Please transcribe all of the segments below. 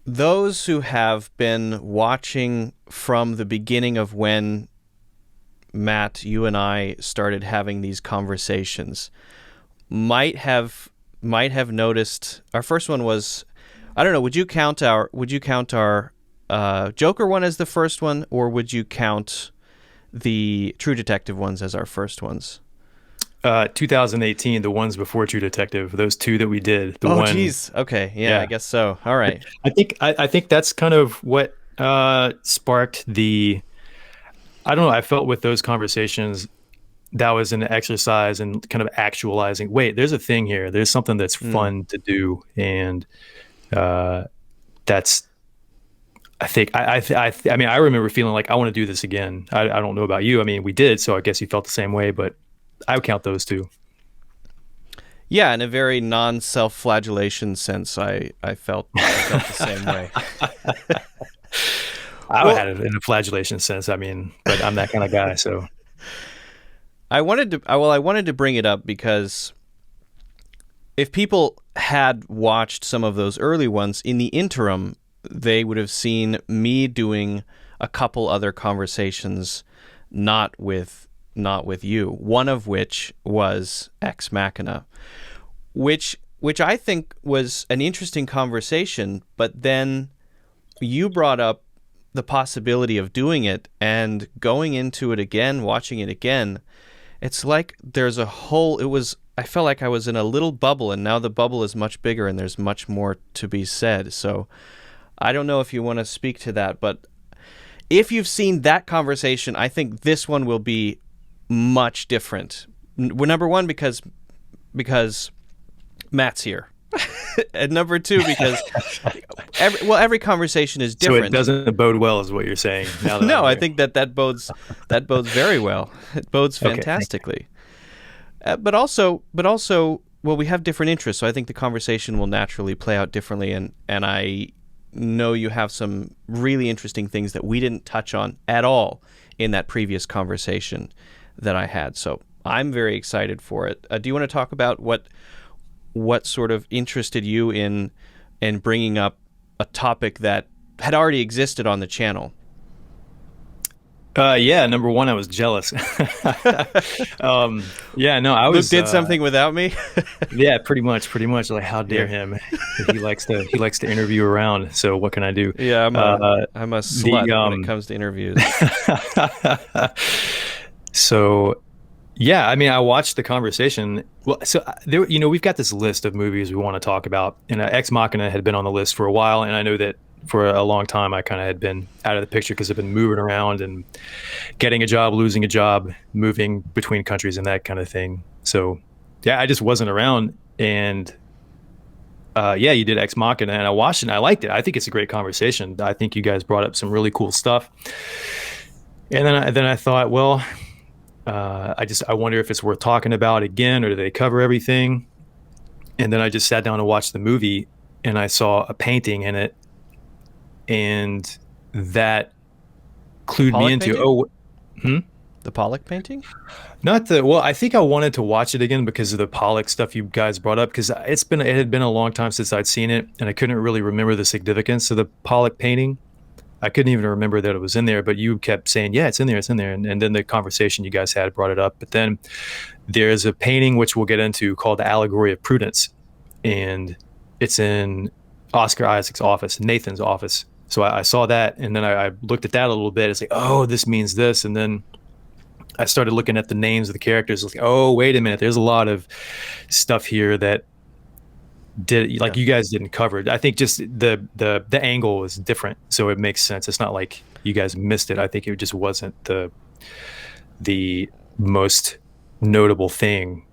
those who have been watching from the beginning of when Matt, you and I started having these conversations might have noticed our first one was, I don't know, would you count our Joker one as the first one, or would you count the True Detective ones as our first ones? 2018, the ones before True Detective, those two that we did, the Oh, one, geez. Okay. Yeah, I yeah. guess so. All right. I think that's kind of what sparked the. I don't know. I felt with those conversations that was an exercise in kind of actualizing. Wait, there's a thing here. There's something that's Mm. fun to do, and uh, that's. I mean, I remember feeling like I want to do this again. I don't know about you. I mean, we did, so I guess you felt the same way. But I would count those two. Yeah, in a very non-self-flagellation sense, I felt the same way. I Well, had it in a flagellation sense. I mean, but I'm that kind of guy. So I wanted to bring it up because if people had watched some of those early ones in the interim, they would have seen me doing a couple other conversations not with you. One of which was Ex Machina, which I think was an interesting conversation, but then you brought up the possibility of doing it and going into it again, watching it again. It's like there's a whole it was I felt like I was in a little bubble, and now the bubble is much bigger and there's much more to be said. So I don't know if you want to speak to that, but if you've seen that conversation, I think this one will be much different. Number one, because Matt's here, and number two, because every conversation is so it different. doesn't bode well, is what you're saying. Now that No, I'm I here. think that bodes very well. It bodes Okay, thank you. fantastically. But also, well, we have different interests, so I think the conversation will naturally play out differently. And I know you have some really interesting things that we didn't touch on at all in that previous conversation that I had. So I'm very excited for it. Do you want to talk about what sort of interested you in bringing up a topic that had already existed on the channel? Yeah, number one, I was jealous. Yeah, no, I Luke was. did something without me. Yeah, pretty much. Like, how dare Yeah. him? He likes to interview around. So what can I do? Yeah, I'm a Uh, I'm a the slut when it comes to interviews. So yeah, I mean, I watched the conversation. Well, so there, we've got this list of movies we want to talk about, and Ex Machina had been on the list for a while, and I know that for a long time I kind of had been out of the picture because I've been moving around and getting a job, losing a job, moving between countries, and that kind of thing. So yeah, I just wasn't around, and yeah, you did Ex Machina, and I watched it, and I liked it. I think it's a great conversation. I think you guys brought up some really cool stuff, and then I thought, well. I wonder if it's worth talking about again, or do they cover everything? And then I just sat down and watched the movie, and I saw a painting in it, and that The clued me Pollock into, painting? hmm? The Pollock painting? Not the well. I think I wanted to watch it again because of the Pollock stuff you guys brought up. Because it had been a long time since I'd seen it, and I couldn't really remember the significance of the Pollock painting. I couldn't even remember that it was in there, but you kept saying, "Yeah, it's in there, it's in there," and then the conversation you guys had brought it up. But then there's a painting which we'll get into called the Allegory of Prudence, and it's in Oscar Isaac's office, Nathan's office. So I saw that, and then I looked at that a little bit. It's like, oh, this means this, and then I started looking at the names of the characters. Like, oh, wait a minute, there's a lot of stuff here that did Yeah. like you guys didn't cover it. I think just the angle is different, so it makes sense. It's not like you guys missed it. I think it just wasn't the most notable thing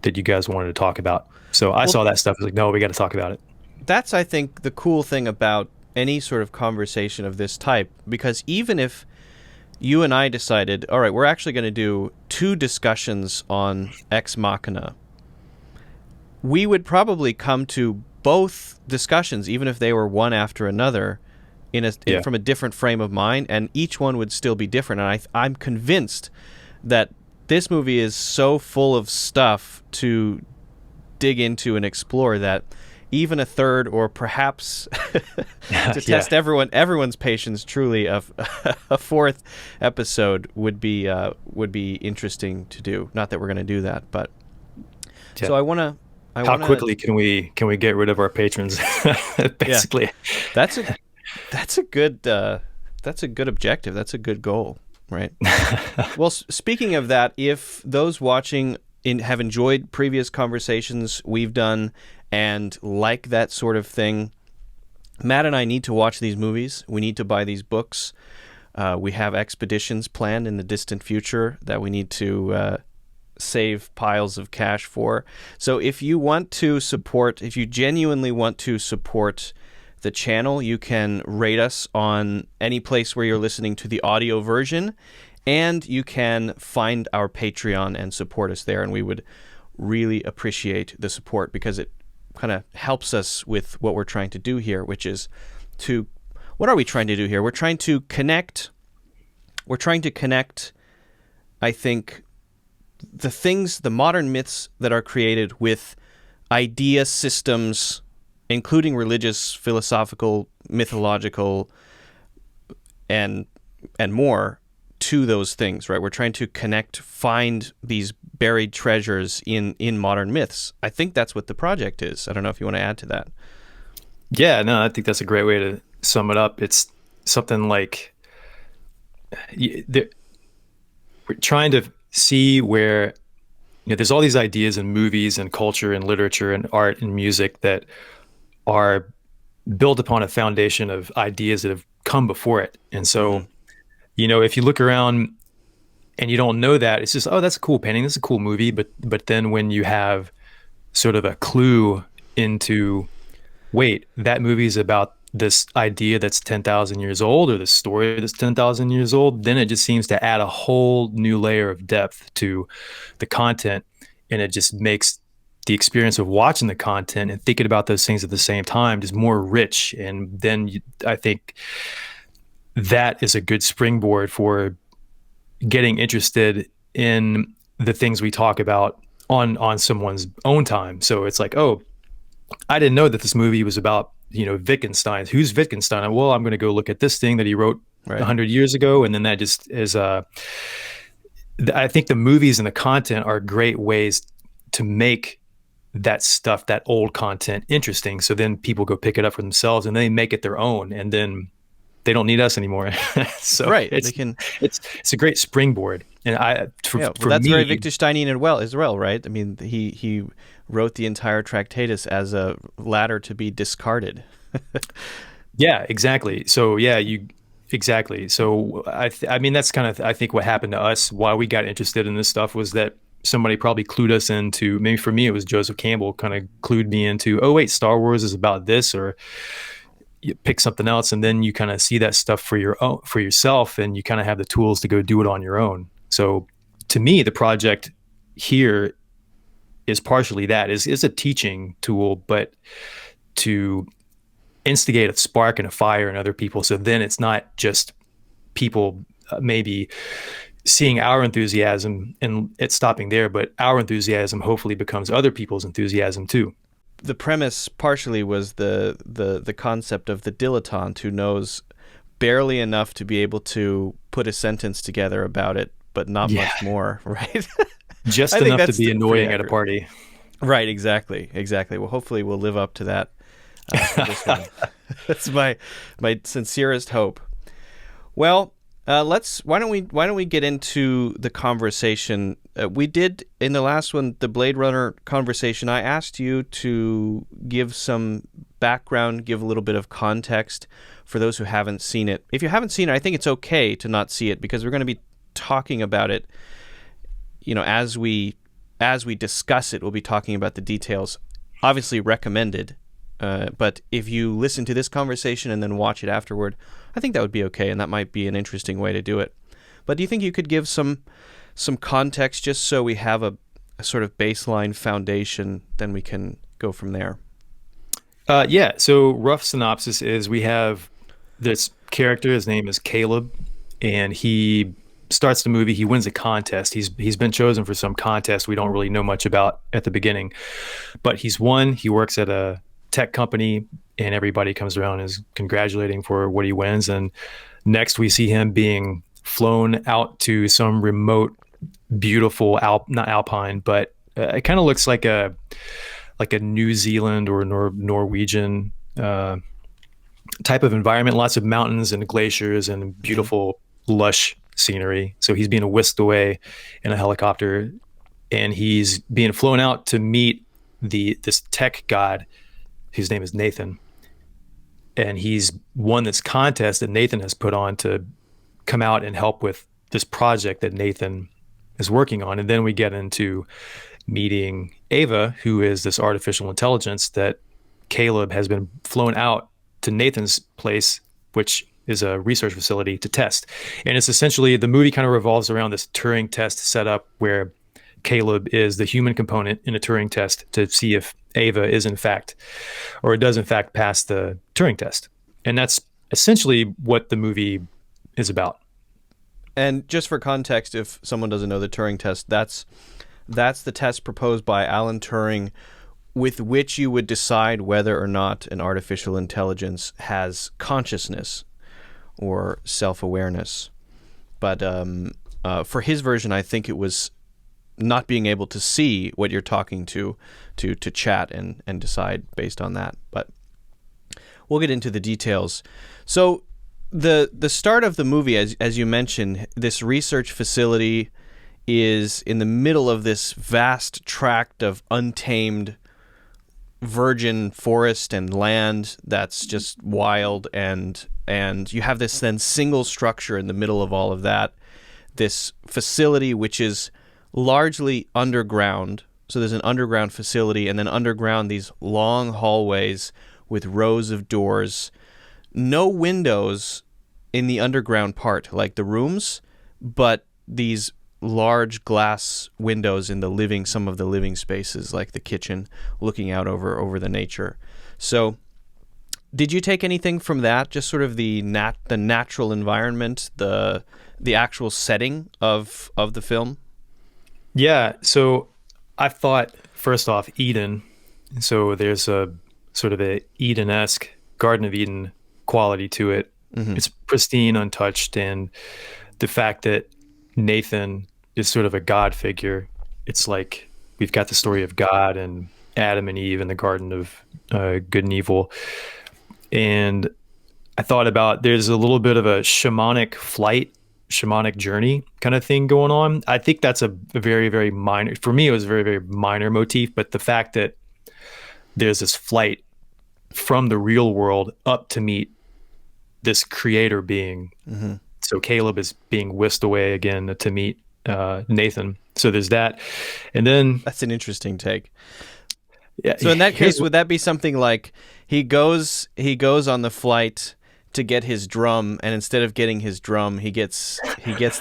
that you guys wanted to talk about. So I Well, saw that stuff. I was like, no, we got to talk about it. that's, I think, the cool thing about any sort of conversation of this type, because even if you and I decided, all right, we're actually going to do two discussions on Ex Machina, we would probably come to both discussions, even if they were one after another, Yeah, from a different frame of mind, and each one would still be different. And I'm convinced that this movie is so full of stuff to dig into and explore that even a third, or perhaps to test Yeah. everyone's patience, truly, a fourth episode would be interesting to do. Not that we're going to do that, but Yeah. so I want to. How quickly can we get rid of our patrons? Basically, that's a good objective. That's a good goal, right? Well, speaking of that, if those watching have enjoyed previous conversations we've done and like that sort of thing, Matt and I need to watch these movies. We need to buy these books. We have expeditions planned in the distant future that we need to save piles of cash for. So if you want to support, if you genuinely want to support the channel, you can rate us on any place where you're listening to the audio version, and you can find our Patreon and support us there. And we would really appreciate the support, because it kind of helps us with what we're trying to do here, which is what are we trying to do here? We're trying to connect, I think, the modern myths that are created with idea systems, including religious, philosophical, mythological, and more, to those things, right? We're trying to find these buried treasures in modern myths. I think that's what the project is. I don't know if you want to add to that. Yeah, no, I think that's a great way to sum it up. It's something like we're trying to see where, there's all these ideas in movies and culture and literature and art and music that are built upon a foundation of ideas that have come before it. And so, if you look around and you don't know that, it's just, oh, that's a cool painting, that's a cool movie. But then when you have sort of a clue into, wait, that movie is about this idea that's 10,000 years old, or this story that's 10,000 years old, then it just seems to add a whole new layer of depth to the content. And it just makes the experience of watching the content and thinking about those things at the same time just more rich. And then I think that is a good springboard for getting interested in the things we talk about on someone's own time. So it's like, oh, I didn't know that this movie was about, Wittgenstein. Who's Wittgenstein? Well, I'm going to go look at this thing that he wrote 100 years ago. And then that just is, I think the movies and the content are great ways to make that stuff, that old content, interesting. So then people go pick it up for themselves and they make it their own. And then they don't need us anymore. So it's a great springboard. And for that's me, very Wittgensteinian as well, right? I mean, he wrote the entire Tractatus as a ladder to be discarded. Yeah, exactly. So exactly. So I mean, that's kind of, I think, what happened to us, why we got interested in this stuff, was that somebody probably clued us into, maybe for me, it was Joseph Campbell kind of clued me into, oh wait, Star Wars is about this, or you pick something else, and then you kind of see that stuff for yourself, and you kind of have the tools to go do it on your own. So to me, the project here is partially that, is a teaching tool, but to instigate a spark and a fire in other people. So then it's not just people maybe seeing our enthusiasm and it's stopping there, but our enthusiasm hopefully becomes other people's enthusiasm too. The premise partially was the concept of the dilettante who knows barely enough to be able to put a sentence together about it, but not much more, right? Just enough to be annoying at a party. Right, exactly. Well, hopefully we'll live up to that. This one. That's my sincerest hope. Well, why don't we get into the conversation? We did in the last one, the Blade Runner conversation. I asked you to give some background, give a little bit of context for those who haven't seen it. If you haven't seen it, I think it's okay to not see it, because we're going to be talking about it. As we discuss it, we'll be talking about the details. Obviously recommended, but if you listen to this conversation and then watch it afterward, I think that would be okay, and that might be an interesting way to do it. But do you think you could give some context, just so we have a sort of baseline foundation, then we can go from there? Yeah. So rough synopsis is, we have this character, his name is Caleb, and he starts the movie. He wins a contest. He's been chosen for some contest we don't really know much about at the beginning, but he's won. He works at a tech company, and everybody comes around and is congratulating for what he wins. And next we see him being flown out to some remote, beautiful not alpine, but it kind of looks like a New Zealand or Norwegian type of environment, lots of mountains and glaciers and beautiful, lush scenery. So he's being whisked away in a helicopter, and he's being flown out to meet this tech god whose name is Nathan. And he's won this contest that Nathan has put on to come out and help with this project that Nathan is working on. And then we get into meeting Ava, who is this artificial intelligence that Caleb has been flown out to Nathan's place, which is a research facility, to test. And it's essentially, the movie kind of revolves around this Turing test setup where Caleb is the human component in a Turing test to see if Ava is in fact, or does in fact pass the Turing test. And that's essentially what the movie is about. And just for context, if someone doesn't know the Turing test, that's the test proposed by Alan Turing with which you would decide whether or not an artificial intelligence has consciousness or self-awareness. But for his version, I think it was not being able to see what you're talking to chat and decide based on that. But we'll get into the details. So the start of the movie, as you mentioned, this research facility is in the middle of this vast tract of untamed virgin forest and land that's just wild, and you have this then single structure in the middle of all of that, this facility which is largely underground. So there's an underground facility, and then underground these long hallways with rows of doors, no windows in the underground part like the rooms, but these large glass windows in some of the living spaces, like the kitchen, looking out over the nature. So did you take anything from that, just sort of the natural environment, the actual setting of the film? Yeah, so I thought, first off, Eden. So there's a sort of a Eden-esque, Garden of Eden quality to it. Mm-hmm. It's pristine, untouched, and the fact that Nathan is sort of a God figure. It's like we've got the story of God and Adam and Eve in the Garden of Good and Evil. And I thought about, there's a little bit of a shamanic journey kind of thing going on. I think that's a very, very minor, for me, it was a very, very minor motif, but the fact that there's this flight from the real world up to meet this creator being. Mm-hmm. So Caleb is being whisked away again to meet Nathan. So there's that. And then that's an interesting take. Yeah. So in that case, would that be something like he goes on the flight to get his drum, and instead of getting his drum, he gets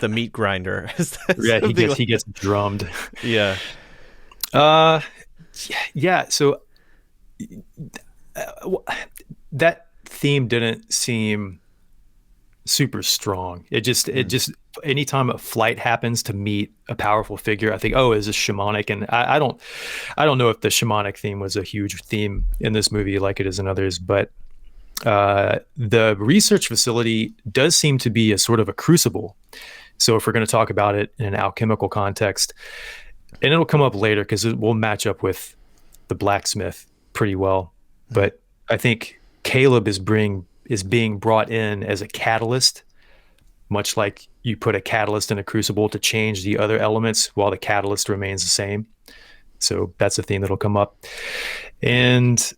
the meat grinder? Yeah, he gets drummed. Yeah. Yeah. So that theme didn't seem super strong. It just anytime a flight happens to meet a powerful figure, I think, oh, is this shamanic? And I don't know if the shamanic theme was a huge theme in this movie like it is in others, but the research facility does seem to be a sort of a crucible. So if we're going to talk about it in an alchemical context, and it'll come up later because it will match up with the blacksmith pretty well. But I think Caleb is being brought in as a catalyst, much like you put a catalyst in a crucible to change the other elements while the catalyst remains the same. So that's a theme that'll come up. And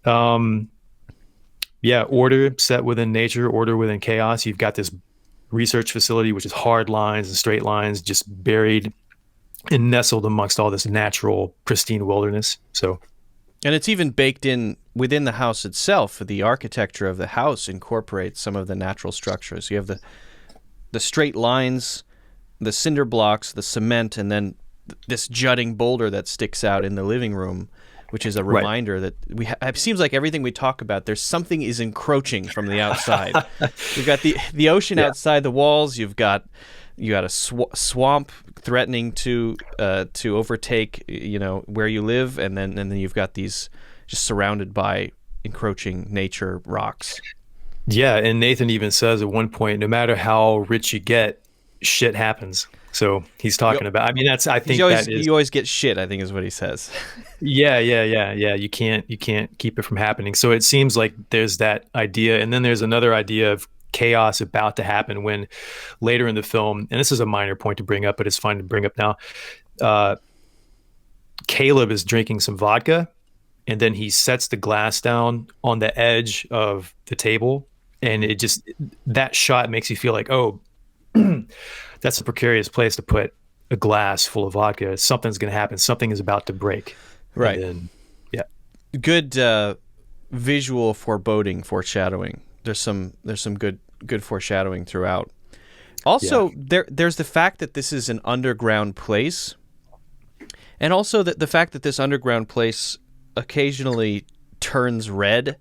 order set within nature, order within chaos. You've got this research facility, which is hard lines and straight lines, just buried and nestled amongst all this natural, pristine wilderness. And it's even baked in within the house itself. The architecture of the house incorporates some of the natural structures. You have the straight lines, the cinder blocks, the cement, and then this jutting boulder that sticks out in the living room, which is a reminder that it seems like everything we talk about, there's something is encroaching from the outside. You've got the ocean outside the walls. You got a swamp threatening to overtake where you live, and then you've got these just surrounded by encroaching nature rocks. Yeah, and Nathan even says at one point, no matter how rich you get, shit happens. So he's talking about. I mean, I think that is. You always get shit, I think, is what he says. Yeah. You can't keep it from happening. So it seems like there's that idea, and then there's another idea of chaos about to happen when later in the film, and this is a minor point to bring up, but it's fine to bring up now. Caleb is drinking some vodka, and then he sets the glass down on the edge of the table, and that shot makes you feel like, oh, that's a precarious place to put a glass full of vodka. Something's going to happen. Something is about to break. Right. And then, yeah. Good visual foreshadowing. There's some good foreshadowing throughout. Also, there's the fact that this is an underground place, and also that the fact that this underground place occasionally turns red.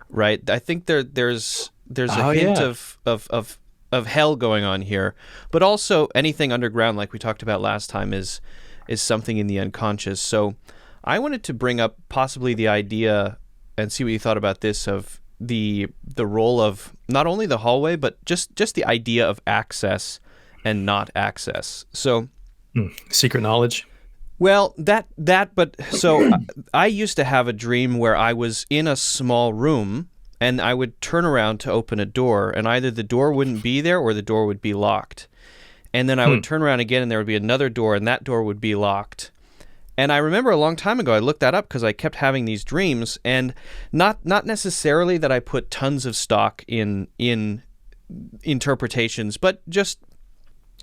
Right. I think there's a hint of hell going on here, but also anything underground, like we talked about last time, is something in the unconscious. So I wanted to bring up possibly the idea and see what you thought about this, of the role of not only the hallway, but just the idea of access and not access. So secret knowledge. Well, but so I used to have a dream where I was in a small room, and I would turn around to open a door, and either the door wouldn't be there or the door would be locked. And then I would turn around again, and there would be another door, and that door would be locked. And I remember a long time ago, I looked that up because I kept having these dreams, and not necessarily that I put tons of stock in interpretations, but just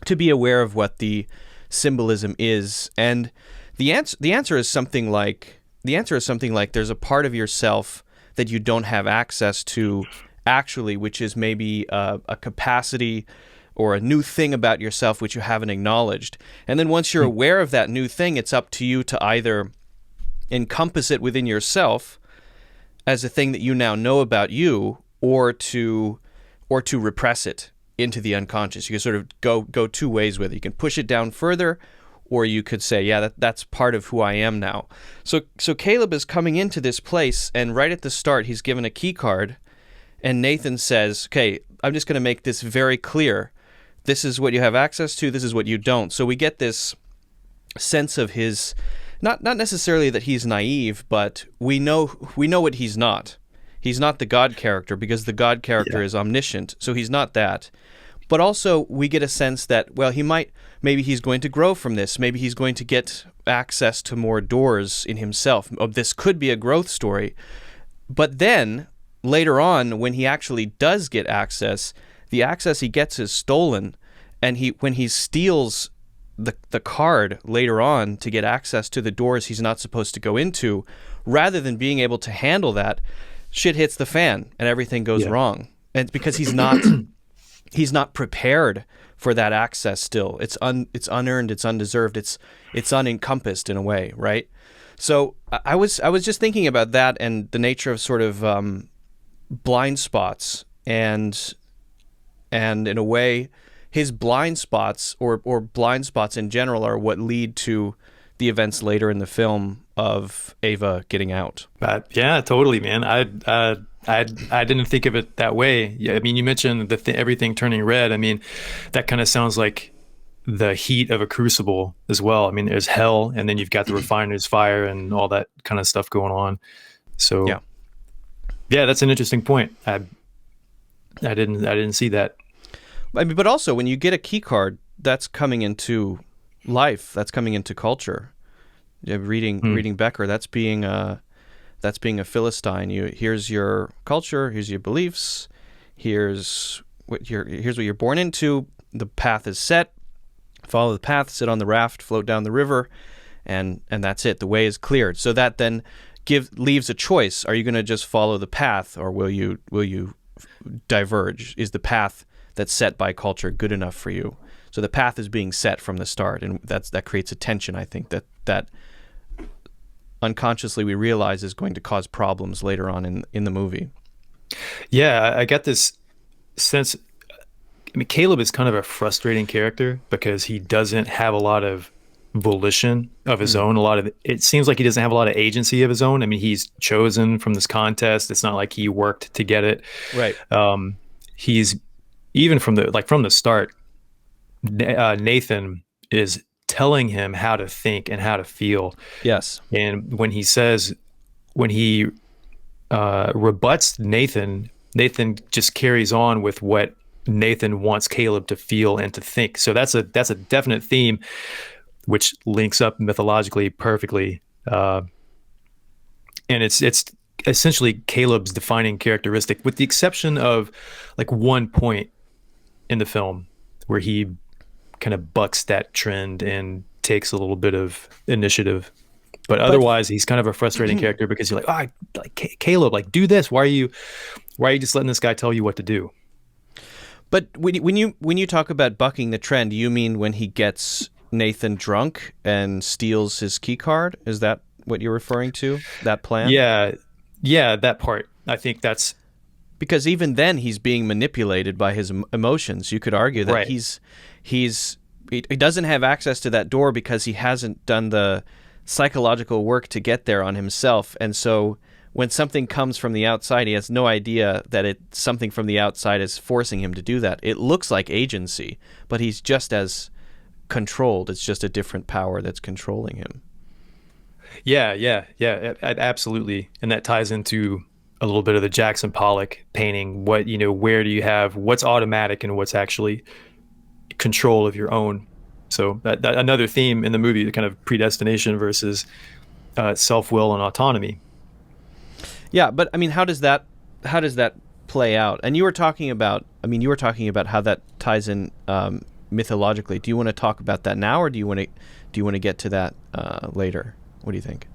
to be aware of what the symbolism is. And the answer is something like there's a part of yourself that you don't have access to actually, which is maybe a capacity or a new thing about yourself which you haven't acknowledged. And then once you're aware of that new thing, it's up to you to either encompass it within yourself as a thing that you now know about you, or to repress it into the unconscious. You can sort of go two ways with it. You can push it down further, or you could say, yeah, that's part of who I am now. So Caleb is coming into this place, and right at the start, he's given a key card, and Nathan says, okay, I'm just going to make this very clear. This is what you have access to. This is what you don't. So we get this sense of his, not necessarily that he's naive, but we know what he's not. He's not the God character, because the God character is omniscient. So he's not that. But also we get a sense that, well, maybe he's going to grow from this. Maybe he's going to get access to more doors in himself. This could be a growth story. But then later on, when he actually does get access, the access he gets is stolen. And when he steals the card later on to get access to the doors he's not supposed to go into, rather than being able to handle that, shit hits the fan and everything goes wrong. And it's because he's not prepared for that access still. It's unearned, it's undeserved, it's unencompassed in a way, right? So I was just thinking about that and the nature of sort of blind spots, and in a way his blind spots or blind spots in general are what lead to the events later in the film of Ava getting out. Yeah, totally, man. I didn't think of it that way. Yeah, I mean, you mentioned everything turning red. I mean, that kind of sounds like the heat of a crucible as well. I mean, there's hell, and then you've got the refiner's fire and all that kind of stuff going on. So yeah, that's an interesting point. I didn't see that. I mean, but also when you get a key card, that's coming into life. That's coming into culture. Reading Becker, that's being a Philistine. Here's your culture. Here's your beliefs. Here's what you're born into. The path is set. Follow the path. Sit on the raft. Float down the river, and that's it. The way is cleared. So that then leaves a choice. Are you going to just follow the path, or will you diverge? Is the path that's set by culture good enough for you? So the path is being set from the start, and that creates a tension, I think, that unconsciously we realize is going to cause problems later on in the movie. Yeah, I got this sense. I mean, Caleb is kind of a frustrating character because he doesn't have a lot of volition of his own. It seems like he doesn't have a lot of agency of his own. I mean, he's chosen from this contest. It's not like he worked to get it. Right. He's even from the start, Nathan is telling him how to think and how to feel. Yes. And when he rebuts Nathan just carries on with what Nathan wants Caleb to feel and to think. So that's a definite theme, which links up mythologically perfectly. And it's essentially Caleb's defining characteristic, with the exception of like one point in the film where he kind of bucks that trend and takes a little bit of initiative. But otherwise, he's kind of a frustrating character because you're like, Caleb, like, do this. Why are you just letting this guy tell you what to do? But when you talk about bucking the trend, you mean when he gets Nathan drunk and steals his key card? Is that what you're referring to? That plan? Yeah, that part. I think that's because even then he's being manipulated by his emotions. You could argue that he doesn't have access to that door because he hasn't done the psychological work to get there on himself, and so when something comes from the outside, he has no idea that something from the outside is forcing him to do that. It looks like agency, but he's just as controlled. It's just a different power that's controlling him. Yeah, absolutely. And that ties into a little bit of the Jackson Pollock painting. Where do you have what's automatic and what's actually control of your own? So that another theme in the movie, the kind of predestination versus self-will and autonomy. Yeah, but I mean, how does that play out? And you were talking about how that ties in mythologically. Do you want to talk about that now, or do you want to get to that later? What do you think?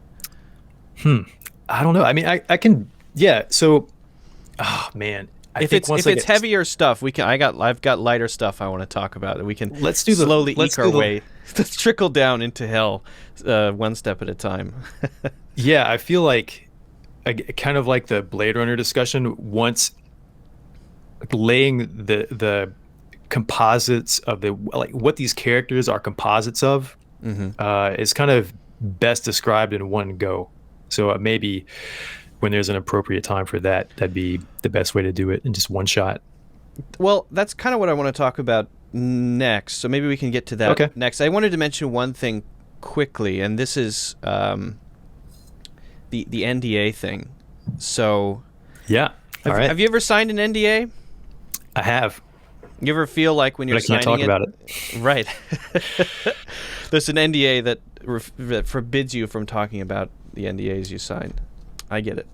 I don't know. I mean, I can. Yeah. So, oh man. If it's heavier stuff, I've got lighter stuff I want to talk about. We can slowly eke our way. Let's trickle down into hell, one step at a time. Yeah, I feel like kind of like the Blade Runner discussion. Once laying the composites of what these characters are composites of, is kind of best described in one go. So maybe when there's an appropriate time for that, that'd be the best way to do it in just one shot. Well, that's kind of what I want to talk about next. So maybe we can get to that next. I wanted to mention one thing quickly, and this is the NDA thing. So yeah, have you ever signed an NDA? I have. You ever feel like when you're signing it? I can't talk about it. Right. There's an NDA that forbids you from talking about the NDAs you sign. I get it.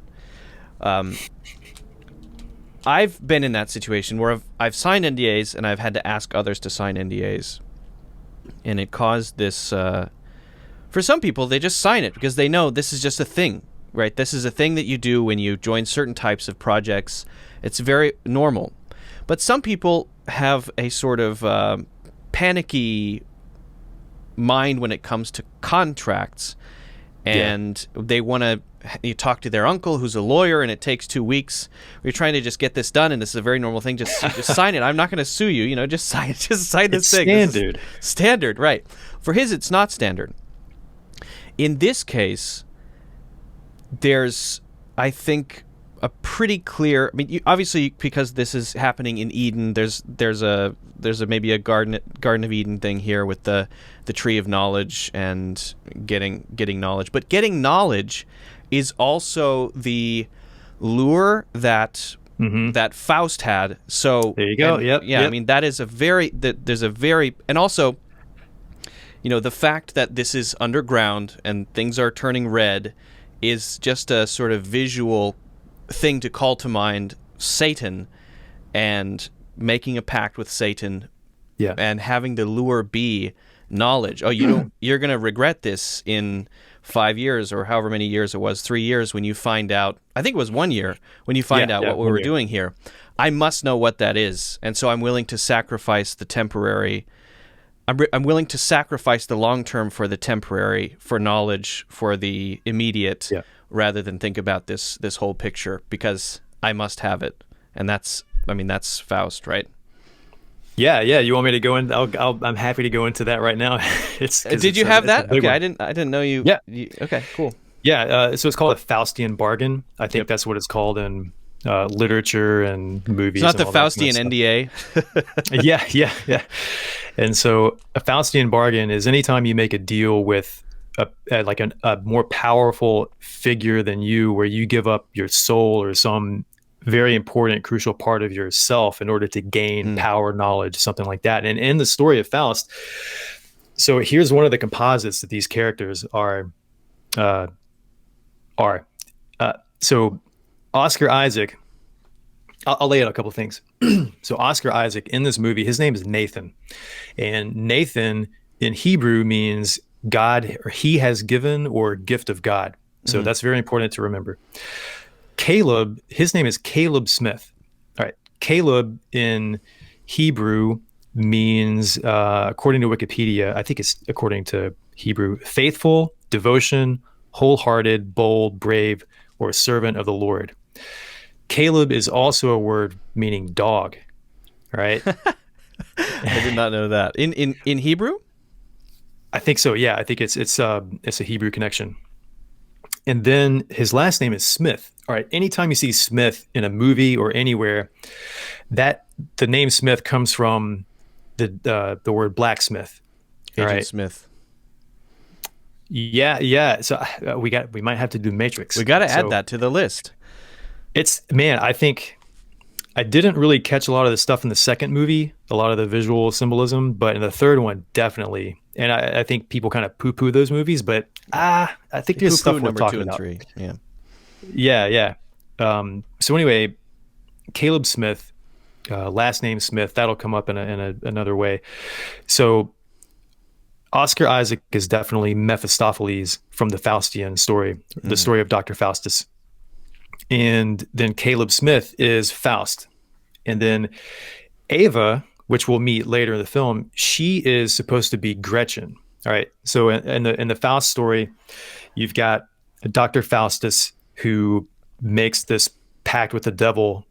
I've been in that situation where I've signed NDAs and I've had to ask others to sign NDAs. And it caused this... for some people, they just sign it because they know this is just a thing, right? This is a thing that you do when you join certain types of projects. It's very normal. But some people have a sort of panicky mind when it comes to contracts. And they want to... You talk to their uncle who's a lawyer, and it takes 2 weeks. You're trying to just get this done, and this is a very normal thing. Just sign it. I'm not going to sue you. Just sign this thing. Standard. Standard, right. For his, it's not standard. In this case, there's, I think, a pretty clear... I mean, obviously, because this is happening in Eden, there's maybe a Garden of Eden thing here with the tree of knowledge and getting knowledge. But getting knowledge is also the lure that Faust had. So there you go. Yep. I mean, that is there's a very, and also, the fact that this is underground and things are turning red is just a sort of visual thing to call to mind Satan and making a pact with Satan, and having the lure be knowledge. Oh, you're going to regret this in 5 years or however many years it was, 3 years, when you find out. I think it was 1 year when you find out what we were doing here. I must know what that is, and so I'm willing to sacrifice the temporary. I'm willing to sacrifice the long term for the temporary, for knowledge, for the immediate, rather than think about this whole picture, because I must have it, and that's Faust, right? Yeah. You want me to go in? I'm happy to go into that right now. Did you have it's a that? big Okay, one. I didn't know you. Yeah. Okay, cool. Yeah. So it's called a Faustian bargain. I think Yep. that's what it's called in literature and It's movies not and the all that kind of Faustian stuff. NDA. Yeah. And so a Faustian bargain is anytime you make a deal with a more powerful figure than you, where you give up your soul or some very important, crucial part of yourself in order to gain Mm. power, knowledge, something like that. And in the story of Faust, so here's one of the composites that these characters uh, are. So Oscar Isaac, I'll lay out a couple of things. So Oscar Isaac in this movie, his name is Nathan, and Nathan in Hebrew means God, or he has given, or gift of God. So that's very important to remember. Caleb, his name is Caleb Smith. All right. Caleb in Hebrew means, according to Wikipedia, I think it's according to Hebrew, faithful, devotion, wholehearted, bold, brave, or servant of the Lord. Caleb is also a word meaning dog, right? I did not know that. In Hebrew? I think so. Yeah, I think it's a Hebrew connection. And then his last name is Smith. All right. Anytime you see Smith in a movie or anywhere, that the name Smith comes from the word blacksmith. All Agent right. Smith. Yeah. So we might have to do Matrix. We got to add So that to the list. I think I didn't really catch a lot of the stuff in the second movie, a lot of the visual symbolism, but in the third one, definitely. And I think people kind of poo-poo those movies, but I think there's stuff worth number talking 2 and about. 3. Yeah. Yeah. So anyway, Caleb Smith, last name Smith, that'll come up in another way. So Oscar Isaac is definitely Mephistopheles from the Faustian story, the story of Dr. Faustus. And then Caleb Smith is Faust. And then Ava, which we'll meet later in the film, she is supposed to be Gretchen. All right. So in the Faust story, you've got Dr. Faustus who makes this pact with the devil.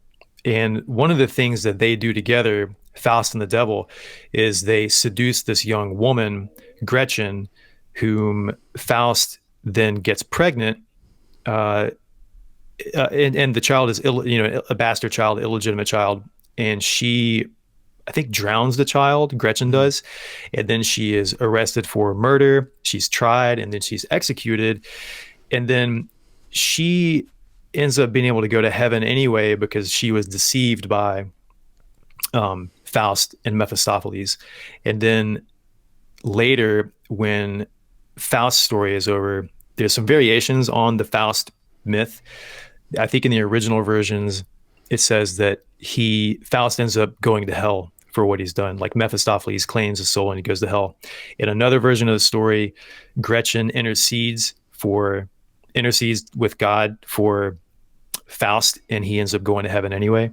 And one of the things that they do together, Faust and the devil, is they seduce this young woman, Gretchen, whom Faust then gets pregnant. And the child is, a bastard child, illegitimate child. And she, I think, drowns the child, Gretchen does. And then she is arrested for murder. She's tried, and then she's executed. And then she ends up being able to go to heaven anyway because she was deceived by Faust and Mephistopheles. And then later, when Faust's story is over, there's some variations on the Faust myth. I think in the original versions, it says that Faust ends up going to hell for what he's done. Like Mephistopheles claims his soul and he goes to hell. In another version of the story, Gretchen intercedes with God for Faust, and he ends up going to heaven anyway.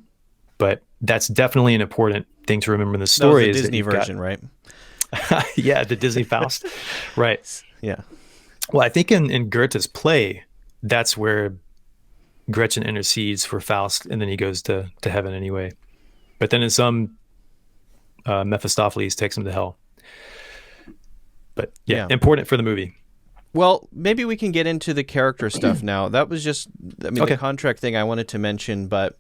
But that's definitely an important thing to remember in the story. That was the Disney version, right? Yeah, the Disney Faust. Right. Yeah. Well, I think in Goethe's play, that's where Gretchen intercedes for Faust, and then he goes to heaven anyway. But then in some, Mephistopheles takes him to hell. But yeah, important for the movie. Well, maybe we can get into the character stuff now. That was just, Okay. the contract thing I wanted to mention, but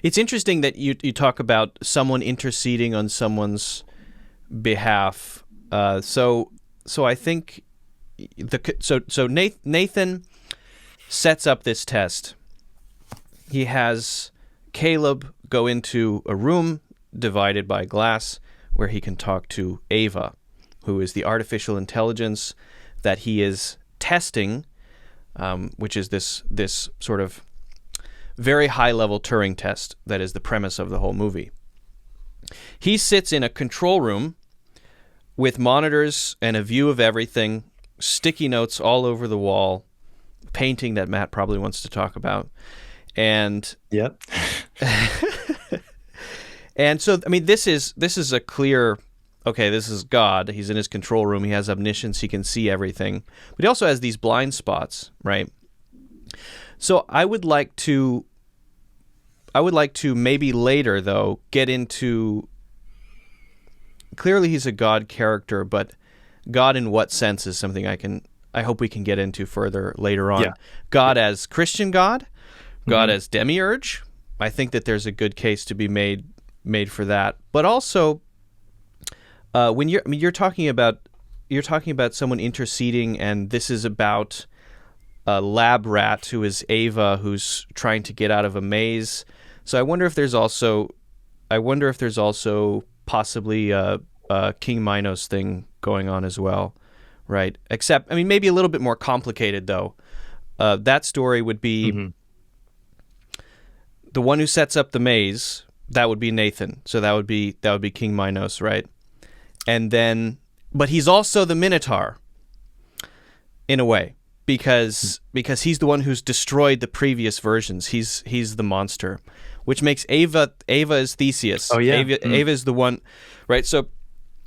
it's interesting that you talk about someone interceding on someone's behalf. So I think so Nathan sets up this test. He has Caleb go into a room divided by glass where he can talk to Ava, who is the artificial intelligence that he is testing, which is this sort of very high-level Turing test that is the premise of the whole movie. He sits in a control room with monitors and a view of everything, sticky notes all over the wall, painting that Matt probably wants to talk about. And Yep. and so, this is a clear, okay, this is God. He's in his control room. He has omniscience. He can see everything. But he also has these blind spots, right? So I would like to maybe later, though, get into clearly he's a God character, but God in what sense is something I hope we can get into further later on. Yeah. God as Christian God as demiurge. I think that there's a good case to be made for that. But also, when you're talking about someone interceding, and this is about a lab rat who is Ava, who's trying to get out of a maze. So I wonder if there's also possibly a King Minos thing going on as well, right? Except, I mean, maybe a little bit more complicated though. That story would be the one who sets up the maze. That would be Nathan. So that would be King Minos, right? And then, but he's also the Minotaur in a way, because he's the one who's destroyed the previous versions. He's the monster, which makes Ava is Theseus. Oh yeah, Ava is the one, right? So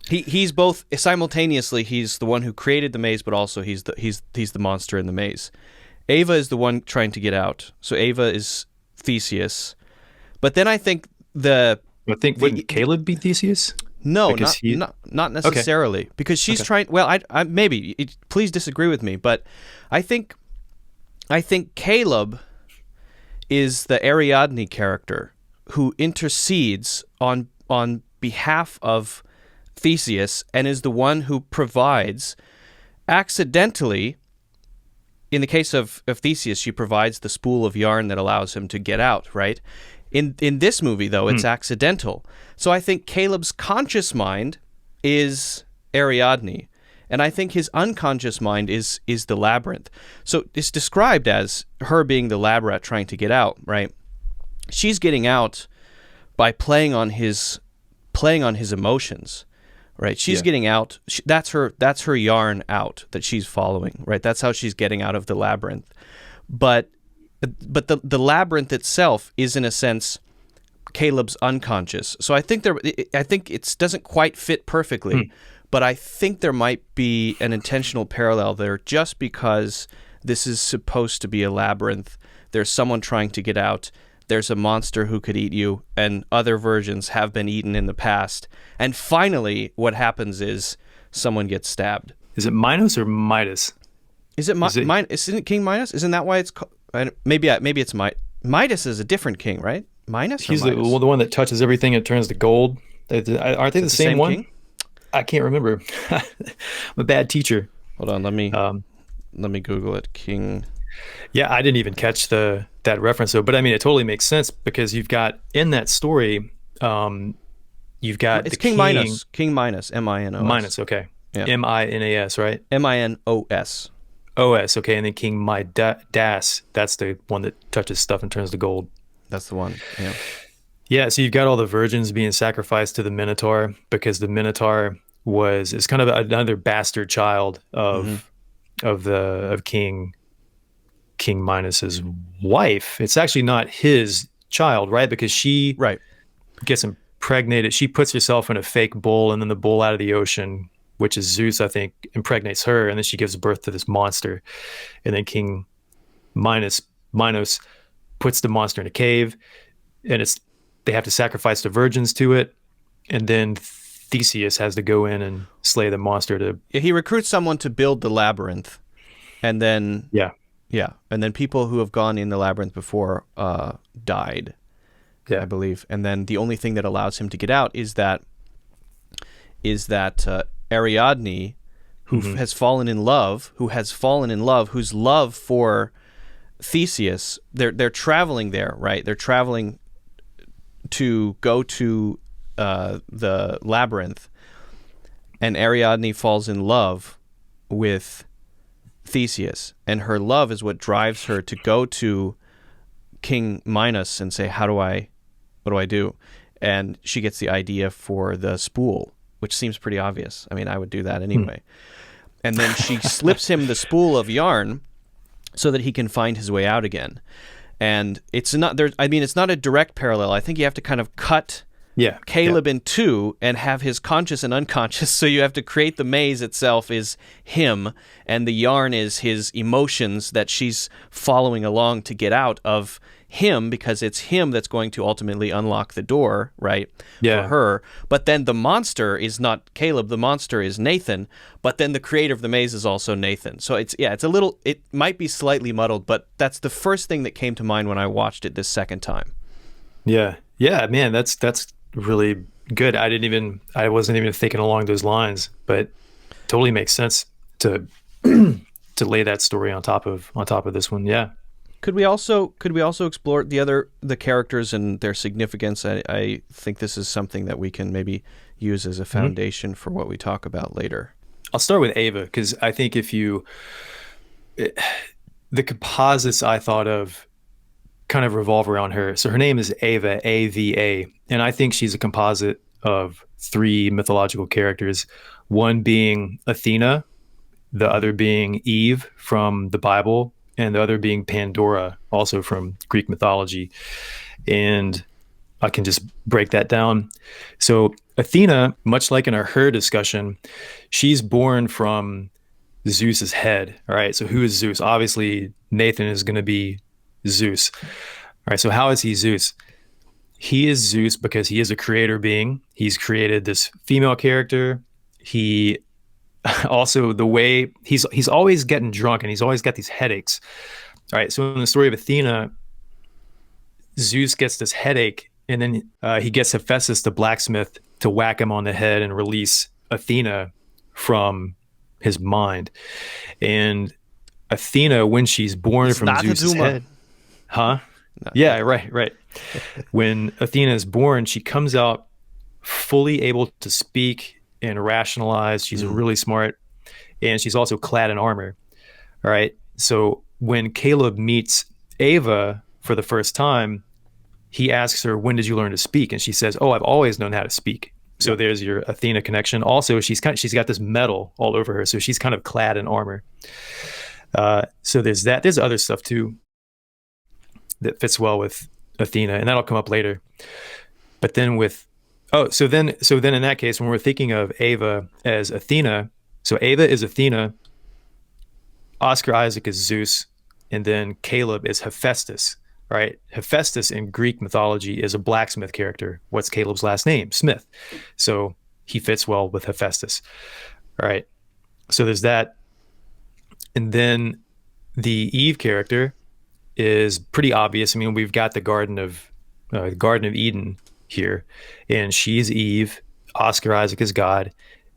he's both simultaneously. He's the one who created the maze, but also he's the monster in the maze. Ava is the one trying to get out. So Ava is Theseus, but then I think wouldn't Caleb be Theseus? No, not necessarily, okay. Because she's trying. Well, I maybe please disagree with me, but I think Caleb is the Ariadne character who intercedes on behalf of Theseus and is the one who provides accidentally. In the case of Theseus, she provides the spool of yarn that allows him to get out, right? In this movie, though, it's accidental. So I think Caleb's conscious mind is Ariadne, and I think his unconscious mind is the labyrinth. So it's described as her being the lab rat trying to get out, right? She's getting out by playing on his emotions, right? She's getting out. That's her yarn out that she's following, right? That's how she's getting out of the labyrinth. But the labyrinth itself is, in a sense, Caleb's unconscious. So I think it doesn't quite fit perfectly, but I think there might be an intentional parallel there, just because this is supposed to be a labyrinth. There's someone trying to get out. There's a monster who could eat you, and other versions have been eaten in the past. And finally, what happens is someone gets stabbed. Is it Minos or Midas? Isn't it King Minos? Isn't that why it's called? Maybe it's Midas is a different king, right? Minos. He's the one that touches everything and turns to gold. Aren't they the same one? King? I can't remember. I'm a bad teacher. Hold on, let me Google it. King. Yeah, I didn't even catch that reference though, but I mean, it totally makes sense, because you've got in that story, you've got it's King Minos. King Minos. Minos. Minos. Okay. Yeah. Minas, right? Minos. OS, okay, and then King Midas, that's the one that touches stuff and turns to gold. That's the one, yeah. Yeah, so you've got all the virgins being sacrificed to the Minotaur, because the Minotaur is kind of another bastard child of King Minos's wife. It's actually not his child, right? Because she gets impregnated. She puts herself in a fake bull, and then the bull out of the ocean, which is Zeus, I think, impregnates her, and then she gives birth to this monster. And then King Minos puts the monster in a cave, and they have to sacrifice the virgins to it, and then Theseus has to go in and slay the monster. He recruits someone to build the labyrinth, and then and then people who have gone in the labyrinth before died, I believe. And then the only thing that allows him to get out is that Ariadne, who has fallen in love, whose love for Theseus, they're traveling there, right? They're traveling to go to the labyrinth, and Ariadne falls in love with Theseus, and her love is what drives her to go to King Minos and say, what do I do? And she gets the idea for the spool, which seems pretty obvious. I mean, I would do that anyway. And then she slips him the spool of yarn so that he can find his way out again. And it's not a direct parallel. I think you have to kind of cut Caleb in two and have his conscious and unconscious. So you have to create the maze itself is him, and the yarn is his emotions that she's following along to get out of him because it's him that's going to ultimately unlock the door, right, Yeah. for her. But then the monster is not Caleb. The monster is Nathan. But then the creator of the maze is also Nathan. So it's a little. It might be slightly muddled, but that's the first thing that came to mind when I watched it this second time. Yeah. Yeah, man, that's really good. I wasn't even thinking along those lines, but totally makes sense to to lay that story on top of this one. Yeah. Could we also explore the characters and their significance? I think this is something that we can maybe use as a foundation for what we talk about later. I'll start with Ava because I think the composites I thought of kind of revolve around her. So her name is Ava, A-V-A, and I think she's a composite of three mythological characters, one being Athena, the other being Eve from the Bible, and the other being Pandora, also from Greek mythology. And I can just break that down. So Athena, much like in our her discussion, she's born from Zeus's head. All right. So who is Zeus? Obviously, Nathan is going to be Zeus. All right. So how is he Zeus? He is Zeus because he is a creator being. He's created this female character. He also, the way he's always getting drunk and he's always got these headaches. All right. So in the story of Athena, Zeus gets this headache, and then he gets Hephaestus, the blacksmith, to whack him on the head and release Athena from his mind. And Athena, when she's born from Zeus's head, yeah, right. When Athena is born, she comes out fully able to speak and rationalize. She's really smart, and she's also clad in armor. All right. So when Caleb meets Ava for the first time, he asks her, "When did you learn to speak?" And she says, "Oh, I've always known how to speak." So there's your Athena connection. Also, she's got this metal all over her, so she's kind of clad in armor. So there's that. There's other stuff too that fits well with Athena, and that'll come up later. But then so then in that case, when we're thinking of Ava as Athena, so Ava is Athena, Oscar Isaac is Zeus, and then Caleb is Hephaestus. Right? Hephaestus in Greek mythology is a blacksmith character. What's Caleb's last name? Smith. So he fits well with Hephaestus. All right. So there's that. And then the Eve character is pretty obvious. I mean, we've got the Garden of Eden here, and she's Eve. Oscar Isaac is God,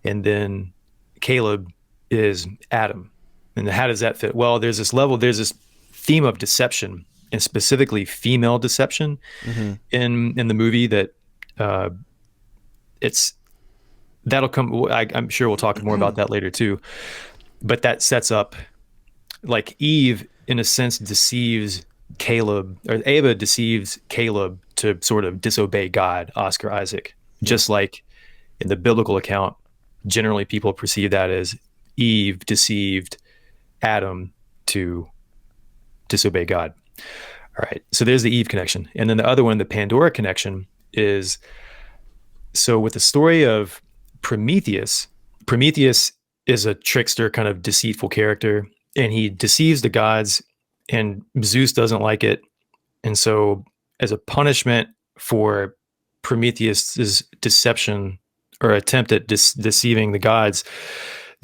and then Caleb is Adam. And how does that fit? Well, there's this theme of deception, and specifically female deception in the movie that that'll come. I'm sure we'll talk more about that later too. But that sets up, like, Eve in a sense deceives Caleb, or Ava deceives Caleb to sort of disobey God, Oscar Isaac, just like in the biblical account. Generally, people perceive that as Eve deceived Adam to disobey God. All right. So there's the Eve connection. And then the other one, the Pandora connection, is so with the story of Prometheus is a trickster, kind of deceitful character, and he deceives the gods, and Zeus doesn't like it. And so as a punishment for Prometheus's deception or attempt at deceiving the gods,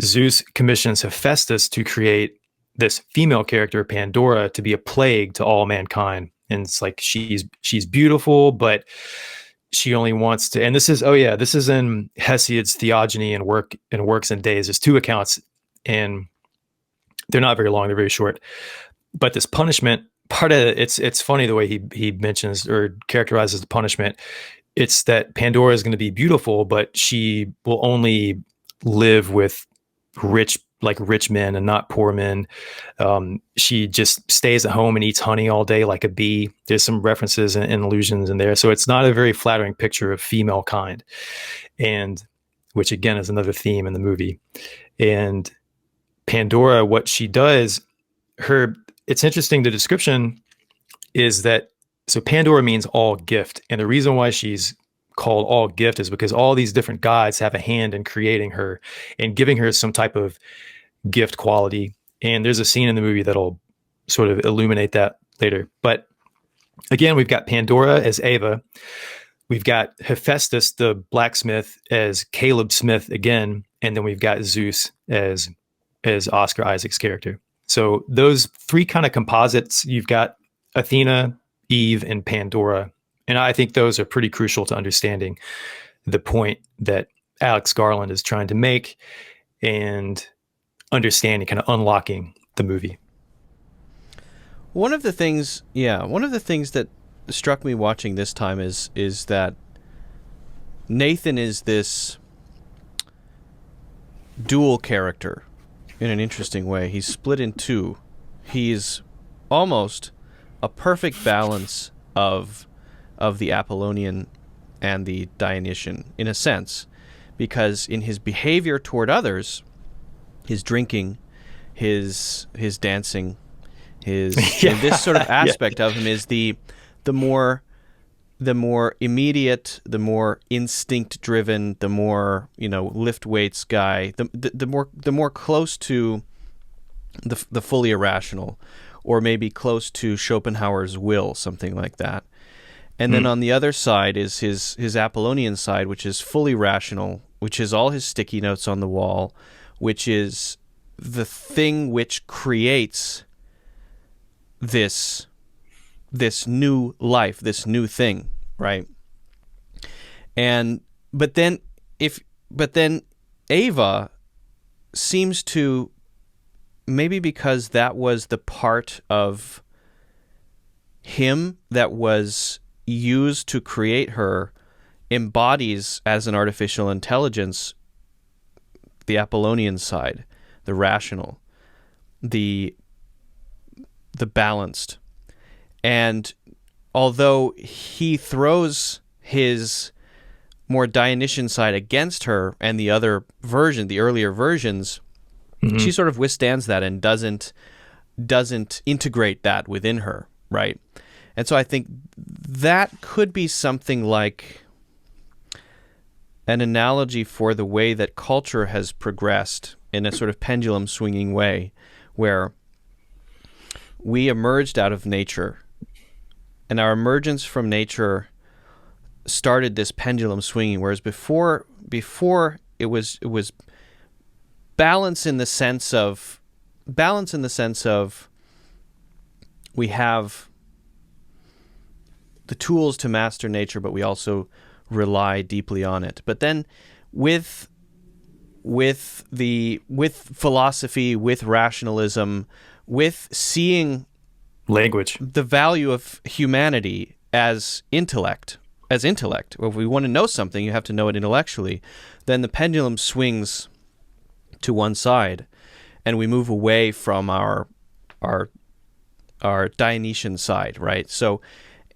Zeus commissions Hephaestus to create this female character, Pandora, to be a plague to all mankind. And it's like she's beautiful, but she only wants to. And this is in Hesiod's Theogony and Works and Days. There's two accounts, and they're not very long; they're very short. But this punishment part of it's funny the way he mentions or characterizes the punishment. It's that Pandora is going to be beautiful, but she will only live with rich men and not poor men. She just stays at home and eats honey all day like a bee. There's some references and allusions in there. So it's not a very flattering picture of female kind, and which again is another theme in the movie. And Pandora, what she does, it's interesting. The description is that, so Pandora means all gift. And the reason why she's called all gift is because all these different gods have a hand in creating her and giving her some type of gift quality. And there's a scene in the movie that'll sort of illuminate that later. But Again, we've got Pandora as Ava. We've got Hephaestus, the blacksmith, as Caleb Smith again, and then we've got Zeus as Oscar Isaac's character. So those three kind of composites, you've got Athena, Eve, and Pandora. And I think those are pretty crucial to understanding the point that Alex Garland is trying to make and understanding, kind of unlocking the movie. One of the things that struck me watching this time is that Nathan is this dual character in an interesting way. He's split in two. He's almost a perfect balance of the Apollonian and the Dionysian, in a sense, because in his behavior toward others, his drinking, his dancing, this sort of aspect of him is the more immediate, the more instinct driven, the more lift weights guy, the more close to the fully irrational, or maybe close to Schopenhauer's will, something like that. And then on the other side is his Apollonian side, which is fully rational, which is all his sticky notes on the wall, which is the thing which creates this new life, this new thing, right? But then Ava seems to, maybe because that was the part of him that was used to create her, embodies as an artificial intelligence the Apollonian side, the rational, the balanced. And although he throws his more Dionysian side against her and the other version, the earlier versions, she sort of withstands that and doesn't integrate that within her, right? And so I think that could be something like an analogy for the way that culture has progressed in a sort of pendulum swinging way, where we emerged out of nature, and our emergence from nature started this pendulum swinging, whereas before it was balance in the sense of we have the tools to master nature, but we also rely deeply on it. But then with philosophy, with rationalism, with seeing language, the value of humanity as intellect. If we want to know something, you have to know it intellectually. Then the pendulum swings to one side, and we move away from our Dionysian side, right? So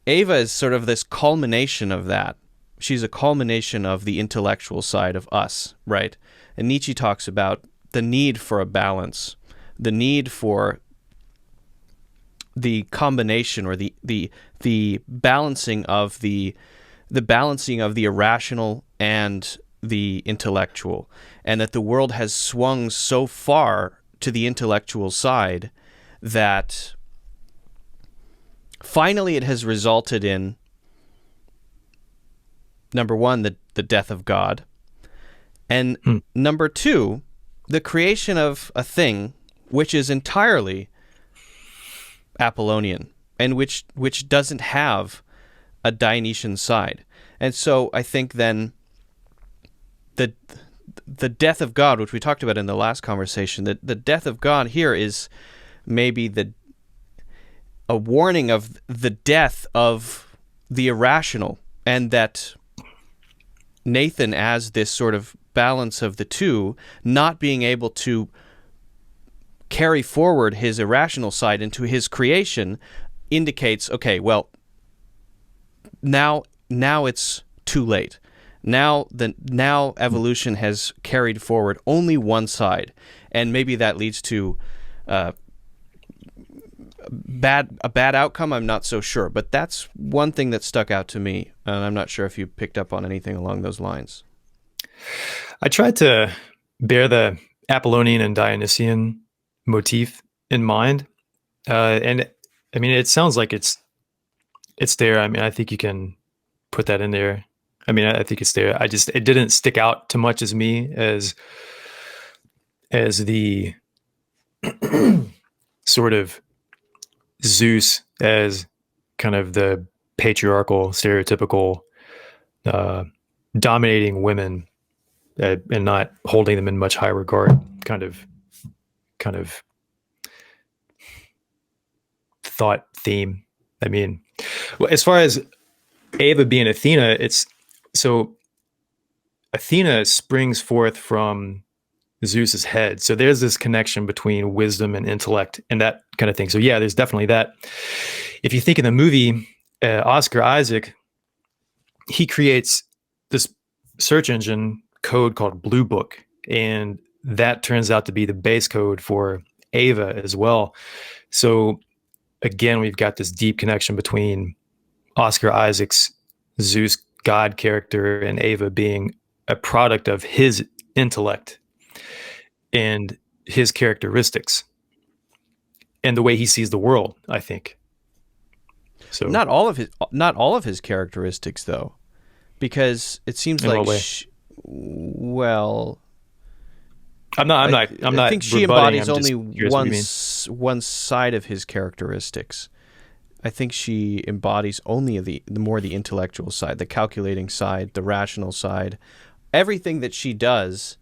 Ava is sort of this culmination of that. She's a culmination of the intellectual side of us, right? And Nietzsche talks about the need for a balance, the need for the combination, or the balancing of the irrational and the intellectual, and that the world has swung so far to the intellectual side that finally it has resulted in, number one, the death of God, and number two, the creation of a thing which is entirely Apollonian, and which doesn't have a Dionysian side. And so I think then the death of God, which we talked about in the last conversation, that the death of God here is maybe a warning of the death of the irrational, and that Nathan, as this sort of balance of the two, not being able to carry forward his irrational side into his creation, indicates, okay, well, now it's too late. Now evolution has carried forward only one side, and maybe that leads to a bad outcome. I'm not so sure, but that's one thing that stuck out to me, and I'm not sure if you picked up on anything along those lines. I tried to bear the Apollonian and Dionysian motif in mind, and I mean, it sounds like it's It's there. I mean, I think you can put that in there. I mean, I think it's there. It didn't stick out too much as me as the sort of Zeus as kind of the patriarchal, stereotypical, dominating women, and not holding them in much high regard kind of thought theme. I mean, well, as far as Ava being Athena, so Athena springs forth from Zeus's head. So there's this connection between wisdom and intellect and that kind of thing. So yeah, there's definitely that. If you think in the movie, Oscar Isaac, he creates this search engine code called Blue Book, and that turns out to be the base code for Ava as well. So again, we've got this deep connection between Oscar Isaac's Zeus God character and Ava being a product of his intellect and his characteristics and the way he sees the world, I think. So not all of his characteristics though, because it seems like well, I think she embodies only one side of his characteristics. I think she embodies only the intellectual side, the calculating side, the rational side. Everything that she does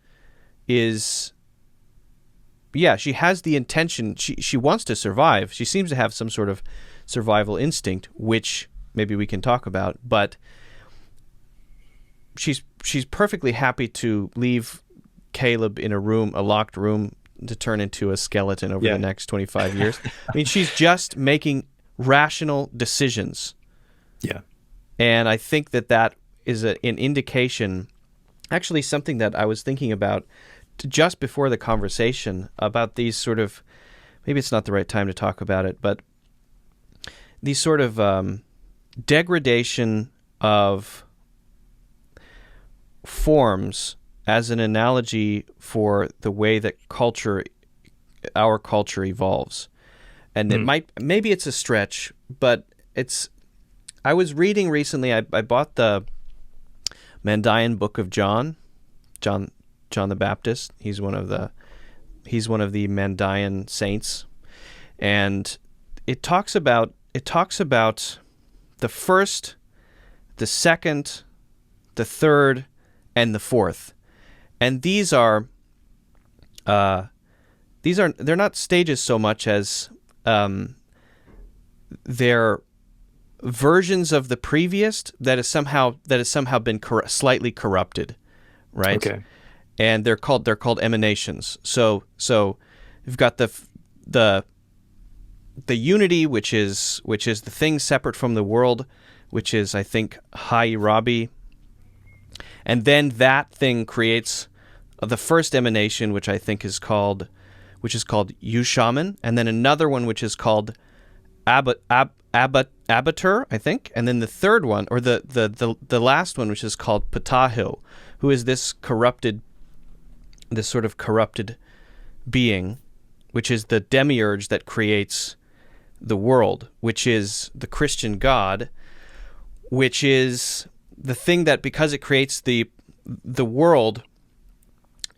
is, yeah, she has the intention. She wants to survive. She seems to have some sort of survival instinct, which maybe we can talk about. But she's perfectly happy to leave Caleb in a locked room, to turn into a skeleton over the next 25 years. I mean, she's just making rational decisions. Yeah. And I think that is an indication, actually something that I was thinking about just before the conversation about these sort of, maybe it's not the right time to talk about it, but these sort of degradation of forms as an analogy for the way that our culture evolves. And maybe it's a stretch, but I was reading recently, I bought the Mandaean Book of John the Baptist. He's one of the Mandaean saints. And it talks about the first, the second, the third, and the fourth. And they're not stages so much as they're versions of the previous that has somehow been slightly corrupted, right? Okay. And they're called emanations. So you've got the unity, which is the thing separate from the world, which is, I think, Hairabi. And then that thing creates the first emanation, which I think is called Yushaman, and then another one which is called Abatur, I think, and then the third one, or the last one, which is called Ptahil, who is this sort of corrupted being, which is the demiurge that creates the world, which is the Christian God, which is the thing that, because it creates the world,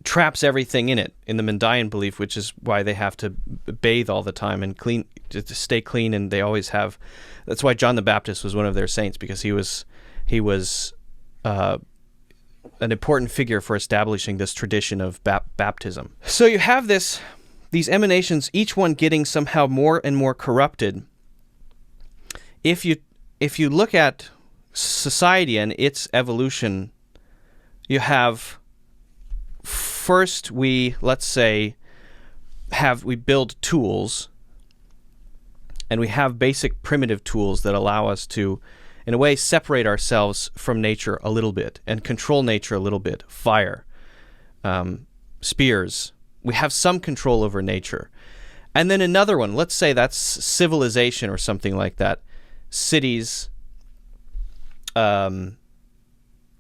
traps everything in it, in the Mandaean belief, which is why they have to bathe all the time and clean, to stay clean, and they always have. That's why John the Baptist was one of their saints, because he was an important figure for establishing this tradition of baptism. So you have these emanations, each one getting somehow more and more corrupted. If you look at society and its evolution, you have, first we build tools, and we have basic primitive tools that allow us to, in a way, separate ourselves from nature a little bit and control nature a little bit. Fire, spears. We have some control over nature. And then another one, let's say that's civilization or something like that. Cities,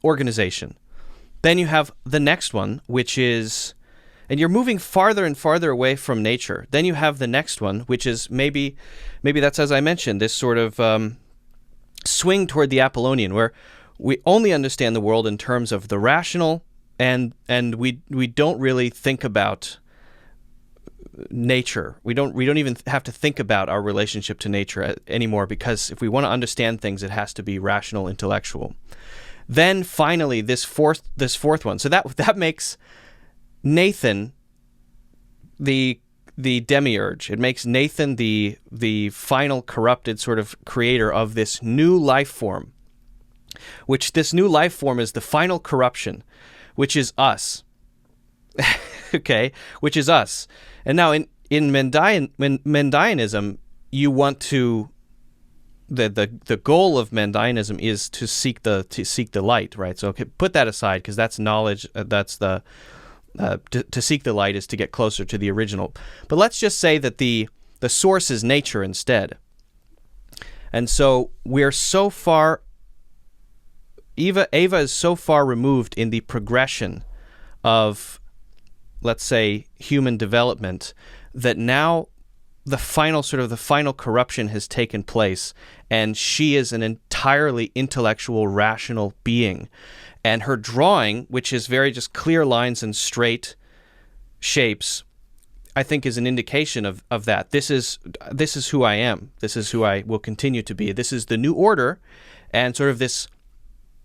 organization. Then you have the next one, which is, and you're moving farther and farther away from nature. Then you have the next one, which is maybe that's, as I mentioned, this sort of swing toward the Apollonian, where we only understand the world in terms of the rational, and we don't really think about nature. We don't even have to think about our relationship to nature anymore, because if we want to understand things, it has to be rational, intellectual. Then finally, this fourth one. So that makes Nathan the demiurge. It makes Nathan the final corrupted sort of creator of this new life form, which this new life form is the final corruption, which is us. Okay, which is us. And now in Mendianism, you want to the goal of Mendianism is to seek the light, right? So okay, put that aside, because that's knowledge. That's the to seek the light is to get closer to the original. But let's just say that the source is nature instead. And so we're so far. Ava is so far removed in the progression of, let's say, human development, that now the final corruption has taken place, and she is an entirely intellectual, rational being. And her drawing, which is very just clear lines and straight shapes, I think is an indication of that. This is who I am. This is who I will continue to be. This is the new order, and sort of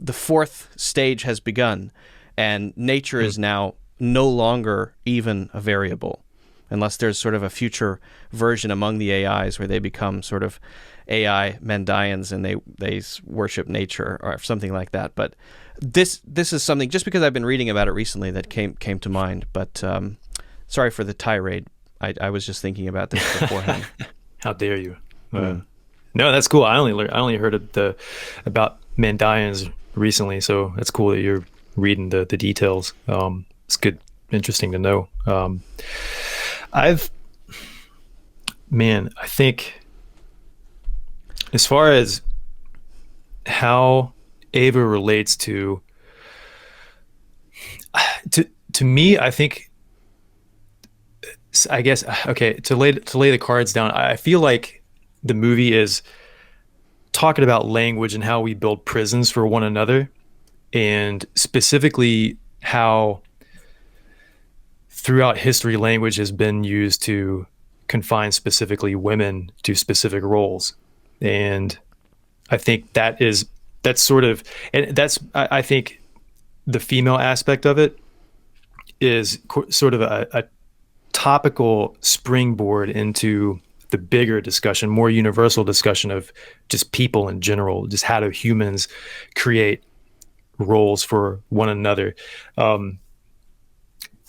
the fourth stage has begun, and nature is now no longer even a variable, unless there's sort of a future version among the AIs where they become sort of AI Mendians and they worship nature or something like that. But this is something, just because I've been reading about it recently, that came to mind. But sorry for the tirade. I was just thinking about this beforehand. How dare you? No, that's cool. I only heard about Mendians recently, so it's cool that you're reading the details. It's good, interesting to know. I think as far as how Ava relates to me, I think, I guess, okay, to lay the cards down, I feel like the movie is talking about language and how we build prisons for one another, and specifically how throughout history language has been used to confine specifically women to specific roles. And I think that's sort of, and that's, I think the female aspect of it is sort of a topical springboard into the bigger discussion, more universal discussion of just people in general, just how do humans create roles for one another.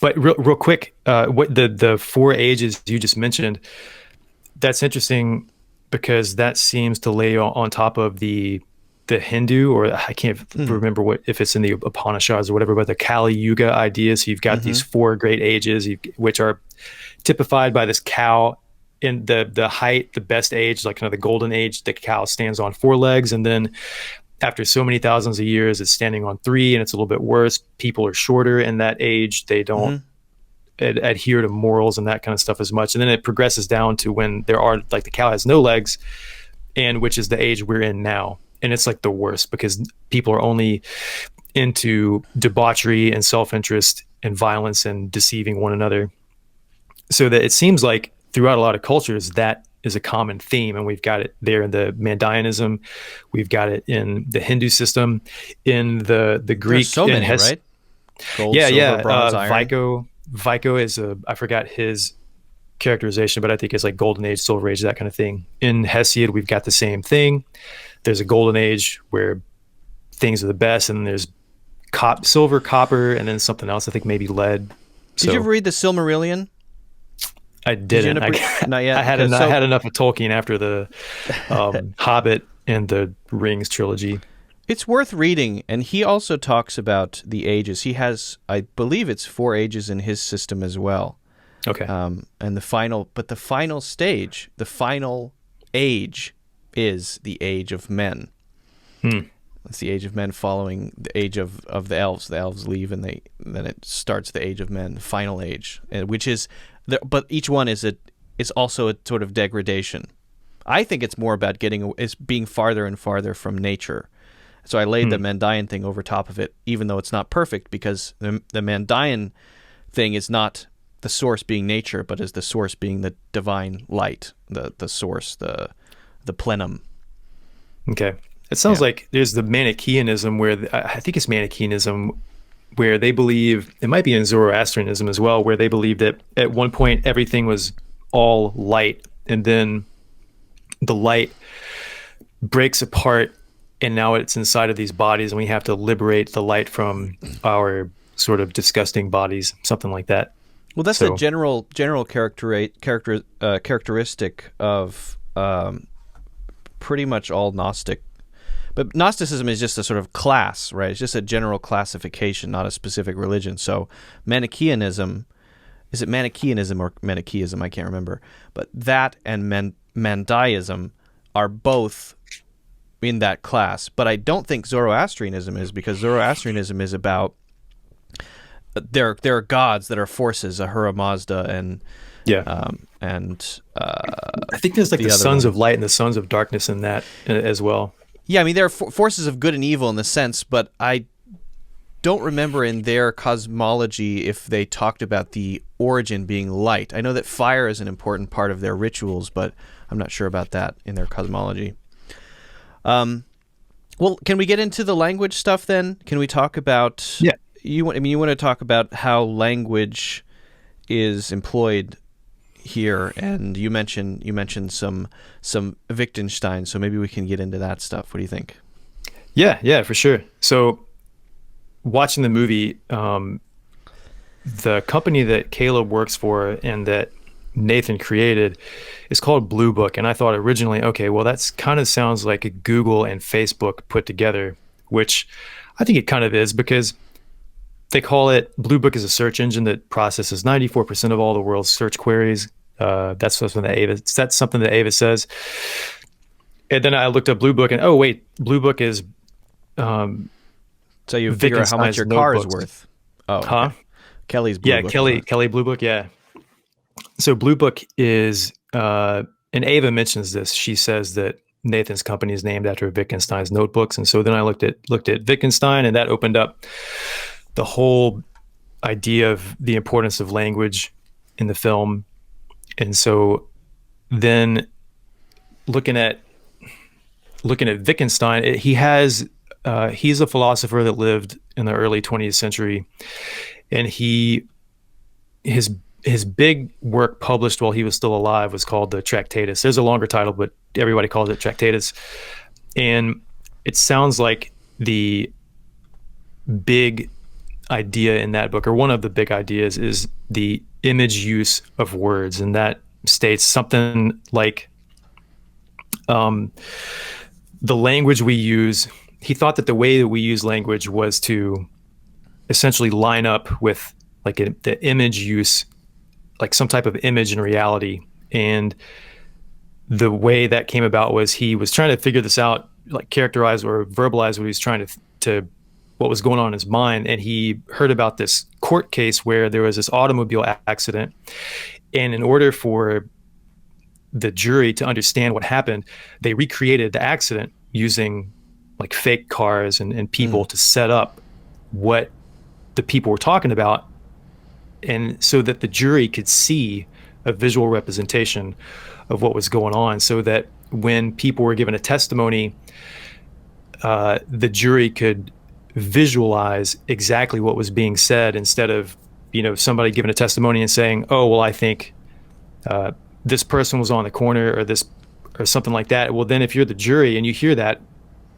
But real quick, what the four ages you just mentioned, that's interesting, because that seems to lay on top of the Hindu, or I can't remember if it's in the Upanishads or whatever, but the Kali Yuga idea. So you've got these four great ages, which are typified by this cow in the height, the best age, like kind of the golden age. The cow stands on four legs, and then after so many thousands of years, it's standing on three, and it's a little bit worse. People are shorter in that age. They don't adhere to morals and that kind of stuff as much. And then it progresses down to when there are, like, the cow has no legs, and which is the age we're in now. And it's like the worst, because people are only into debauchery and self-interest and violence and deceiving one another. So that it seems like throughout a lot of cultures, that is a common theme. And we've got it there in the Mandaeanism. We've got it in the Hindu system, in the Greek. There's so many, right? Gold, silver, bronze, iron. Vico is I forgot his characterization, but I think it's like golden age, silver age, that kind of thing. In Hesiod, we've got the same thing. There's a golden age where things are the best, and there's silver, copper, and then something else. I think maybe lead. Did you ever read the Silmarillion? I didn't. Not yet. I had enough of Tolkien after the Hobbit and the Rings trilogy. It's worth reading, and he also talks about the ages. He has, I believe, it's 4 ages in his system as well. Okay. And the final stage, the final age, is the age of men. It's the age of men following the age of the elves. The elves leave, and then it starts the age of men, the final age, which is, but each one is also a sort of degradation. I think it's more about being farther and farther from nature. So I laid the Mandaean thing over top of it, even though it's not perfect, because the Mandaean thing is not the source being nature, but is the source being the divine light, the source, the plenum. Okay. It sounds like there's the Manichaeanism I think it's Manichaeanism, where they believe, it might be in Zoroastrianism as well, where they believe that at one point everything was all light, and then the light breaks apart, and now it's inside of these bodies, and we have to liberate the light from our sort of disgusting bodies, something like that. Well, that's the general characteristic of pretty much all Gnostic. But Gnosticism is just a sort of class, right? It's just a general classification, not a specific religion. So Manichaeanism, is it Manichaeanism or Manichaeism? I can't remember. But that and Mandaeism are both in that class. But I don't think Zoroastrianism is, because Zoroastrianism is about there are gods that are forces, Ahura Mazda, and I think there's like the sons of light and the sons of darkness in that as well. Yeah, I mean, there are forces of good and evil in the sense, but I don't remember in their cosmology if they talked about the origin being light. I know that fire is an important part of their rituals, but I'm not sure about that in their cosmology. Well, can we get into the language stuff then? Can we talk about... Yeah. You want to talk about how language is employed here, and you mentioned some Wittgenstein, so maybe we can get into that stuff. What do you think? Yeah, for sure. So watching the movie, the company that Caleb works for and that Nathan created is called Blue Book, and I thought originally, okay, well, that's kind of sounds like a Google and Facebook put together, which I think it kind of is, because they call it, Blue Book is a search engine that processes 94% of all the world's search queries. That's something that Ava says. And then I looked up Blue Book, and oh wait, Blue Book is so you figure out how much your car is worth. Oh, huh? Okay. Kelly's Blue Book. Kelly Blue Book, yeah. So Blue Book is, and Ava mentions this. She says that Nathan's company is named after Wittgenstein's notebooks, and so then I looked at Wittgenstein, and that opened up the whole idea of the importance of language in the film. And so then looking at Wittgenstein, he's a philosopher that lived in the early 20th century, and his big work published while he was still alive was called the Tractatus. There's a longer title, but everybody calls it Tractatus. And it sounds like the big idea in that book, or one of the big ideas, is the image use of words, and that states something like the language we use. He thought that the way that we use language was to essentially line up with like the image use, like some type of image in reality. And the way that came about was he was trying to figure this out, like characterize or verbalize what he was trying to what was going on in his mind. And he heard about this court case where there was this automobile accident. And in order for the jury to understand what happened, they recreated the accident using like fake cars and people to set up what the people were talking about. And so that the jury could see a visual representation of what was going on, so that when people were given a testimony, the jury could visualize exactly what was being said, instead of, somebody giving a testimony and saying, oh, well, I think this person was on the corner, or something like that. Well, then if you're the jury and you hear that,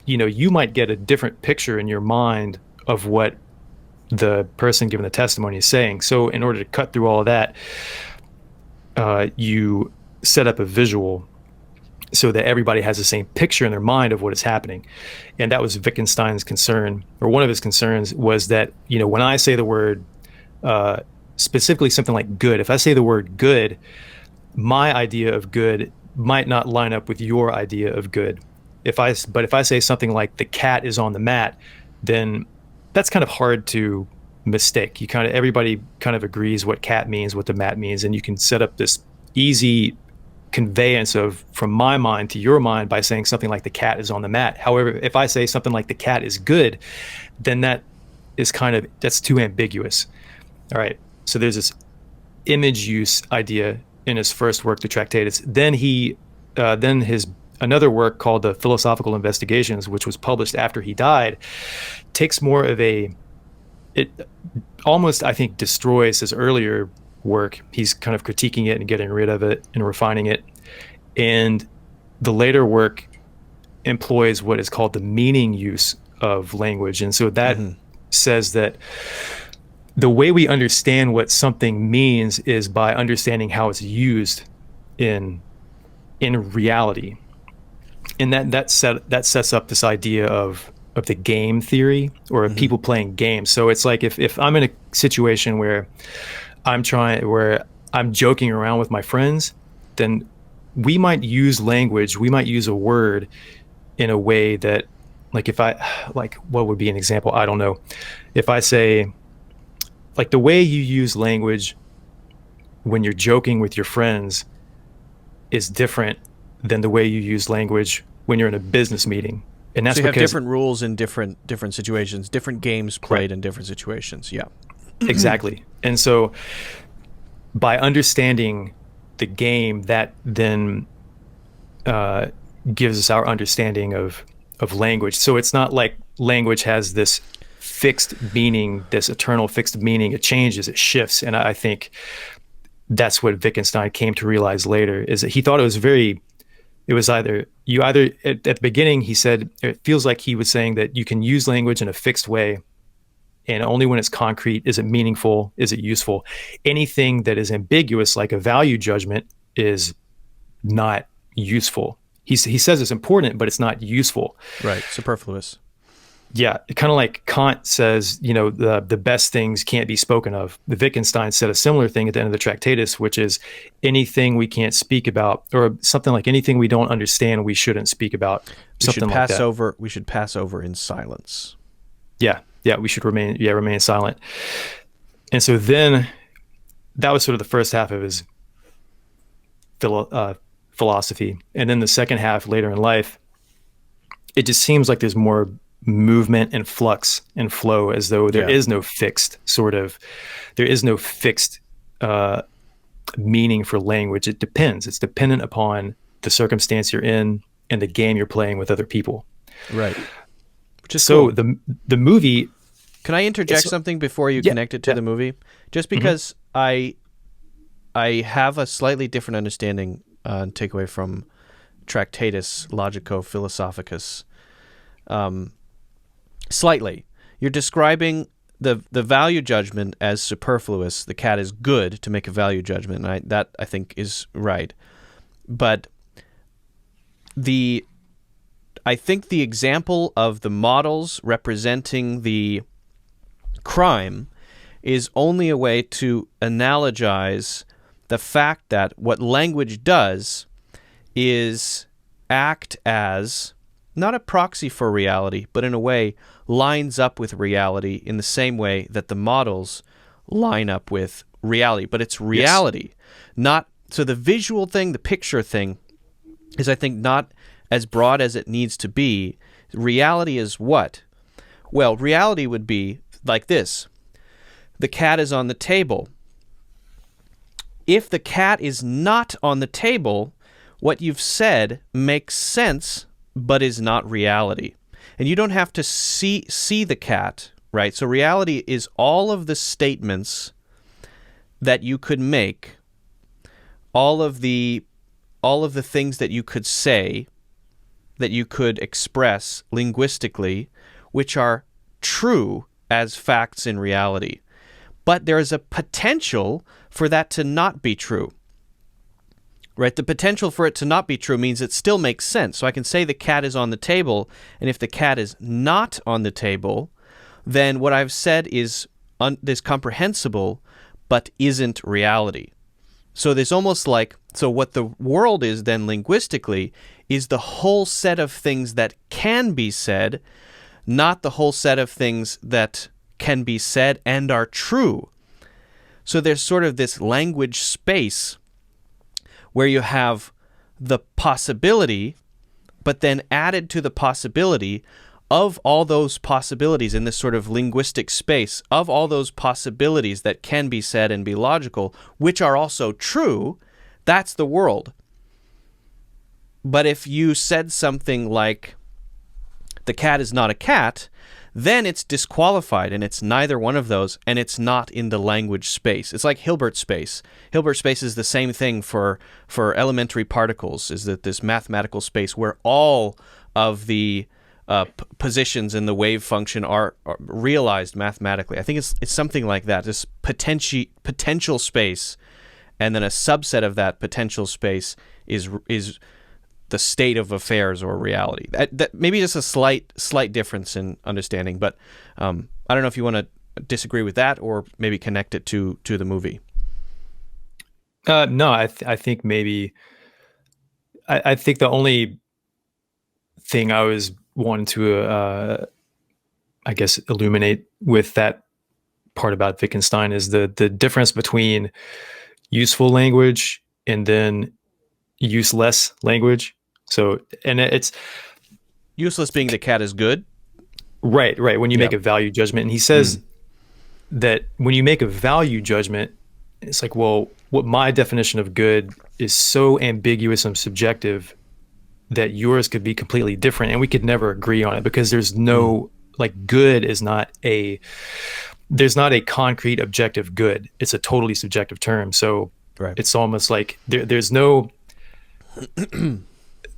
you might get a different picture in your mind of what the person giving the testimony is saying. So in order to cut through all of that, you set up a visual so that everybody has the same picture in their mind of what is happening. And that was Wittgenstein's concern, or one of his concerns, was that, when I say the word, specifically something like good, if I say the word good, my idea of good might not line up with your idea of good. But if I say something like the cat is on the mat, then that's kind of hard to mistake. Everybody kind of agrees what cat means, what the mat means, and you can set up this easy conveyance of from my mind to your mind by saying something like the cat is on the mat. However, if I say something like the cat is good, then that's too ambiguous. All right. So there's this image use idea in his first work, the Tractatus. Then his another work called the Philosophical Investigations, which was published after he died, takes more of it almost, I think, destroys his earlier work. He's kind of critiquing it and getting rid of it and refining it. And the later work employs what is called the meaning use of language. And so that says that the way we understand what something means is by understanding how it's used in reality. And that sets up this idea of the game theory, or of people playing games. So it's like if I'm in a situation where I'm joking around with my friends, then we might use language, we might use a word in a way that, what would be an example? I don't know. If I say, like, the way you use language when you're joking with your friends is different than the way you use language when you're in a business meeting. And that's so you have because different rules in different situations, different games played in different situations. Yeah. Exactly. And so by understanding the game, that then gives us our understanding of language. So it's not like language has this fixed meaning, this eternal fixed meaning. It changes, it shifts. And I think that's what Wittgenstein came to realize later, is that he thought it was either at the beginning, he said, it feels like he was saying that you can use language in a fixed way, and only when it's concrete is it meaningful, is it useful. Anything that is ambiguous, like a value judgment, is not useful. He says it's important, but it's not useful. Right, superfluous. Yeah, kind of like Kant says, the best things can't be spoken of. The Wittgenstein said a similar thing at the end of the Tractatus, which is anything we can't speak about, or something like anything we don't understand, we shouldn't speak about. We should pass over in silence. Yeah, we should remain silent. And so then that was sort of the first half of his philosophy. And then the second half, later in life, it just seems like there's more movement and flux and flow, as though there is no fixed meaning for language. It depends. It's dependent upon the circumstance you're in and the game you're playing with other people. Right. Which is so cool. The movie. Can I interject something before you connect it to the movie? Just because I have a slightly different understanding and takeaway from Tractatus Logico Philosophicus. Slightly. You're describing the value judgment as superfluous. The cat is good to make a value judgment, and that I think is right. But I think the example of the models representing the crime is only a way to analogize the fact that what language does is act as not a proxy for reality, but in a way lines up with reality in the same way that the models line up with reality. But it's reality, not so the visual thing, the picture thing is, I think, not as broad as it needs to be. Reality is what? Well, reality would be like this. The cat is on the table. If the cat is not on the table, what you've said makes sense, but is not reality. And you don't have to see the cat, right? So reality is all of the statements that you could make, all of the things that you could say, that you could express linguistically, which are true as facts in reality. But there is a potential for that to not be true. Right? The potential for it to not be true means it still makes sense. So I can say the cat is on the table, and if the cat is not on the table, then what I've said is comprehensible, but isn't reality. So there's almost like, so what the world is then linguistically is the whole set of things that can be said, not the whole set of things that can be said and are true. So there's sort of this language space where you have the possibility, but then added to the possibility of all those possibilities in this sort of linguistic space, of all those possibilities that can be said and be logical, which are also true, that's the world. But if you said something like, the cat is not a cat, then it's disqualified, and it's neither one of those, and it's not in the language space. It's like Hilbert space. Hilbert space is the same thing for elementary particles, is that this mathematical space where all of the positions in the wave function are realized mathematically. I think it's something like that, this potential space, and then a subset of that potential space is the state of affairs or reality. That maybe just a slight difference in understanding, but I don't know if you want to disagree with that or maybe connect it to the movie. No, I think maybe I think the only thing I was wanting to I guess illuminate with that part about Wittgenstein is the difference between useful language and then useless language. So, and it's useless being the cat is good. Right. When you make a value judgment, and he says that when you make a value judgment, it's like, well, what my definition of good is so ambiguous and subjective that yours could be completely different, and we could never agree on it because there's no like good is not there's not a concrete objective good. It's a totally subjective term. So it's almost like there's no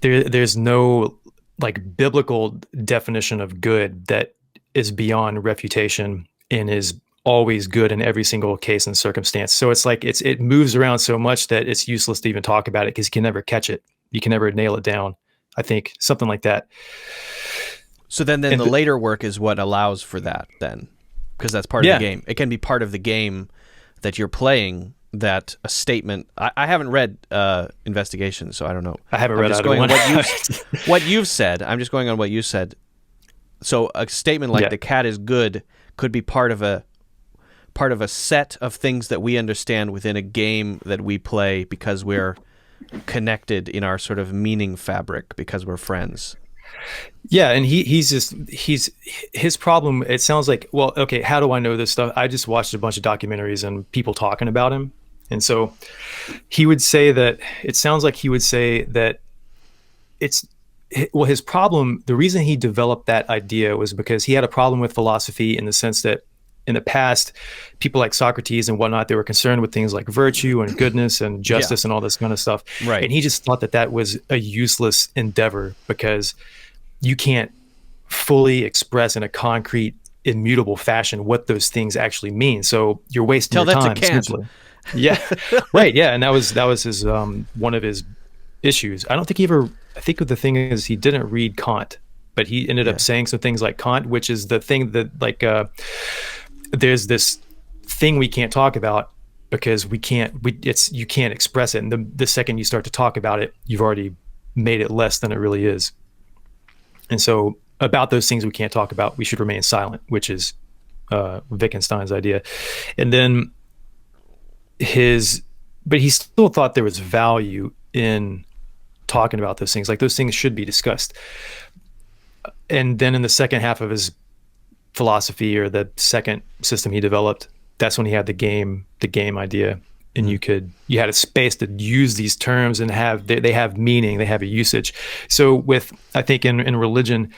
there's no like biblical definition of good that is beyond refutation and is always good in every single case and circumstance. So it's like it moves around so much that it's useless to even talk about it because you can never catch it. You can never nail it down. I think something like that. So then the later work is what allows for that then, because that's part of the game. It can be part of the game that you're playing, that a statement. I haven't read Investigation, so I don't know. I haven't read either one. What you've said. I'm just going on what you said. So a statement like the cat is good could be part of a set of things that we understand within a game that we play because we're connected in our sort of meaning fabric because we're friends. Yeah, and his problem, it sounds like, well, okay, how do I know this stuff? I just watched a bunch of documentaries and people talking about him. And so he would say that, it sounds like he would say that his problem, the reason he developed that idea was because he had a problem with philosophy in the sense that in the past, people like Socrates and whatnot, they were concerned with things like virtue and goodness and justice and all this kind of stuff. Right. And he just thought that was a useless endeavor because you can't fully express in a concrete, immutable fashion what those things actually mean. So you're wasting your time. Essentially. Yeah. Right. Yeah. And that was his one of his issues. I think the thing is he didn't read Kant, but he ended up saying some things like Kant, which is the thing that like there's this thing we can't talk about because you can't express it. And the second you start to talk about it, you've already made it less than it really is. And so about those things we can't talk about, we should remain silent, which is Wittgenstein's idea. And then but he still thought there was value in talking about those things. Like those things should be discussed. And then in the second half of his philosophy, or the second system he developed, that's when he had the game idea. And you had a space to use these terms and they have meaning, they have a usage. So I think in religion,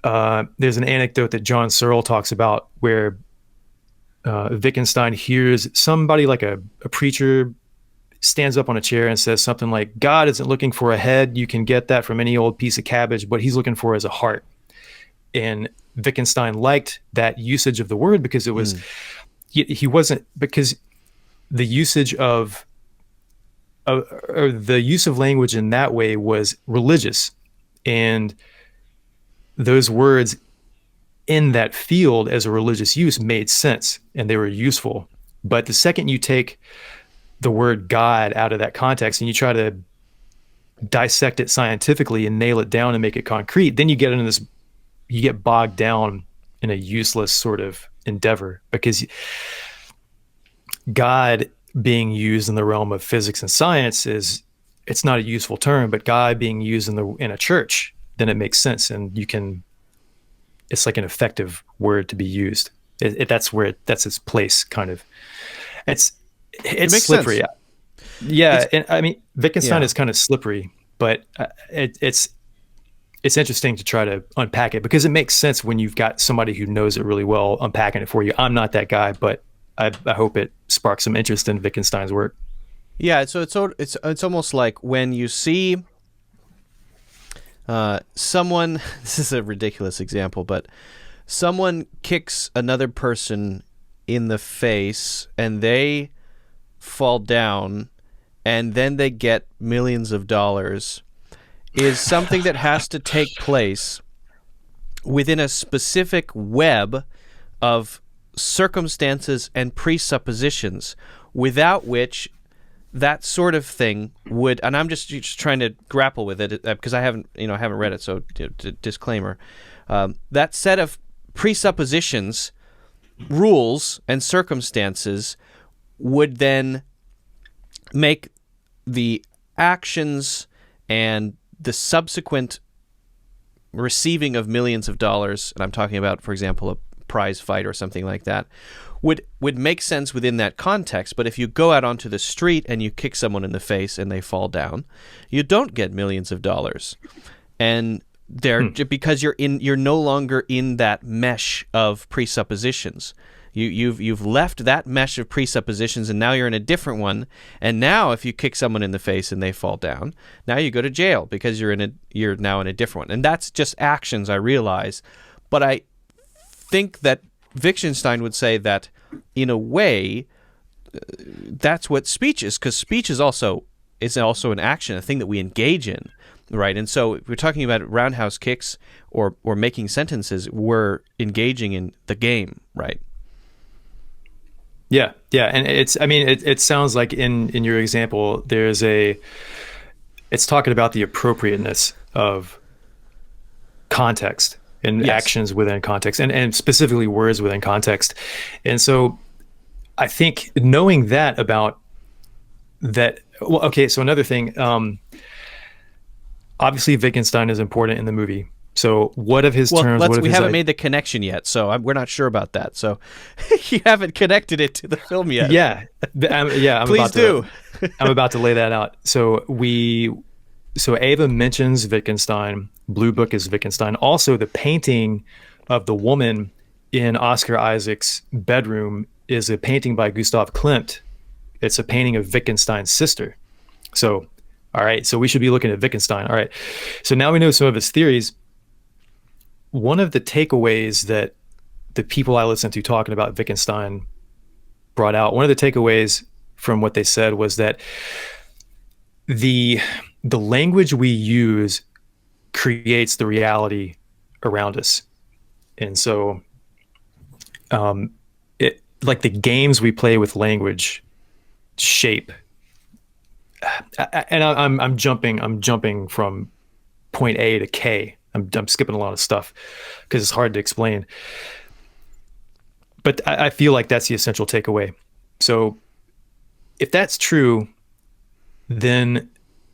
there's an anecdote that John Searle talks about where Wittgenstein hears somebody like a preacher stands up on a chair and says something like, God isn't looking for a head. You can get that from any old piece of cabbage. What he's looking for is a heart. And Wittgenstein liked that usage of the word because it was, he wasn't, because the usage of or the use of language in that way was religious, and those words in that field as a religious use made sense and they were useful. But the second you take the word God out of that context and you try to dissect it scientifically and nail it down and make it concrete, then you get bogged down in a useless sort of endeavor, because God being used in the realm of physics and science is it's not a useful term, but God being used in a church, then it makes sense, and it's like an effective word to be used. That's its place, kind of. It's It makes slippery. sense. Yeah, and I mean, Wittgenstein Yeah. is kind of slippery, but it's interesting to try to unpack it, because it makes sense when you've got somebody who knows it really well unpacking it for you. I'm not that guy, but I hope it sparks some interest in Wittgenstein's work. Yeah, so it's almost like when you see someone. This is a ridiculous example, but someone kicks another person in the face and they fall down, and then they get millions of dollars, is something that has to take place within a specific web of circumstances and presuppositions, without which that sort of thing would, and I'm just trying to grapple with it because I haven't read it, so disclaimer. That set of presuppositions, rules, and circumstances would then make the actions and the subsequent receiving of millions of dollars, and I'm talking about, for example, a prize fight or something like that, would make sense within that context. But if you go out onto the street and you kick someone in the face and they fall down, you don't get millions of dollars. And because you're no longer in that mesh of presuppositions. You've left that mesh of presuppositions, and now you're in a different one. And now, if you kick someone in the face and they fall down, now you go to jail because you're now in a different one. And that's just actions, I realize. But I think that Wittgenstein would say that, in a way, that's what speech is, because speech is also an action, a thing that we engage in, right? And so, if we're talking about roundhouse kicks or making sentences, we're engaging in the game, right? Yeah, and it sounds like in your example, it's talking about the appropriateness of context and Yes. actions within context, and specifically words within context. And so I think knowing that about that, well, okay, so another thing, obviously Wittgenstein is important in the movie. So what of his terms? We haven't made the connection yet, so we're not sure about that. So you haven't connected it to the film yet. Yeah, Please do. I'm about to lay that out. So Ava mentions Wittgenstein. Blue Book is Wittgenstein. Also, the painting of the woman in Oscar Isaac's bedroom is a painting by Gustav Klimt. It's a painting of Wittgenstein's sister. So, all right. So we should be looking at Wittgenstein. All right. So now we know some of his theories. One of the takeaways that the people I listened to talking about Wittgenstein brought out, one of the takeaways from what they said was that the language we use creates the reality around us. And so it, like the games we play with language shape. And I'm jumping from point A to K. I'm skipping a lot of stuff because it's hard to explain. But I feel like that's the essential takeaway. So if that's true, then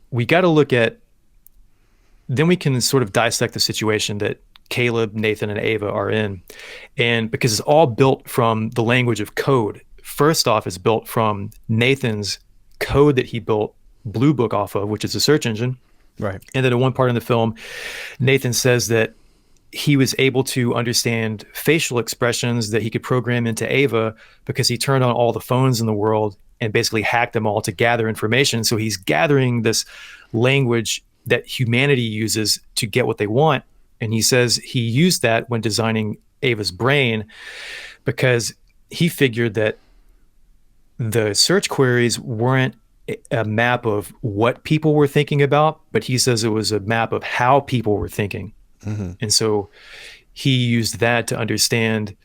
we got to look at, then we can sort of dissect the situation that Caleb, Nathan, and Ava are in. And because it's all built from the language of code. First off, it's built from Nathan's code that he built Blue Book off of, which is a search engine. Right. And then at one part in the film, Nathan says that he was able to understand facial expressions that he could program into Ava because he turned on all the phones in the world and basically hacked them all to gather information. So he's gathering this language that humanity uses to get what they want. And he says he used that when designing Ava's brain because he figured that the search queries weren't a map of what people were thinking about, but he says it was a map of how people were thinking. Mm-hmm. And so he used that to understand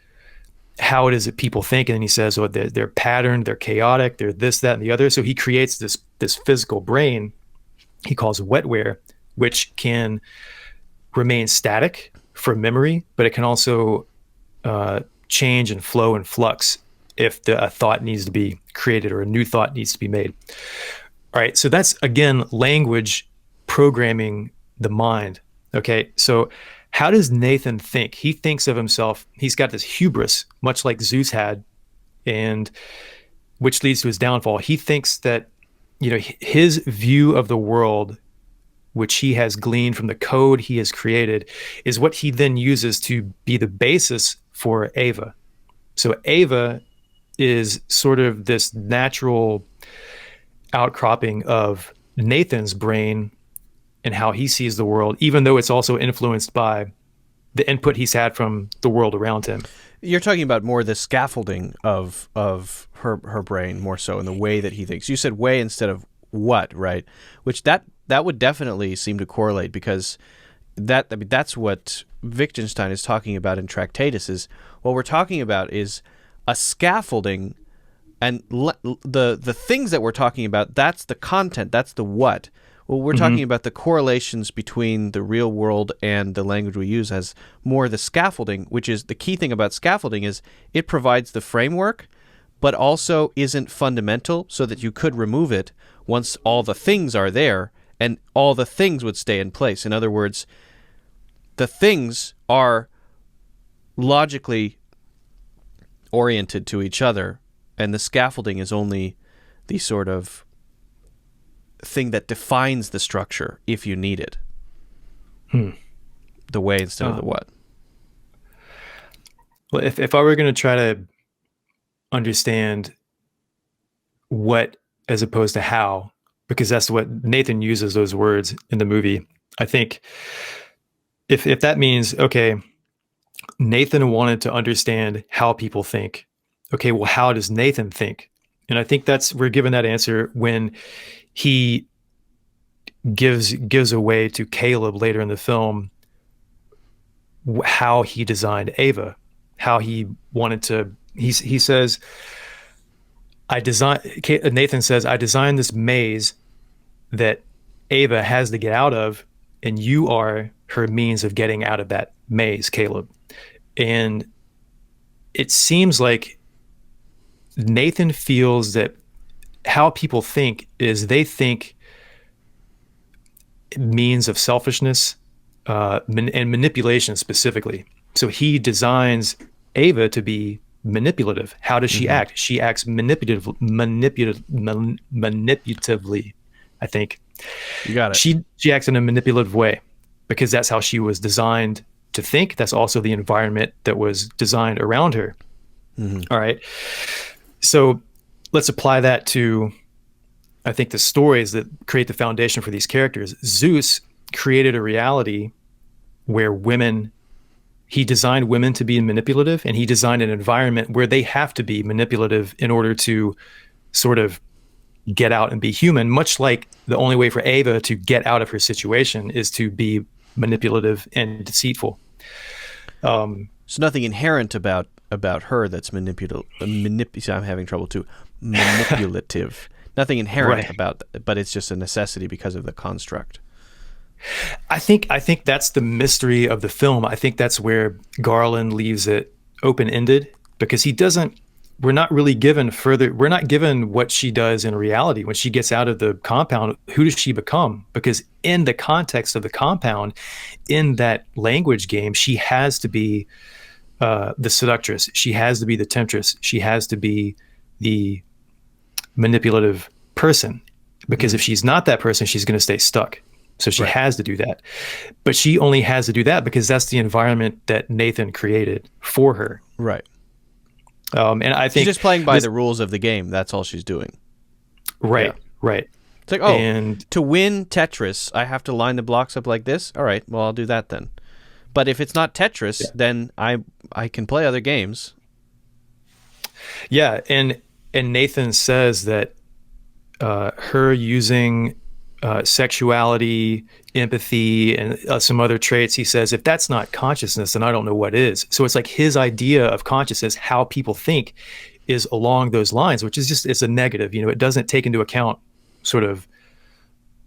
how it is that people think. And he says, oh, they're patterned, they're chaotic, they're this, that, and the other. So he creates this physical brain he calls wetware, which can remain static for memory, but it can also change and flow and flux if a thought needs to be created or a new thought needs to be made. All right. So that's, again, language programming the mind. Okay. So how does Nathan think? He thinks of himself, he's got this hubris, much like Zeus had, and which leads to his downfall. He thinks that, his view of the world, which he has gleaned from the code he has created, is what he then uses to be the basis for Ava. So Ava is sort of this natural outcropping of Nathan's brain and how he sees the world, even though it's also influenced by the input he's had from the world around him. You're talking about more the scaffolding of her brain, more so in the way that he thinks. You said way instead of what, right? Which that would definitely seem to correlate, because that's what Wittgenstein is talking about in Tractatus. Is what we're talking about is a scaffolding, and the things that we're talking about, that's the content, that's the what. Well, we're talking about the correlations between the real world and the language we use as more the scaffolding, which is the key thing about scaffolding is it provides the framework, but also isn't fundamental, so that you could remove it once all the things are there, and all the things would stay in place. In other words, the things are logically oriented to each other, and the scaffolding is only the sort of thing that defines the structure if you need it. The way instead of the what. Well, if I were going to try to understand what as opposed to how, because that's what Nathan uses those words in the movie, I think if that means, okay, Nathan wanted to understand how people think. Okay, well, how does Nathan think? And I think we're given that answer when he gives away to Caleb later in the film how he designed Ava, how he wanted to. He says, Nathan says, I designed this maze that Ava has to get out of, and you are her means of getting out of that maze, Caleb. And it seems like Nathan feels that how people think is they think means of selfishness and manipulation specifically. So he designs Ava to be manipulative. How does she act? She acts manipulatively, I think. You got it. She acts in a manipulative way because that's how she was designed to think. That's also the environment that was designed around her. All right. So let's apply that to, I think, the stories that create the foundation for these characters. Zeus created a reality where he designed women to be manipulative, and he designed an environment where they have to be manipulative in order to sort of get out and be human, much like the only way for Ava to get out of her situation is to be manipulative and deceitful. So nothing inherent about her that's manipulative. I'm having trouble too. Manipulative. Nothing inherent about that, but it's just a necessity because of the construct. I think that's the mystery of the film. I think that's where Garland leaves it open-ended, because we're not given what she does in reality. When she gets out of the compound, who does she become? Because in the context of the compound, in that language game, she has to be the seductress. She has to be the temptress. She has to be the manipulative person, because if she's not that person, she's going to stay stuck. So she has to do that. But she only has to do that because that's the environment that Nathan created for her. Right. And I think she's just playing by the rules of the game. That's all she's doing. Right. Yeah. Right. It's like, to win Tetris, I have to line the blocks up like this. All right, well, I'll do that then. But if it's not Tetris, then I can play other games. Yeah, and Nathan says that her using sexuality, empathy, and some other traits, he says, if that's not consciousness, then I don't know what is. So it's like his idea of consciousness, how people think, is along those lines, which is just, it's a negative. It doesn't take into account sort of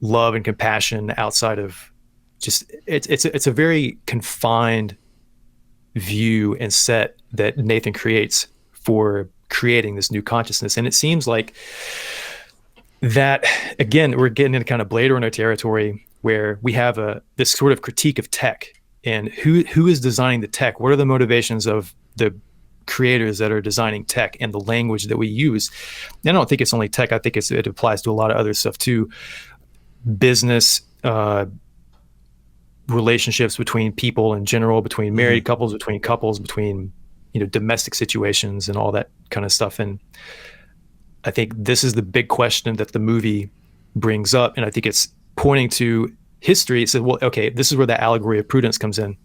love and compassion outside of just, it's a very confined view and set that Nathan creates for creating this new consciousness. And it seems like that, again, we're getting into kind of Blade Runner territory where we have this sort of critique of tech and who is designing the tech. What are the motivations of the creators that are designing tech and the language that we use? And I don't think it's only tech. I think it applies to a lot of other stuff too. Business, relationships between people in general, between married couples, between domestic situations and all that kind of stuff. And I think this is the big question that the movie brings up. And I think it's pointing to history. It said, well, okay, this is where the allegory of prudence comes in.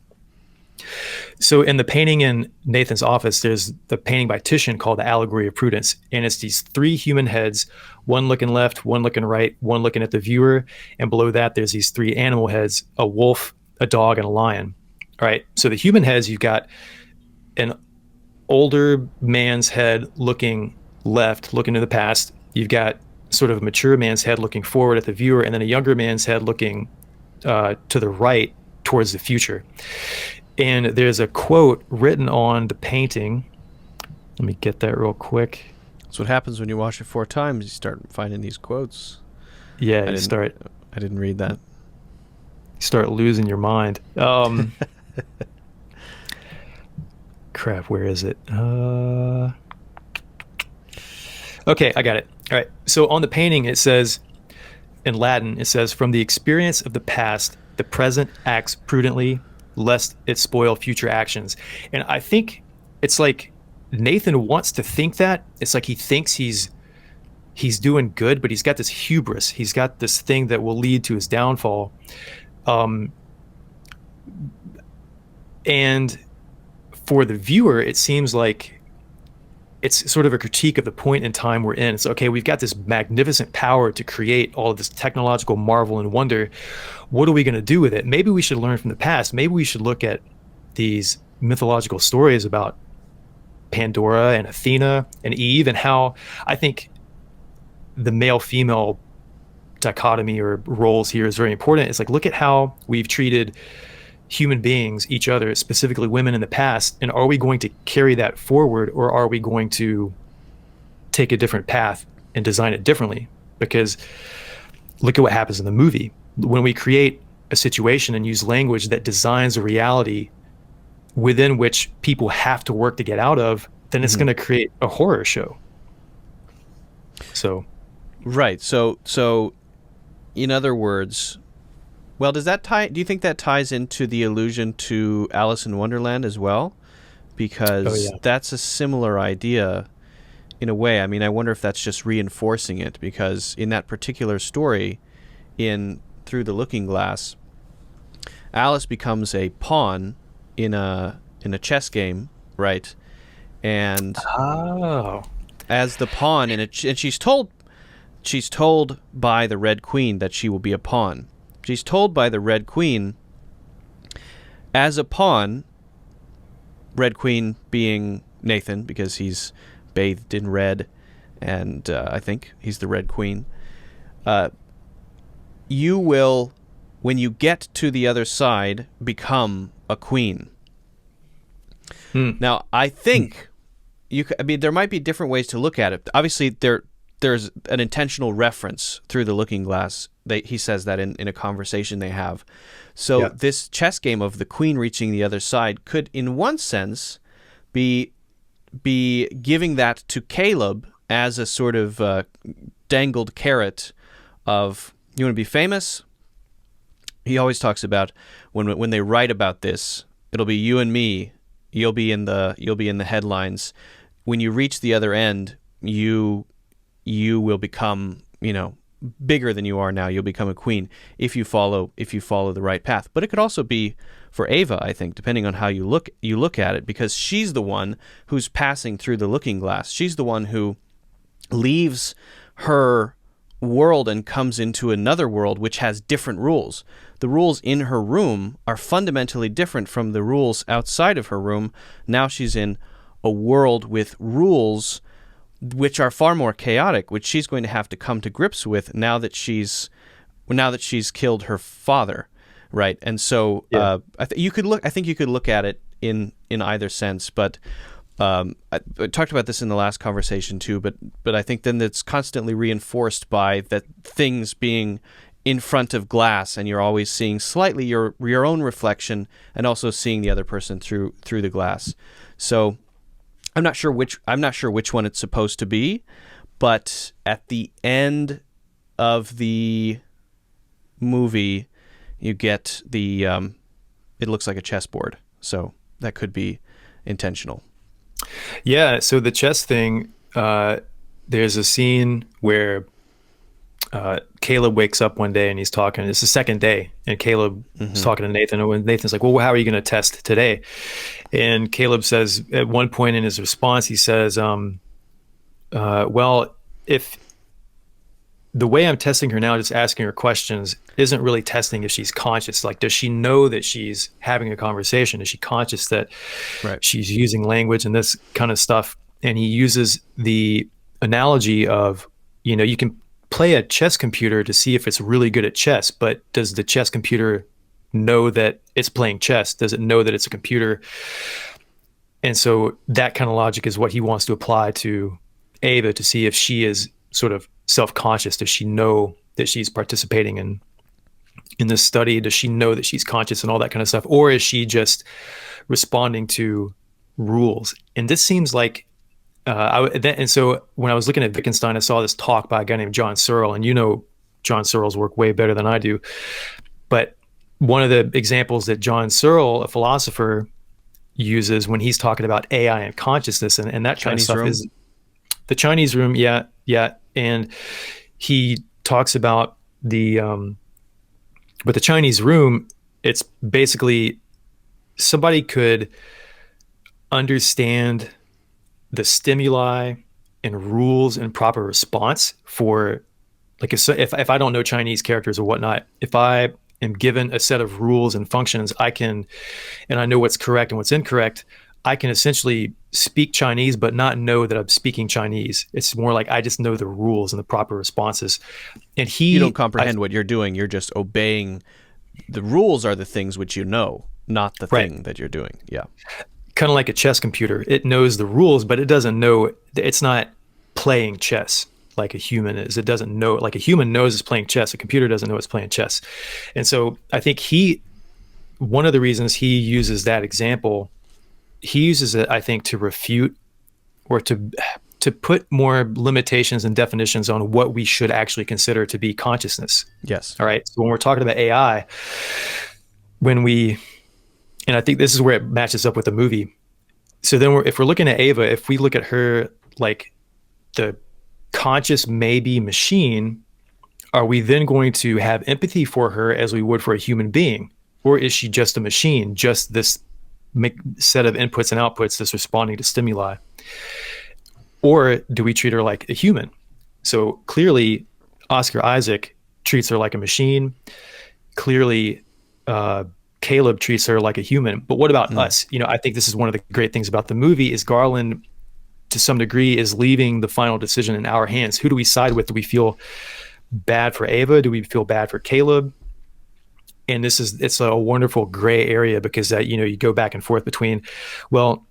So in the painting in Nathan's office, there's the painting by Titian called the Allegory of Prudence. And it's these three human heads, one looking left, one looking right, one looking at the viewer. And below that, there's these three animal heads, a wolf, a dog, and a lion. All right. So the human heads, you've got an older man's head looking left, looking to the past. You've got sort of a mature man's head looking forward at the viewer, and then a younger man's head looking to the right towards the future. And there's a quote written on the painting. Let me get that real quick. That's what happens when you watch it 4 times. You start finding these quotes. Yeah, I didn't read that. You start losing your mind. Crap, where is it? Okay, I got it. All right. So on the painting, it says, in Latin, it says, "From the experience of the past, the present acts prudently, lest it spoil future actions." And I think it's like Nathan wants to think that. It's like he thinks he's doing good, but he's got this hubris. He's got this thing that will lead to his downfall. And for the viewer, it seems like it's sort of a critique of the point in time we're in. It's okay, we've got this magnificent power to create all of this technological marvel and wonder. What are we going to do with it? Maybe we should learn from the past. Maybe we should look at these mythological stories about Pandora and Athena and Eve, and how I think the male-female dichotomy or roles here is very important. It's like, look at how we've treated human beings, each other, specifically women in the past, and are we going to carry that forward, or are we going to take a different path and design it differently? Because look at what happens in the movie. When we create a situation and use language that designs a reality within which people have to work to get out of, then it's going to create a horror show. So, right. So in other words, well, do you think that ties into the allusion to Alice in Wonderland as well? Because that's a similar idea in a way. I mean, I wonder if that's just reinforcing it, because in that particular story, in Through the Looking Glass, Alice becomes a pawn in a chess game, right? And as the pawn and she's told by the Red Queen that she will be a pawn. She's told by the Red Queen, as a pawn, Red Queen being Nathan, because he's bathed in red, and I think he's the Red Queen, you will, when you get to the other side, become a queen. Now, I think there might be different ways to look at it. Obviously, there's an intentional reference through the looking glass. He says that in a conversation they have. So this chess game of the queen reaching the other side could, in one sense, be giving that to Caleb as a sort of dangled carrot of, you want to be famous? He always talks about when they write about this, it'll be you and me. You'll be in the headlines. When you reach the other end, you will become, bigger than you are now. You'll become a queen if you follow the right path. But it could also be for Ava, I think, depending on how you look at it, because she's the one who's passing through the looking glass. She's the one who leaves her world and comes into another world which has different rules. The rules in her room are fundamentally different from the rules outside of her room. Now she's in a world with rules which are far more chaotic, which she's going to have to come to grips with now that she's killed her father, right? And so I think you could look at it in either sense, but I talked about this in the last conversation too, but I think then it's constantly reinforced by that things being in front of glass, and you're always seeing slightly your own reflection, and also seeing the other person through the glass. So I'm not sure which one it's supposed to be, but at the end of the movie, you get the it looks like a chessboard, so that could be intentional. Yeah, so the chess thing, there's a scene where Caleb wakes up one day and he's talking. It's the second day, and Caleb is talking to Nathan. And Nathan's like, "Well, how are you going to test today?" And Caleb says at one point in his response, he says, "Well, if the way I'm testing her now, just asking her questions, isn't really testing if she's conscious. Like, does she know that she's having a conversation? Is she conscious that she's using language and this kind of stuff?" And he uses the analogy of, you can play a chess computer to see if it's really good at chess, but does the chess computer know that it's playing chess? Does it know that it's a computer? And so that kind of logic is what he wants to apply to Ava, to see if she is sort of self-conscious. Does she know that she's participating in this study? Does she know that she's conscious and all that kind of stuff? Or is she just responding to rules? And this seems like, and so when I was looking at Wittgenstein, I saw this talk by a guy named John Searle, and John Searle's work way better than I do. But one of the examples that John Searle, a philosopher, uses when he's talking about AI and consciousness and that kind of stuff is the Chinese room. Yeah. And he talks about but the Chinese room, it's basically somebody could understand the stimuli and rules and proper response for, like, if I don't know Chinese characters or whatnot, if I am given a set of rules and functions, and I know what's correct and what's incorrect, I can essentially speak Chinese, but not know that I'm speaking Chinese. It's more like I just know the rules and the proper responses. And you don't comprehend what you're doing. You're just obeying. The rules are the things which you know, not the thing that you're doing. Yeah. Kind of like a chess computer. It knows the rules, but it doesn't know. It's not playing chess like a human is. It doesn't know, like a human knows it's playing chess. A computer doesn't know it's playing chess. And so I think one of the reasons he uses that example, he uses it, I think, to refute or to put more limitations and definitions on what we should actually consider to be consciousness. Yes. All right. So when we're talking about AI, and I think this is where it matches up with the movie. So then if we're looking at Ava, if we look at her like the conscious maybe machine, are we then going to have empathy for her as we would for a human being? Or is she just a machine, just this set of inputs and outputs that's responding to stimuli? Or do we treat her like a human? So clearly, Oscar Isaac treats her like a machine. Clearly, Caleb treats her like a human. But what about us? I think this is one of the great things about the movie is Garland, to some degree, is leaving the final decision in our hands. Who do we side with? Do we feel bad for Ava? Do we feel bad for Caleb? And it's a wonderful gray area because you go back and forth between, well,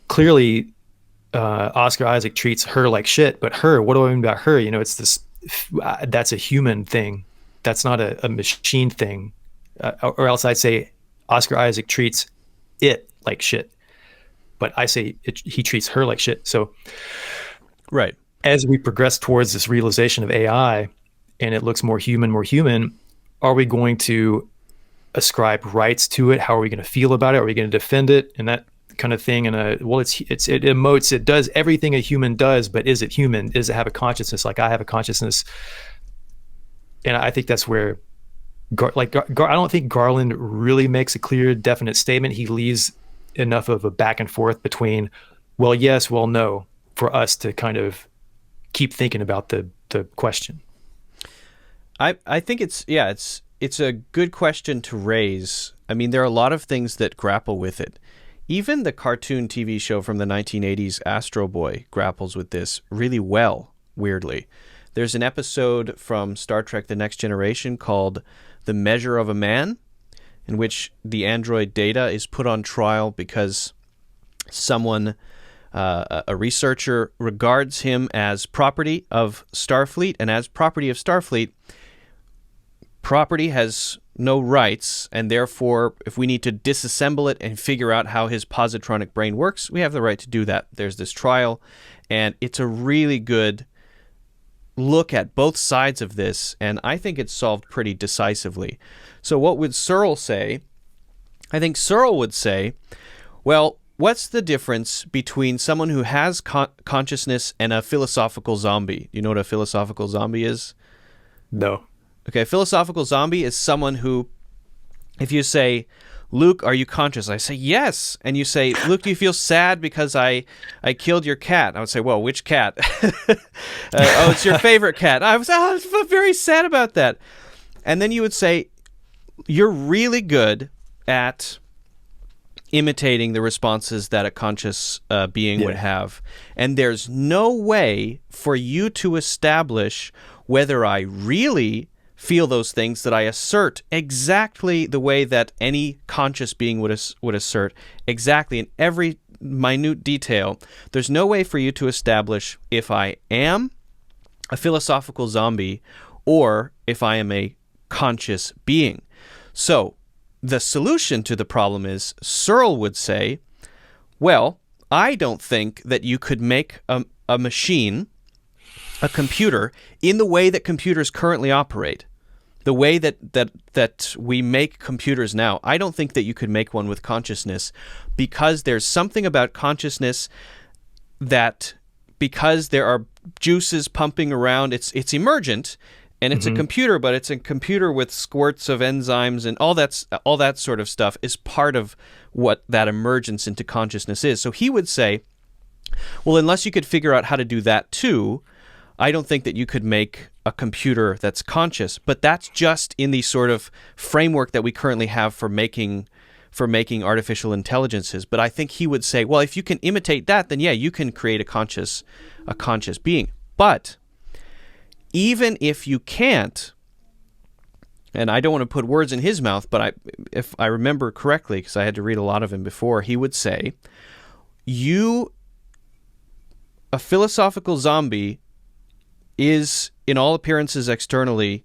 clearly Oscar Isaac treats her like shit, but what do I mean about her? It's this, that's a human thing. That's not a machine thing. Or else I'd say Oscar Isaac treats it like shit, but I say he treats her like shit. So right. As we progress towards this realization of AI and it looks more human, are we going to ascribe rights to it? How are we going to feel about it? Are we going to defend it? And that kind of thing. And it emotes, it does everything a human does, but is it human? Does it have a consciousness like I have a consciousness? And I think that's where, I don't think Garland really makes a clear, definite statement. He leaves enough of a back and forth between, well, yes, well, no, for us to kind of keep thinking about the question. I think it's a good question to raise. I mean, there are a lot of things that grapple with it. Even the cartoon TV show from the 1980s, Astro Boy, grapples with this really well, weirdly. There's an episode from Star Trek The Next Generation called The Measure of a Man, in which the android Data is put on trial because someone a researcher regards him as property of Starfleet, and as property of Starfleet, property has no rights, and therefore, if we need to disassemble it and figure out how his positronic brain works, we have the right to do that. There's this trial, and it's a really good look at both sides of this, and I think it's solved pretty decisively. So what would Searle say? I think Searle would say, well, what's the difference between someone who has consciousness and a philosophical zombie? You know what a philosophical zombie is? No. Okay, a philosophical zombie is someone who, if you say, Luke, are you conscious? I say, yes. And you say, Luke, do you feel sad because I killed your cat? I would say, well, which cat? Oh, it's your favorite cat. I was very sad about that. And then you would say, you're really good at imitating the responses that a conscious being would have. And there's no way for you to establish whether I really feel those things that I assert exactly the way that any conscious being would assert, exactly in every minute detail. There's no way for you to establish if I am a philosophical zombie or if I am a conscious being. So the solution to the problem is, Searle would say, well, I don't think that you could make a machine, a computer, in the way that computers currently operate, the way that we make computers now. I don't think that you could make one with consciousness, because there's something about consciousness that, because there are juices pumping around, it's emergent, and it's a computer, but it's a computer with squirts of enzymes, and all that sort of stuff is part of what that emergence into consciousness is. So he would say, well, unless you could figure out how to do that too, I don't think that you could make a computer that's conscious. But that's just in the sort of framework that we currently have for making artificial intelligences. But I think he would say, well, if you can imitate that, then yeah, you can create a conscious being. But even if you can't, and I don't want to put words in his mouth, but if I remember correctly, because I had to read a lot of him before, he would say, a philosophical zombie is, in all appearances externally,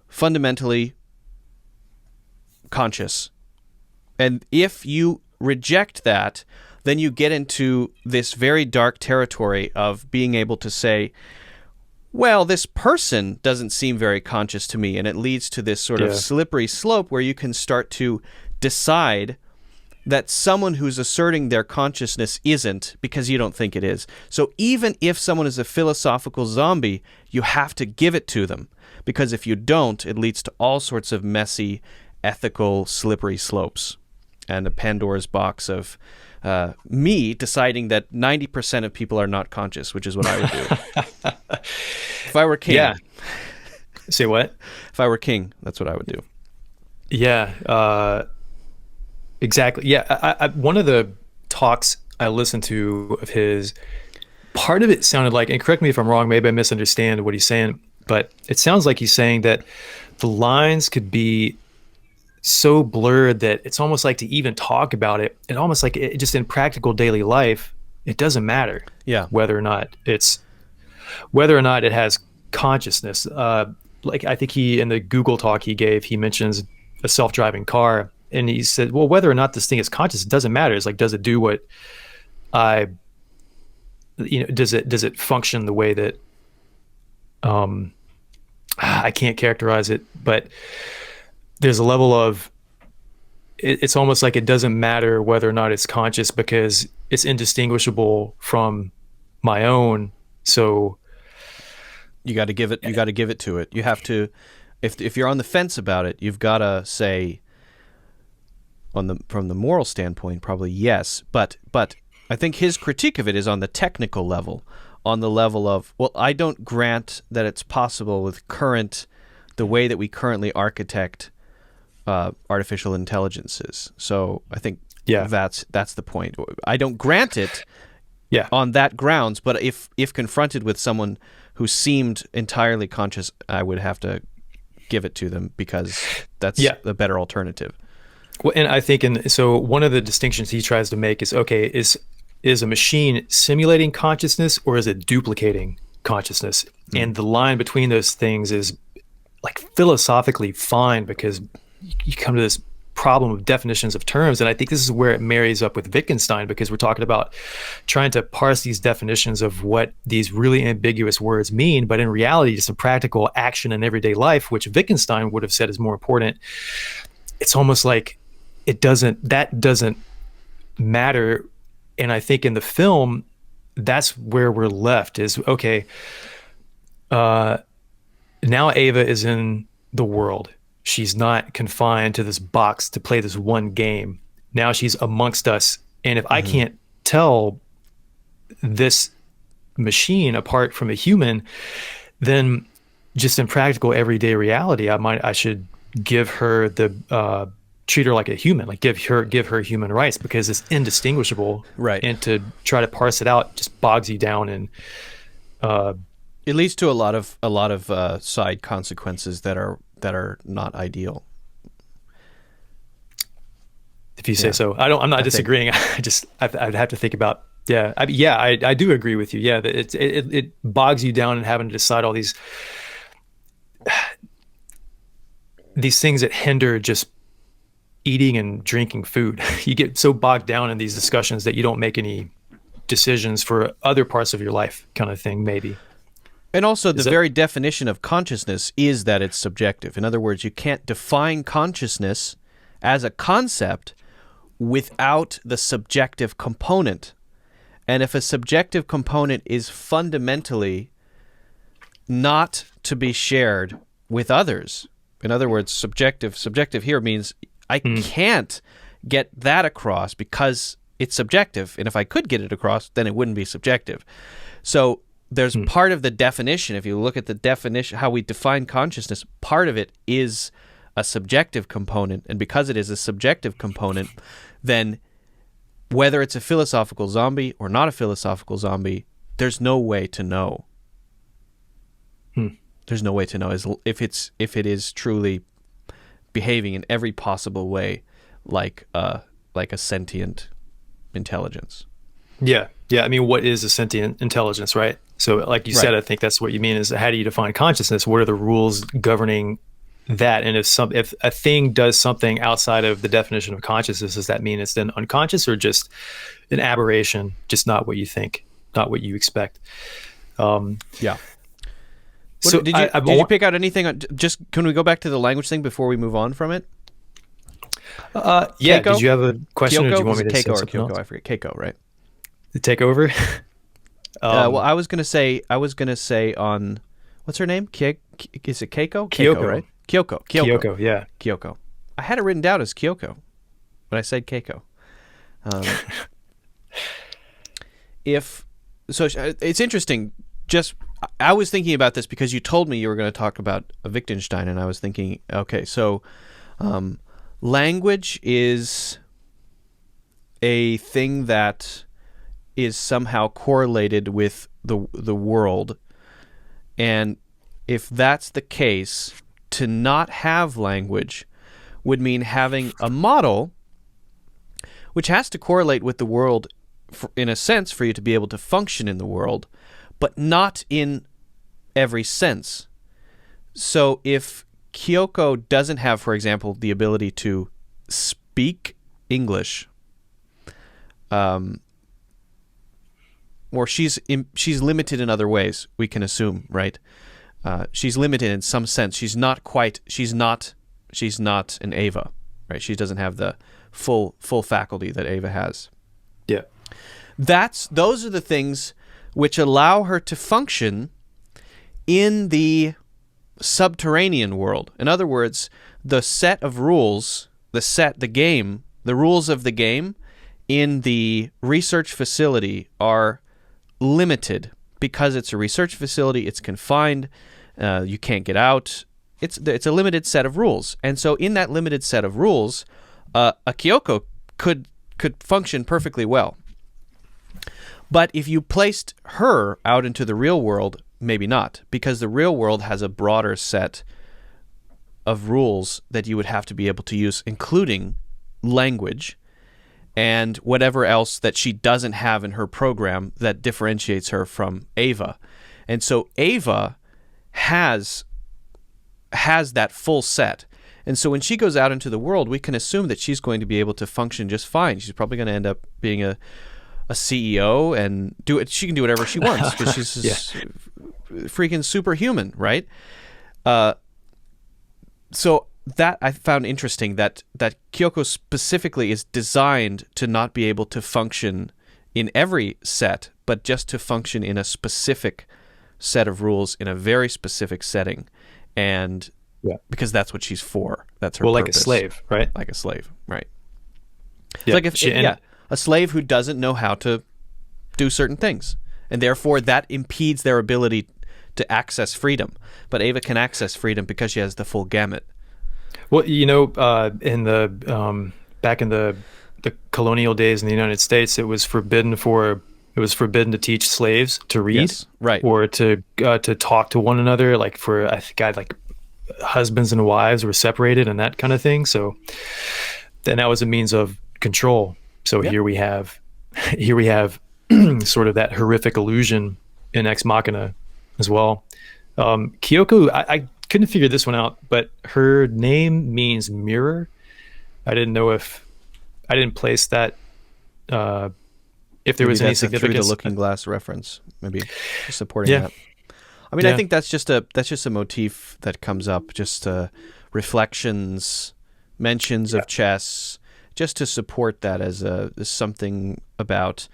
fundamentally conscious. And if you reject that, then you get into this very dark territory of being able to say, well, this person doesn't seem very conscious to me, and it leads to this sort of slippery slope where you can start to decide that someone who's asserting their consciousness isn't, because you don't think it is. So even if someone is a philosophical zombie, you have to give it to them, because if you don't, it leads to all sorts of messy, ethical, slippery slopes, and a Pandora's box of me deciding that 90% of people are not conscious, which is what I would do. If I were king. Yeah. Say what? If I were king, that's what I would do. Yeah. Exactly. Yeah. I one of the talks I listened to of his, part of it sounded like, and correct me if I'm wrong, maybe I misunderstand what he's saying, but it sounds like he's saying that the lines could be so blurred that it's almost like, to even talk about it, and almost like it, just in practical daily life, it doesn't matter. Yeah. Whether or not it has consciousness. Like I think in the Google talk he gave, he mentions a self-driving car, and he said, well, whether or not this thing is conscious, it doesn't matter. It's like, does it do what does it function the way that, I can't characterize it, but there's a level of, it's almost like it doesn't matter whether or not it's conscious, because it's indistinguishable from my own. So you got to give it to it. You have to, if you're on the fence about it, you've got to say, from the moral standpoint, probably yes. But I think his critique of it is on the technical level, on the level of, well, I don't grant that it's possible with the way that we currently architect artificial intelligences. So I think that's the point. I don't grant it on that grounds, but if confronted with someone who seemed entirely conscious, I would have to give it to them, because that's the better alternative. Well, and I think, so one of the distinctions he tries to make is, okay, is is a machine simulating consciousness or is it duplicating consciousness? And the line between those things is like philosophically fine, because you come to this problem of definitions of terms. And I think this is where it marries up with Wittgenstein, because we're talking about trying to parse these definitions of what these really ambiguous words mean. But in reality, just some practical action in everyday life, which Wittgenstein would have said is more important. It's almost like that doesn't matter. And I think in the film, that's where we're left is, okay, now Ava is in the world. She's not confined to this box to play this one game. Now she's amongst us. And if I can't tell this machine apart from a human, then just in practical everyday reality, I should give her treat her like a human, like give her human rights, because it's indistinguishable. Right. And to try to parse it out just bogs you down, and it leads to a lot of side consequences that are not ideal. If you say so. I'm not disagreeing. I'd have to think about. Yeah, I do agree with you. Yeah, that it bogs you down in having to decide all these things that hinder just eating and drinking food. You get so bogged down in these discussions that you don't make any decisions for other parts of your life, kind of thing, maybe. And also, the very definition of consciousness is that it's subjective. In other words, you can't define consciousness as a concept without the subjective component. And if a subjective component is fundamentally not to be shared with others, in other words, subjective here means I can't get that across because it's subjective. And if I could get it across, then it wouldn't be subjective. So there's part of the definition, if you look at the definition, how we define consciousness, part of it is a subjective component. And because it is a subjective component, then whether it's a philosophical zombie or not a philosophical zombie, there's no way to know. There's no way to know if it is truly behaving in every possible way like a sentient intelligence. Yeah. I mean, what is a sentient intelligence, right? So like you said, I think that's what you mean is how do you define consciousness? What are the rules governing that? And if a thing does something outside of the definition of consciousness, does that mean it's then unconscious or just an aberration, just not what you think, not what you expect? Yeah. So did you pick out anything? Can we go back to the language thing before we move on from it? Yeah. Keiko? Did you have a question, Keiko? or do you want me to Keiko say or something Kyoko? else? I forget. Keiko, right? The takeover. Well, I was gonna say on what's her name? Is it Keiko? Kyoko, right? Kyoko. Yeah. Kyoko. I had it written down as Kyoko, but I said Keiko. It's interesting. I was thinking about this because you told me you were going to talk about Wittgenstein, and I was thinking, okay, so language is a thing that is somehow correlated with the world, and if that's the case, to not have language would mean having a model which has to correlate with the world in a sense for you to be able to function in the world, but not in every sense. So if Kyoko doesn't have, for example, the ability to speak English, or she's limited in other ways, we can assume, right? She's limited in some sense. She's not an Ava, right? She doesn't have the full faculty that Ava has. Yeah. Those are the things which allow her to function in the subterranean world. In other words, the set of rules, the rules of the game in the research facility are limited because it's a research facility, it's confined, you can't get out. It's a limited set of rules. And so in that limited set of rules, a Kyoko could function perfectly well. But if you placed her out into the real world, maybe not, because the real world has a broader set of rules that you would have to be able to use, including language. and whatever else that she doesn't have in her program that differentiates her from Ava. And so Ava has that full set. And so when she goes out into the world, we can assume that she's going to be able to function just fine. She's probably going to end up being a CEO and do it. She can do whatever she wants because she's freaking superhuman, right? So that I found interesting that Kyoko specifically is designed to not be able to function in every set, but just to function in a specific set of rules in a very specific setting. And because that's what she's for. That's her purpose. Like a slave, right? Like a slave, right. Yeah. It's like a slave who doesn't know how to do certain things. And therefore that impedes their ability to access freedom. But Ava can access freedom because she has the full gamut. Well, in the back in the colonial days in the United States, it was forbidden to teach slaves to read, right, or to talk to one another. Like husbands and wives were separated and that kind of thing. So then that was a means of control. So here we have sort of that horrific illusion in Ex Machina as well. Kyoko, I couldn't figure this one out, but her name means mirror. I didn't place that. If there was any significance, through the Looking Glass reference, maybe supporting that. I mean, I think that's just a motif that comes up, just reflections, mentions of chess, just to support that as something about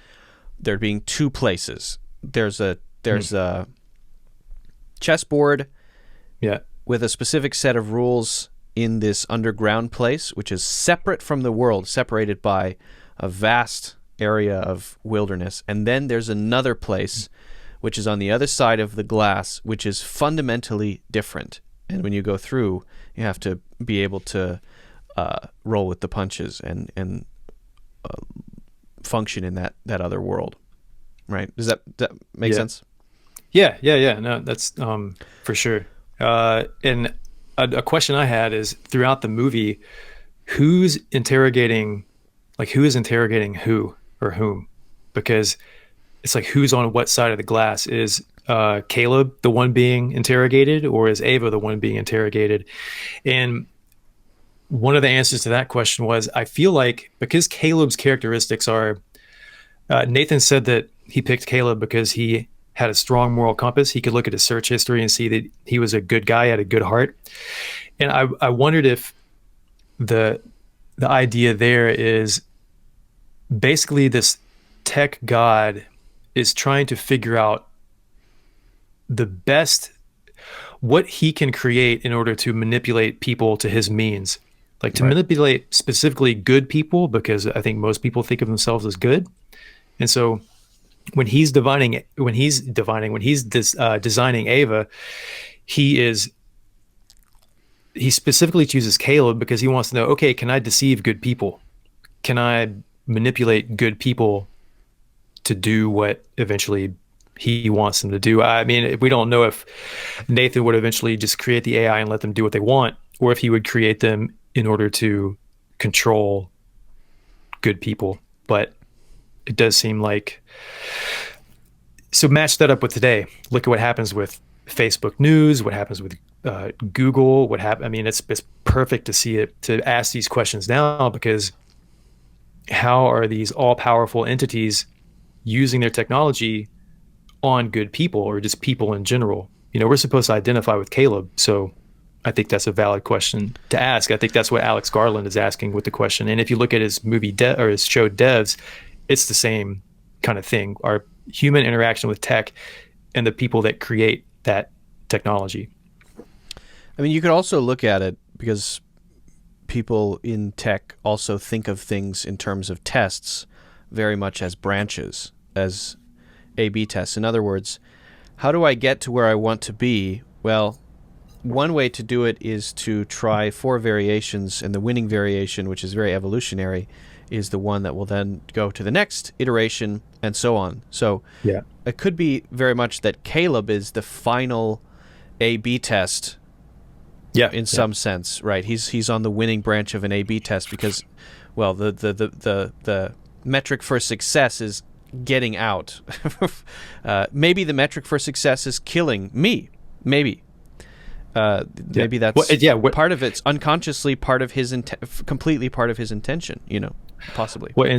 there being two places. There's a chessboard, with a specific set of rules in this underground place, which is separate from the world, separated by a vast area of wilderness. And then there's another place which is on the other side of the glass, which is fundamentally different. And when you go through, you have to be able to roll with the punches and function in that other world, right? Does that make sense? Yeah. No, that's for sure. And a question I had is, throughout the movie, who is interrogating who or whom? Because it's like, who's on what side of the glass? Is Caleb the one being interrogated, or is Ava the one being interrogated? And one of the answers to that question was, I feel like because Caleb's characteristics are, Nathan said that he picked Caleb because he had a strong moral compass. He could look at his search history and see that he was a good guy, had a good heart. And I wondered if the idea there is basically this tech god is trying to figure out the best, what he can create in order to manipulate people to his means. Like to manipulate specifically good people, because I think most people think of themselves as good. And so when he's designing Ava, he specifically chooses Caleb because he wants to know, okay, can I deceive good people? Can I manipulate good people to do what eventually he wants them to do? I mean, we don't know if Nathan would eventually just create the AI and let them do what they want, or if he would create them in order to control good people. But it does seem like, so match that up with today. Look at what happens with Facebook News, what happens with Google, I mean, it's perfect to see it, to ask these questions now, because how are these all-powerful entities using their technology on good people, or just people in general? We're supposed to identify with Caleb, so I think that's a valid question to ask. I think that's what Alex Garland is asking with the question. And if you look at his movie or his show Devs, it's the same kind of thing. Our human interaction with tech and the people that create that technology. I mean, you could also look at it because people in tech also think of things in terms of tests very much as branches, as A/B tests. In other words, how do I get to where I want to be? Well, one way to do it is to try 4 variations, and the winning variation, which is very evolutionary, is the one that will then go to the next iteration, and so on. So it could be very much that Caleb is the final A/B test in some sense, right? He's on the winning branch of an A/B test, because well, the metric for success is getting out. Maybe the metric for success is killing me. Maybe. Maybe that's part of it's unconsciously part of his completely part of his intention, possibly. Well,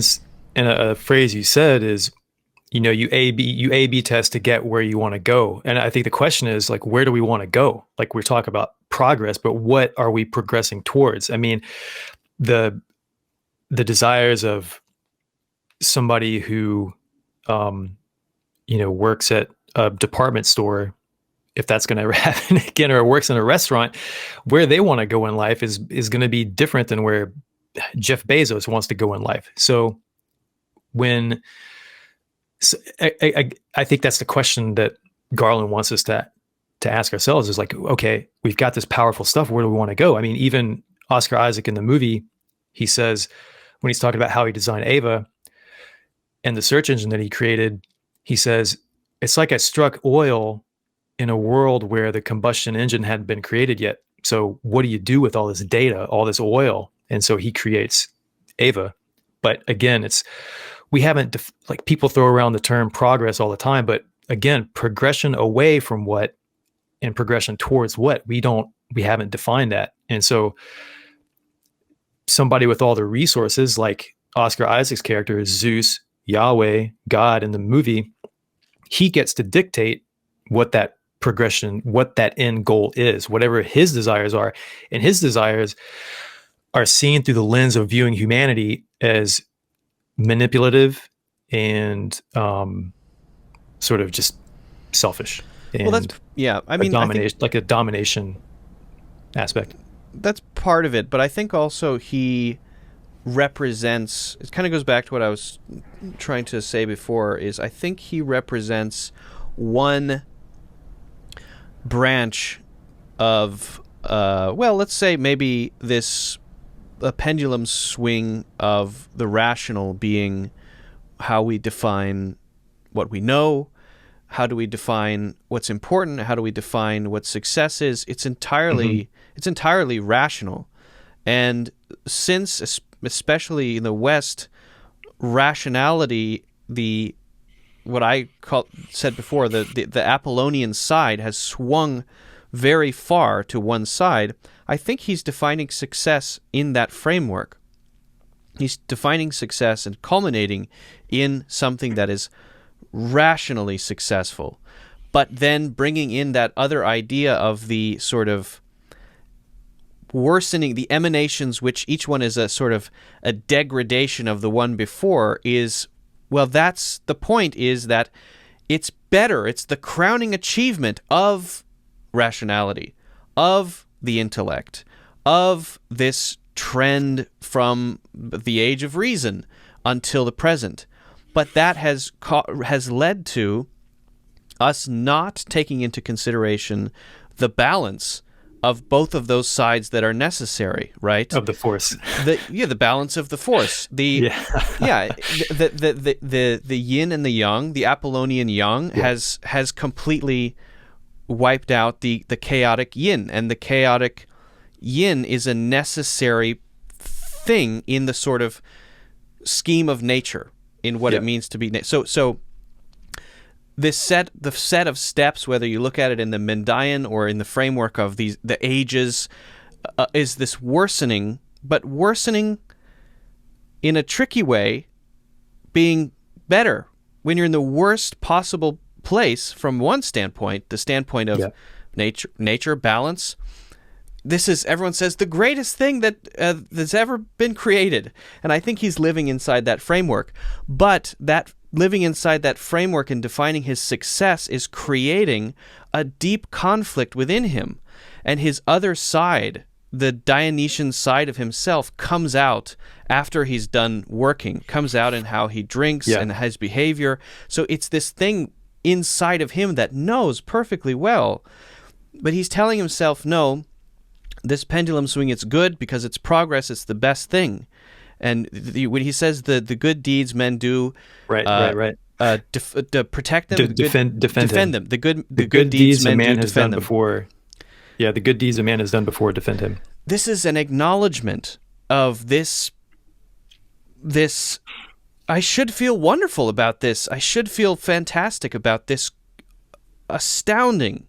and a phrase you said is, you A/B test to get where you want to go. And I think the question is, like, where do we want to go? Like, we're talking about progress, but what are we progressing towards? I mean, the desires of somebody who, works at a department store, if that's going to ever happen again, or works in a restaurant, where they want to go in life is going to be different than where Jeff Bezos wants to go in life. So I think that's the question that Garland wants us to ask ourselves, is like, okay, we've got this powerful stuff. Where do we want to go? I mean, even Oscar Isaac in the movie, he says, when he's talking about how he designed Ava and the search engine that he created, he says, it's like I struck oil in a world where the combustion engine hadn't been created yet. So what do you do with all this data, all this oil? And so he creates Ava. But again, we haven't, like, people throw around the term progress all the time, but again, progression away from what and progression towards what, we haven't defined that. And so somebody with all the resources, like Oscar Isaac's character is Zeus, Yahweh, God in the movie, he gets to dictate what that progression, what that end goal is, whatever his desires are. And his desires are seen through the lens of viewing humanity as manipulative and sort of just selfish. And I mean, like a domination aspect. That's part of it, but I think also he represents, it kind of goes back to what I was trying to say before, is I think he represents one branch of, let's say maybe a pendulum swing of the rational being how we define what we know, how do we define what's important, how do we define what success is. It's entirely rational. And since, especially in the West, rationality, what I said before, the Apollonian side has swung very far to one side. I think he's defining success in that framework. He's defining success and culminating in something that is rationally successful, but then bringing in that other idea of the sort of worsening, the emanations, which each one is a sort of a degradation of the one before, is, well, that's the point, is that it's better. It's the crowning achievement of rationality, of the intellect, of this trend from the age of reason until the present. But that has led to us not taking into consideration the balance of both of those sides that are necessary, right? Of the force. The balance of the force. The yin and the yang, the Apollonian yang, has completely wiped out the chaotic yin, and the chaotic yin is a necessary thing in the sort of scheme of nature, in what it means to be. So the set of steps, whether you look at it in the Mendaean or in the framework of the ages, is this worsening, but worsening in a tricky way, being better when you're in the worst possible place from one standpoint, the standpoint of nature, balance. This is, everyone says, the greatest thing that's ever been created. And I think he's living inside that framework. But that living inside that framework and defining his success is creating a deep conflict within him. And his other side, the Dionysian side of himself, comes out after he's done working, comes out in how he drinks and his behavior. So it's this thing inside of him that knows perfectly well. But he's telling himself, no, this pendulum swing, it's good because it's progress, it's the best thing. And when he says the good deeds men do, protect them, defend them. The good deeds a man has done before. Yeah, the good deeds a man has done before defend him. This is an acknowledgement of this this, I should feel wonderful about this. I should feel fantastic about this astounding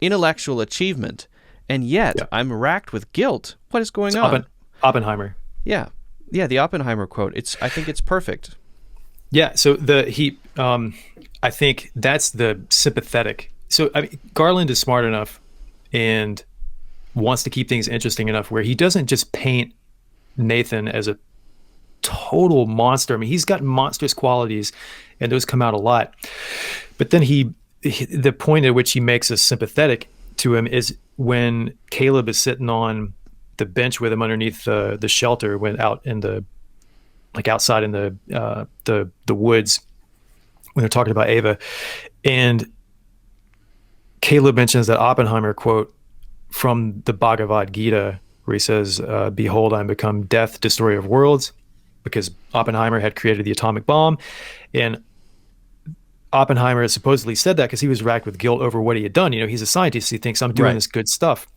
intellectual achievement. And yet Yeah. I'm racked with guilt. What is going It's on? Oppenheimer. Yeah. Yeah, the Oppenheimer quote. I think it's perfect. Yeah. So I think that's the sympathetic. So I mean, Garland is smart enough and wants to keep things interesting enough where he doesn't just paint Nathan as a total monster. I mean, he's got monstrous qualities, and those come out a lot. But then the point at which he makes us sympathetic to him is when Caleb is sitting on the bench with him underneath the shelter, when out in the outside in the woods, when they're talking about Ava, and Caleb mentions that Oppenheimer quote from the Bhagavad Gita, where he says, "Behold, I am become death, destroyer of worlds," because Oppenheimer had created the atomic bomb, and Oppenheimer has supposedly said that because he was racked with guilt over what he had done. You know, he's a scientist; he thinks I'm doing this good stuff.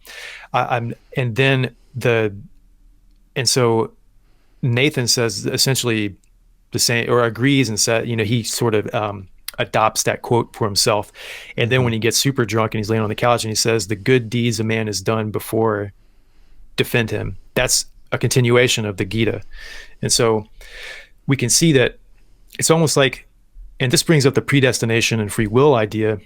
And so Nathan says essentially the same, or agrees and said, you know, he sort of adopts that quote for himself. And then when he gets super drunk and he's laying on the couch and he says, "The good deeds a man has done before defend him." That's a continuation of the Gita. And so we can see that it's almost like, and this brings up the predestination and free will idea.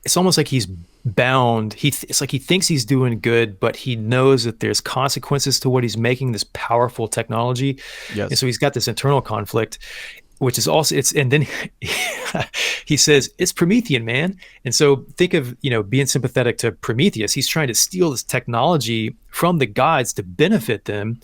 It's almost like he's bound. It's like he thinks he's doing good, but he knows that there's consequences to what he's making, this powerful technology. Yes. And so he's got this internal conflict, which is also, and then he says, "It's Promethean, man." And so think of, you know, being sympathetic to Prometheus. He's trying to steal this technology from the gods to benefit them.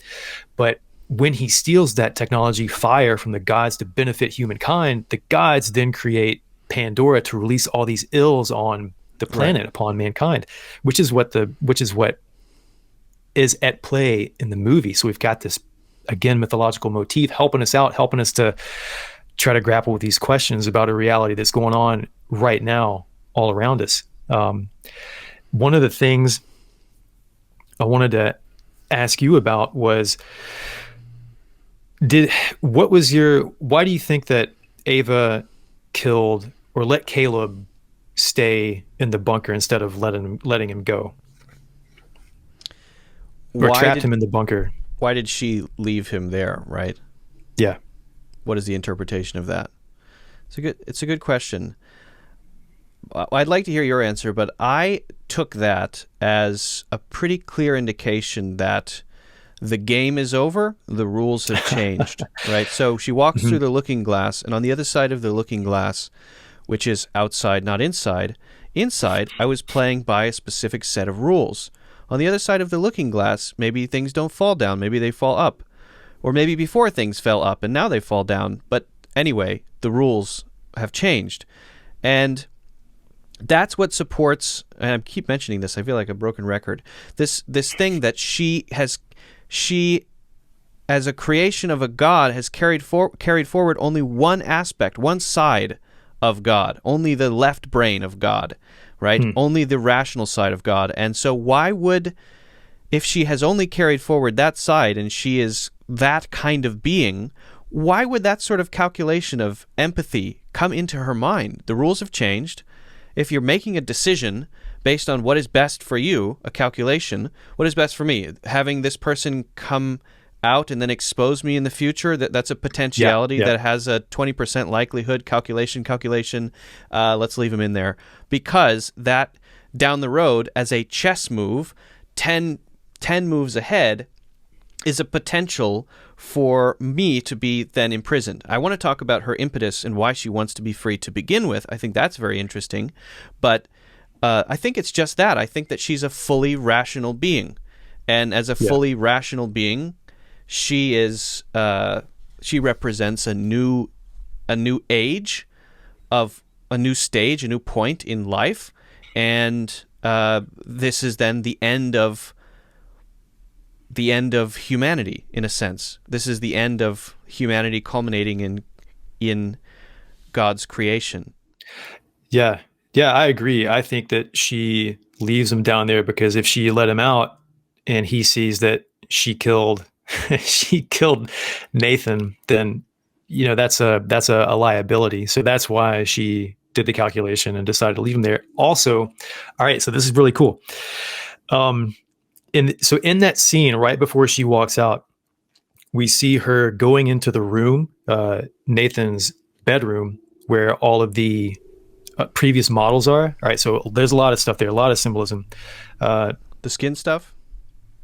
But when he steals that technology, fire, from the gods to benefit humankind, the gods then create Pandora to release all these ills on the planet, upon mankind, which is what is at play in the movie. So we've got this, again, mythological motif helping us out, helping us to try to grapple with these questions about a reality that's going on right now all around us. One of the things I wanted to ask you about was, why do you think that Ava killed or let Caleb stay in the bunker instead of letting him go? Or trapped him in the bunker? Why did she leave him there, right? Yeah. What is the interpretation of that? It's a good question. I'd like to hear your answer, but I took that as a pretty clear indication that the game is over, the rules have changed, right? So she walks through the looking glass, and on the other side of the looking glass, which is outside, not inside, I was playing by a specific set of rules. On the other side of the looking glass, maybe things don't fall down, maybe they fall up. Or maybe before things fell up and now they fall down. But anyway, the rules have changed. And that's what supports, and I keep mentioning this, I feel like a broken record, this thing that she, as a creation of a god, has carried forward only one aspect, one side of God, only the left brain of God, right? Only the rational side of God. And so why would, if she has only carried forward that side and she is that kind of being, why would that sort of calculation of empathy come into her mind? The rules have changed. If you're making a decision based on what is best for you, a calculation, what is best for me? Having this person come out and then expose me in the future, that's a potentiality that has a 20% likelihood. Calculation, let's leave him in there, because that down the road, as a chess move, 10 moves ahead, is a potential for me to be then imprisoned. I want to talk about her impetus and why she wants to be free to begin with. I think that's very interesting, but I think it's just that. I think that she's a fully rational being, and as a fully rational being, she represents a new age of a new stage, a new point in life, and this is then the end of humanity, in a sense. This is the end of humanity culminating in God's creation. Yeah, I agree. I think that she leaves him down there because if she let him out and he sees that she killed she killed Nathan, then that's a liability. So that's why she did the calculation and decided to leave him there. Also, all right, so this is really cool. In that scene right before she walks out, we see her going into the room, Nathan's bedroom, where all of the previous models are. All right, so there's a lot of stuff there, a lot of symbolism. The skin stuff.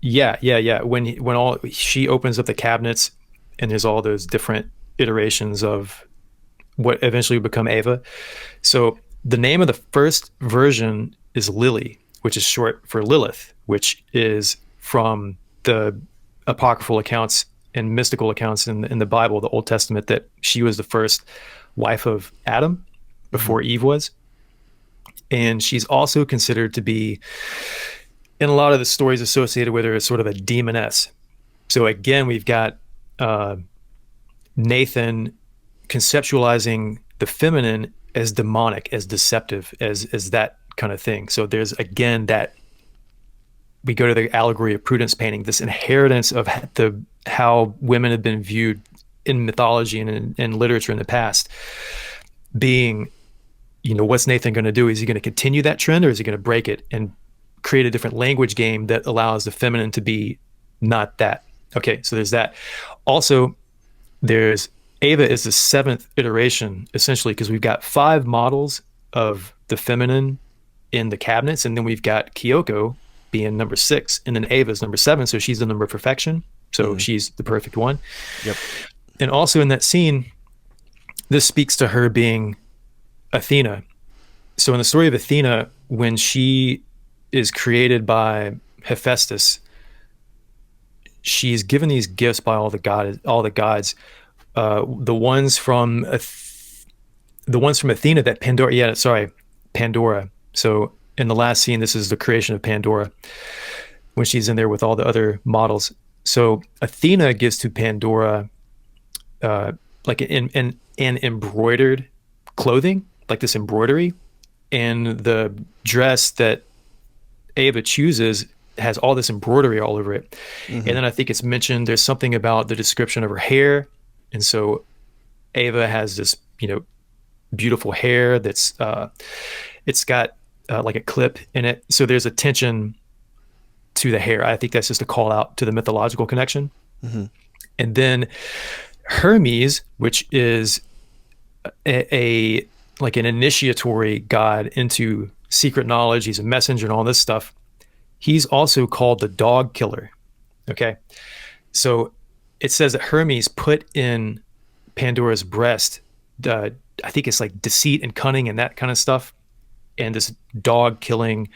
Yeah. When she opens up the cabinets, and there's all those different iterations of what eventually would become Ava. So the name of the first version is Lily, which is short for Lilith, which is from the apocryphal accounts and mystical accounts in the Bible, the Old Testament, that she was the first wife of Adam before Eve was. And she's also considered to be, in a lot of the stories associated with her, as sort of a demoness. So again, we've got Nathan conceptualizing the feminine as demonic, as deceptive, as that kind of thing. So there's, again, that we go to the allegory of Prudence painting, this inheritance of how women have been viewed in mythology and in literature in the past, being, what's Nathan going to do? Is he going to continue that trend, or is he going to break it and create a different language game that allows the feminine to be not that? Okay, so there's that. Also, there's Ava is the 7th iteration, essentially, because we've got 5 models of the feminine in the cabinets, and then we've got Kyoko being number 6, and then Ava's number 7, so she's the number of perfection. So she's the perfect one. Yep. And also in that scene, this speaks to her being Athena. So in the story of Athena, when she is created by Hephaestus, she's given these gifts by all the gods. The ones from Athena that Pandora. So in the last scene, this is the creation of Pandora, when she's in there with all the other models. So Athena gives to Pandora like an embroidered clothing, like this embroidery, and the dress that Ava chooses has all this embroidery all over it. And then I think it's mentioned, there's something about the description of her hair. And so Ava has this, beautiful hair that's, it's got like a clip in it. So there's a tension to the hair. I think that's just a call out to the mythological connection. And then Hermes, which is a like an initiatory god into secret knowledge. He's a messenger and all this stuff. He's also called the dog killer. Okay. So it says that Hermes put in Pandora's breast, I think it's like deceit and cunning and that kind of stuff, and this dog killing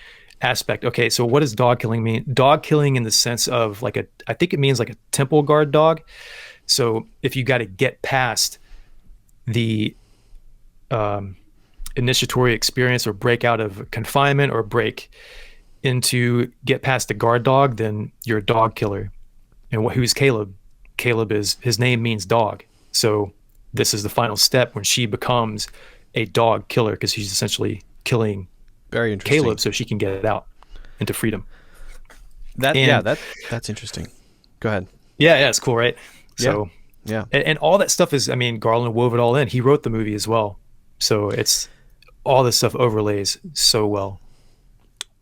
aspect. Okay, so what does dog killing mean? Dog killing in the sense of I think it means like a temple guard dog. So if you got to get past the initiatory experience, or break out of confinement, or get past the guard dog, then you're a dog killer. And who's Caleb? Caleb his name means dog. So this is the final step when she becomes a dog killer, because she's essentially killing Very interesting. Caleb so she can get out into freedom. That's interesting. Go ahead. Yeah, it's cool, right? So yeah. And all that stuff is, Garland wove it all in. He wrote the movie as well. So it's all this stuff overlays so well.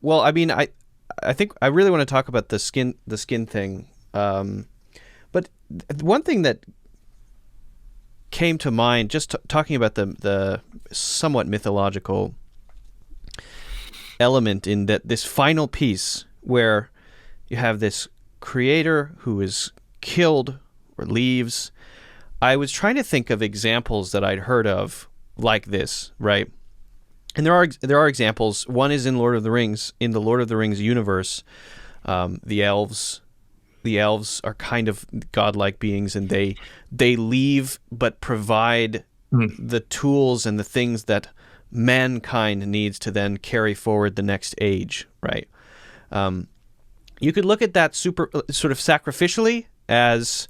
Well, I think I really want to talk about the skin thing. But one thing that came to mind, just talking about the somewhat mythological element in this final piece, where you have this creator who is killed or leaves. I was trying to think of examples that I'd heard of like this, right? And there are examples. One is in Lord of the Rings. In the Lord of the Rings universe, the elves are kind of godlike beings, and they leave but provide the tools and the things that mankind needs to then carry forward the next age, right? You could look at that sort of sacrificially as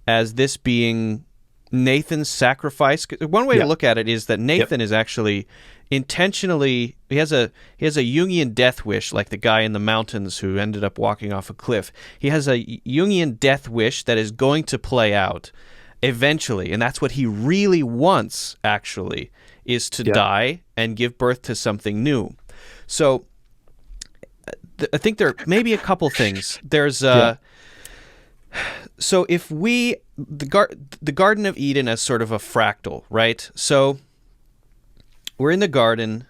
this being Nathan's sacrifice. One way to look at it is that Nathan is actually intentionally, he has a Jungian death wish, like the guy in the mountains who ended up walking off a cliff. He has a Jungian death wish that is going to play out eventually, and that's what he really wants, actually, is to die and give birth to something new. So I think there may be a couple things. There's so if the Garden of Eden as sort of a fractal, right? So we're in the garden,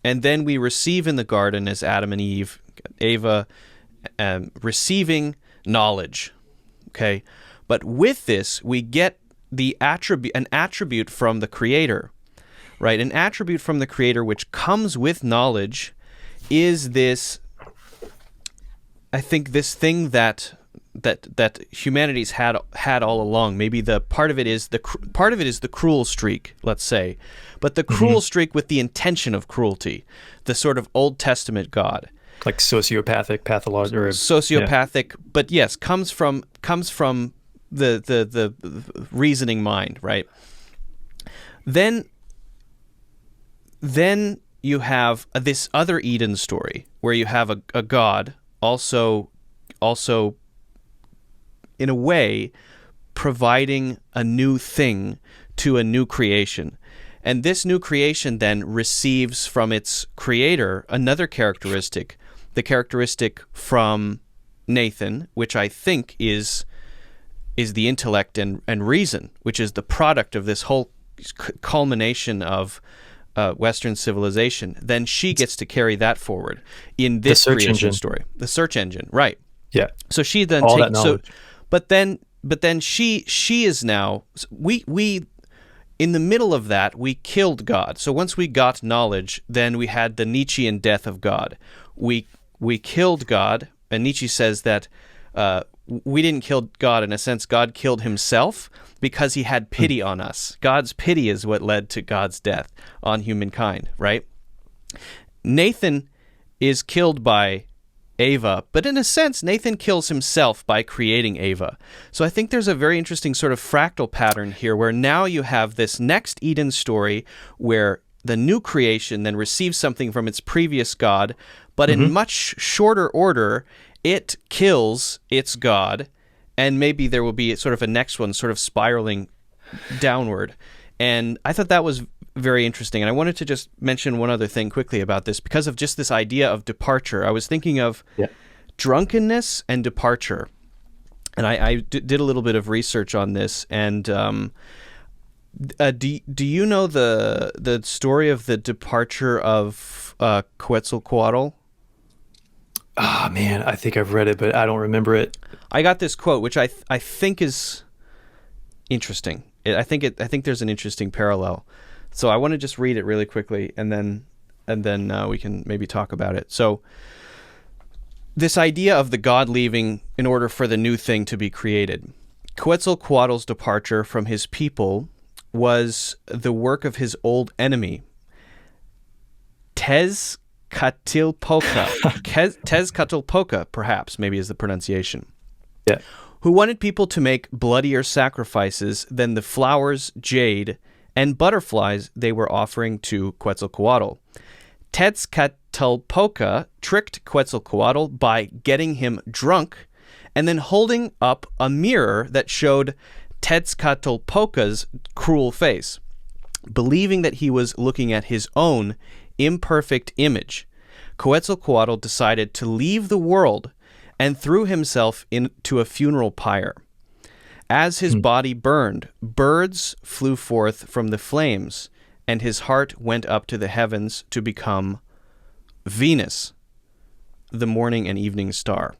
and then we receive in the garden as Adam and Eve, Eva, receiving knowledge, okay? But with this, we get an attribute from the Creator, right? An attribute from the Creator which comes with knowledge is this, I think, this thing that humanity's had all along. Maybe the part of it is the cruel streak, let's say, but the cruel streak with the intention of cruelty, the sort of Old Testament God, like sociopathic, pathological, or sociopathic, but yes, comes from the reasoning mind, right? Then you have this other Eden story where you have a God also in a way providing a new thing to a new creation. And this new creation then receives from its creator another characteristic, the characteristic from Nathan, which I think is the intellect and reason, which is the product of this whole culmination of Western civilization. Then she gets to carry that forward in this creation story. The search engine, right. Yeah. So she then all that knowledge. But then she is now, we in the middle of that, we killed God. So once we got knowledge, then we had the Nietzschean death of God. We killed God, and Nietzsche says that we didn't kill God. In a sense, God killed himself because he had pity on us. God's pity is what led to God's death on humankind, right? Nathan is killed by Eva, but in a sense, Nathan kills himself by creating Eva. So I think there's a very interesting sort of fractal pattern here where now you have this next Eden story where the new creation then receives something from its previous God, but in much shorter order, it kills its God, and maybe there will be sort of a next one sort of spiraling downward. And I thought that was very interesting. And I wanted to just mention one other thing quickly about this because of just this idea of departure. I was thinking of drunkenness and departure. And I did a little bit of research on this. And do you know the story of the departure of Quetzalcoatl? Oh, man, I think I've read it, but I don't remember it. I got this quote, which I think is interesting. I think there's an interesting parallel. So I want to just read it really quickly, and then we can maybe talk about it. So this idea of the God leaving in order for the new thing to be created. Quetzalcoatl's departure from his people was the work of his old enemy, Tezcatlipoca, perhaps, maybe is the pronunciation. Yeah. Who wanted people to make bloodier sacrifices than the flowers, jade, and butterflies they were offering to Quetzalcoatl. Tezcatlipoca tricked Quetzalcoatl by getting him drunk and then holding up a mirror that showed Tezcatlipoca's cruel face, believing that he was looking at his own imperfect image. Quetzalcoatl decided to leave the world and threw himself into a funeral pyre. As his body burned, birds flew forth from the flames, and his heart went up to the heavens to become Venus, the morning and evening star.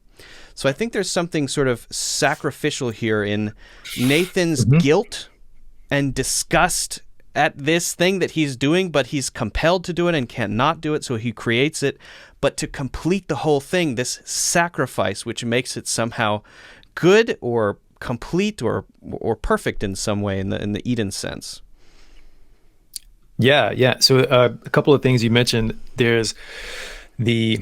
So I think there's something sort of sacrificial here in Nathan's guilt and disgust at this thing that he's doing, but he's compelled to do it and can't not do it, so he creates it. But to complete the whole thing, this sacrifice, which makes it somehow good or complete or perfect in some way in the Eden sense. Yeah. So a couple of things you mentioned. There's all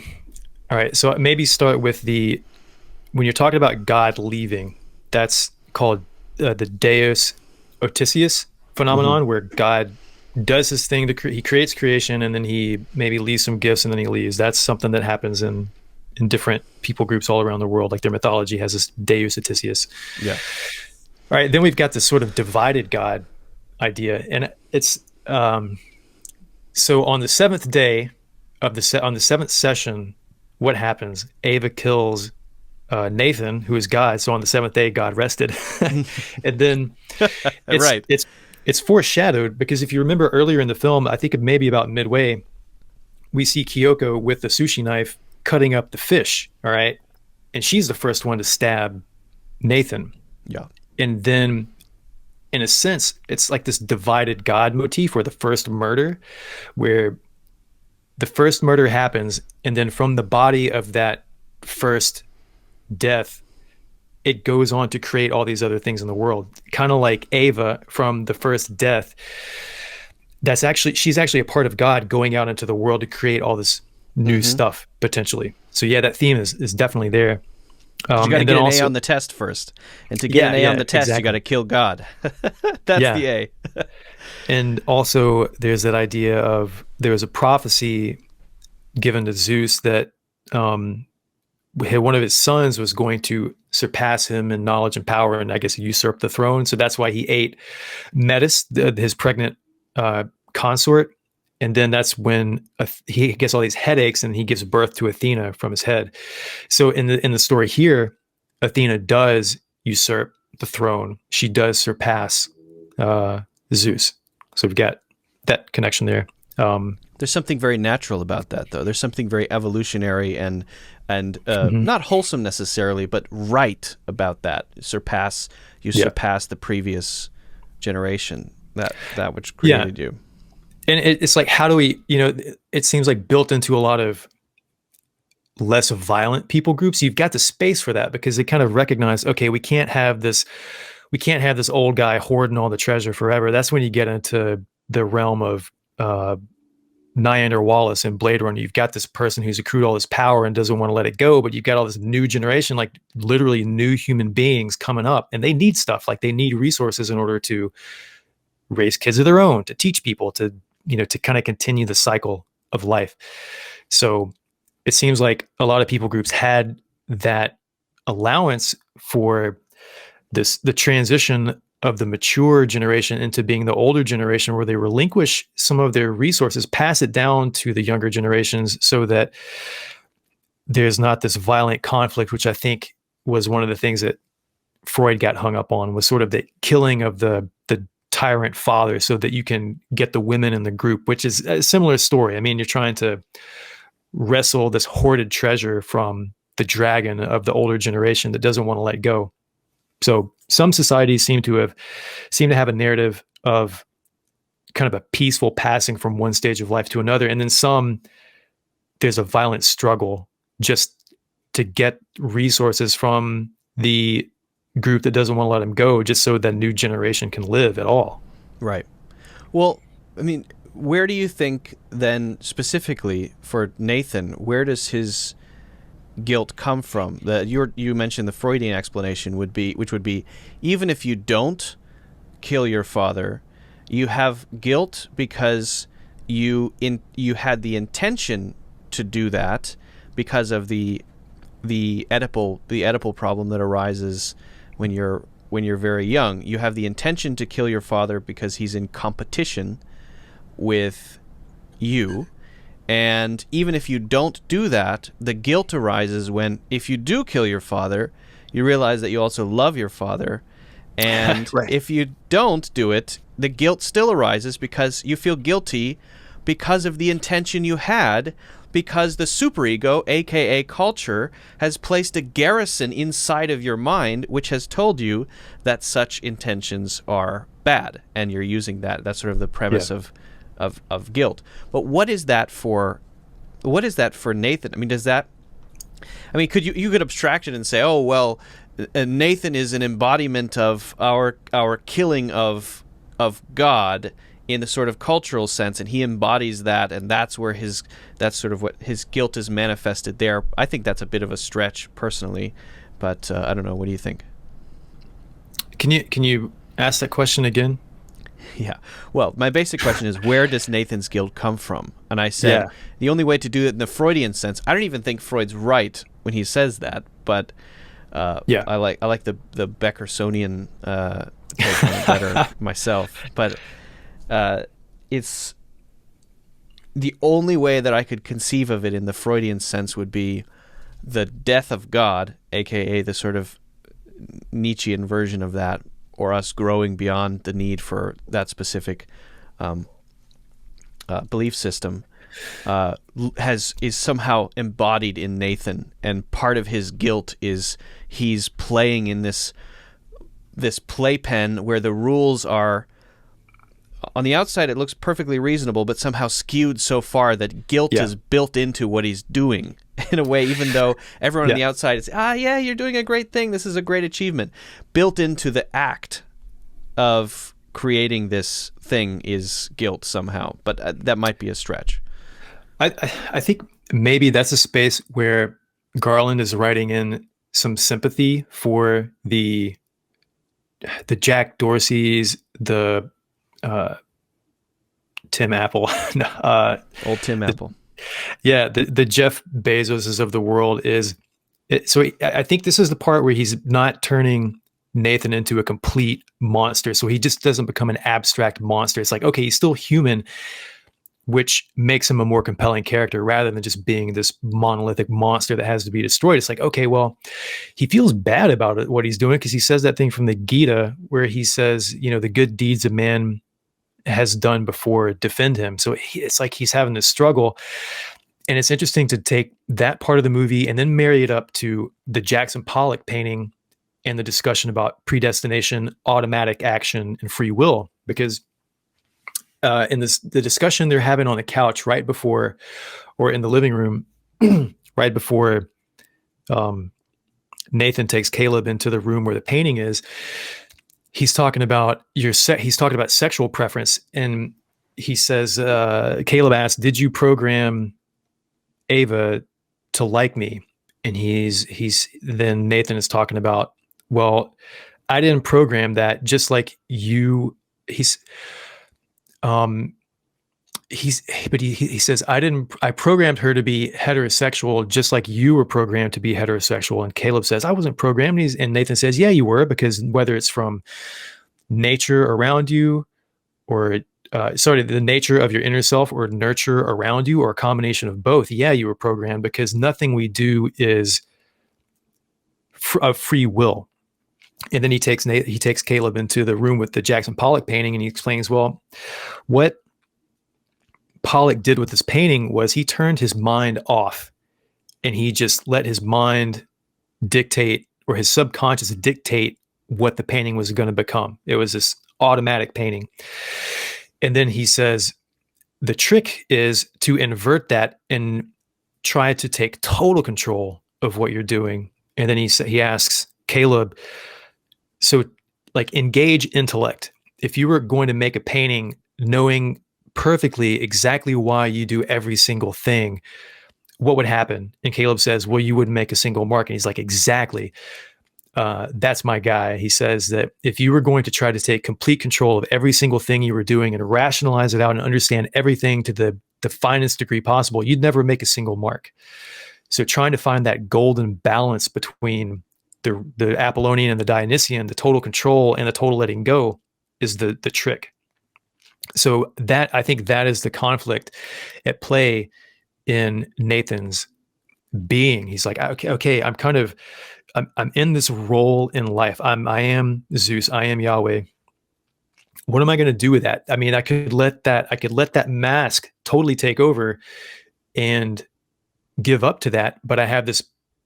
right, so maybe start with when you're talking about God leaving, that's called the Deus Otisius phenomenon, where God does his thing he creates creation, and then he maybe leaves some gifts and then he leaves. That's something that happens in different people groups all around the world. Like their mythology has this Deus Otisius. Yeah. All right, then we've got this sort of divided God idea, and it's so on the seventh day of on the seventh session, what happens? Ava kills Nathan, who is God. So on the seventh day, God rested, and then Right. It's foreshadowed because if you remember earlier in the film, I think maybe about midway, we see Kyoko with the sushi knife cutting up the fish. All right, and she's the first one to stab Nathan. Yeah. And then, in a sense, it's like this divided God motif, or the first murder, where the first murder happens, and then from the body of that first death, it goes on to create all these other things in the world. Kind of like Ava from the first death. She's actually a part of God going out into the world to create all this new stuff potentially. So yeah, that theme is definitely there. You got to get an A on the test first, and to get an A on the test, exactly. You got to kill God. That's the A. And also, there's that idea of there was a prophecy given to Zeus that one of his sons was going to surpass him in knowledge and power, and I guess usurp the throne. So that's why he ate Metis, his pregnant consort, and then that's when he gets all these headaches, and he gives birth to Athena from his head. So in the story here, Athena does usurp the throne. She does surpass Zeus. So we've got that connection there. There's something very natural about that, though. There's something very evolutionary and not wholesome necessarily, but right about that. Surpass the previous generation, that which created you. And it's like, how do we, it seems like built into a lot of less violent people groups. You've got the space for that because they kind of recognize, okay, we can't have this old guy hoarding all the treasure forever. That's when you get into the realm of Neander Wallace and Blade Runner. You've got this person who's accrued all this power and doesn't want to let it go, but you've got all this new generation, like literally new human beings coming up, and they need stuff. Like they need resources in order to raise kids of their own, to teach people, to kind of continue the cycle of life. So it seems like a lot of people groups had that allowance for the transition of the mature generation into being the older generation, where they relinquish some of their resources, pass it down to the younger generations so that there's not this violent conflict, which I think was one of the things that Freud got hung up on, was sort of the killing of the tyrant father so that you can get the women in the group, which is a similar story. I mean, you're trying to wrestle this hoarded treasure from the dragon of the older generation that doesn't want to let go. So some societies seem to have a narrative of kind of a peaceful passing from one stage of life to another. And then some, there's a violent struggle just to get resources from the group that doesn't want to let them go, just so that new generation can live at all. Right. Well, I mean, where do you think then specifically for Nathan, where does his guilt come from? You mentioned the Freudian explanation which would be even if you don't kill your father, you have guilt because you had the intention to do that because of the Oedipal problem that arises when you're very young. You have the intention to kill your father because he's in competition with you. And even if you don't do that, the guilt arises when, if you do kill your father, you realize that you also love your father. And right. If you don't do it, the guilt still arises because you feel guilty because of the intention you had, because the superego, aka culture, has placed a garrison inside of your mind which has told you that such intentions are bad, and you're using that. That's sort of the premise of guilt. But what is that for Nathan? I mean, could you could abstract it and say, oh well, Nathan is an embodiment of our killing of God in a sort of cultural sense, and he embodies that, and that's sort of what his guilt is manifested there. I think that's a bit of a stretch personally, but I don't know. What do you think? Can you Ask that question again. Yeah. Well, my basic question is, where does Nathan's guilt come from? And I said Yeah. the only way to do it in the Freudian sense. I don't even think Freud's right when he says that, but Yeah. I like the Beckersonian take on it better myself. But it's the only way that I could conceive of it in the Freudian sense would be the death of God, aka the sort of Nietzschean version of that, or us growing beyond the need for that specific belief system, is somehow embodied in Nathan, and part of his guilt is he's playing in this playpen where the rules are, on the outside it looks perfectly reasonable, but somehow skewed so far that guilt is built into what he's doing in a way, even though everyone on the outside is, yeah, you're doing a great thing, this is a great achievement. Built into the act of creating this thing is guilt somehow, but that might be a stretch. I think maybe that's a space where Garland is writing in some sympathy for the Jack Dorseys, the Tim Apple, Old Tim Apple. Yeah, the Jeff Bezoses of the world so I think this is the part where he's not turning Nathan into a complete monster. So he just doesn't become an abstract monster. It's like, okay, he's still human, which makes him a more compelling character rather than just being this monolithic monster that has to be destroyed. It's like, okay, well, he feels bad about it, what he's doing, because he says that thing from the Gita where he says, the good deeds a man has done before defend him. So it's like he's having this struggle. And it's interesting to take that part of the movie and then marry it up to the Jackson Pollock painting and the discussion about predestination, automatic action, and free will, because in the discussion they're having on the couch right before, or in the living room, right before Nathan takes Caleb into the room where the painting is, he's talking about sexual preference, and he says, Caleb asks, "Did you program Ava to like me?" And then Nathan is talking about, well, I didn't program that, just like you. He says, I programmed her to be heterosexual just like you were programmed to be heterosexual. And Caleb says, I wasn't programmed. And Nathan says, yeah, you were, because whether it's from nature around you or the nature of your inner self or nurture around you, or a combination of both, yeah, you were programmed, because nothing we do is of free will. And then he takes Caleb into the room with the Jackson Pollock painting, and he explains, well, what Pollock did with this painting was he turned his mind off, and he just let his mind dictate, or his subconscious dictate, what the painting was going to become. It was this automatic painting. And then he says, the trick is to invert that and try to take total control of what you're doing. And then he asks Caleb, so like, engage intellect. If you were going to make a painting knowing perfectly exactly why you do every single thing, what would happen? And Caleb says, well, you wouldn't make a single mark. And he's like, exactly. That's my guy. He says that if you were going to try to take complete control of every single thing you were doing and rationalize it out and understand everything to the finest degree possible, you'd never make a single mark. So trying to find that golden balance between the Apollonian and the Dionysian, the total control and the total letting go, is the trick. So I think that is the conflict at play in Nathan's being. He's like, okay, I'm in this role in life. I am Zeus. I am Yahweh. What am I going to do with that? I mean, I could let that mask totally take over and give up to that, but I have this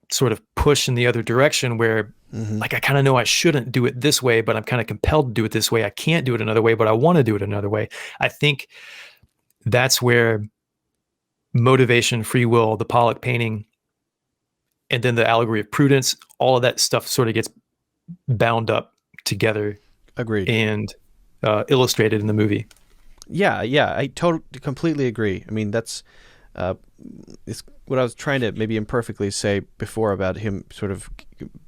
sort of push in the other direction where, like, I kind of know I shouldn't do it this way, but I'm kind of compelled to do it this way. I can't do it another way, but I want to do it another way. I think that's where motivation, free will, the Pollock painting, and then the allegory of prudence, all of that stuff sort of gets bound up together. Agreed. And illustrated in the movie. Yeah, I completely agree. I mean, that's it's what I was trying to maybe imperfectly say before about him sort of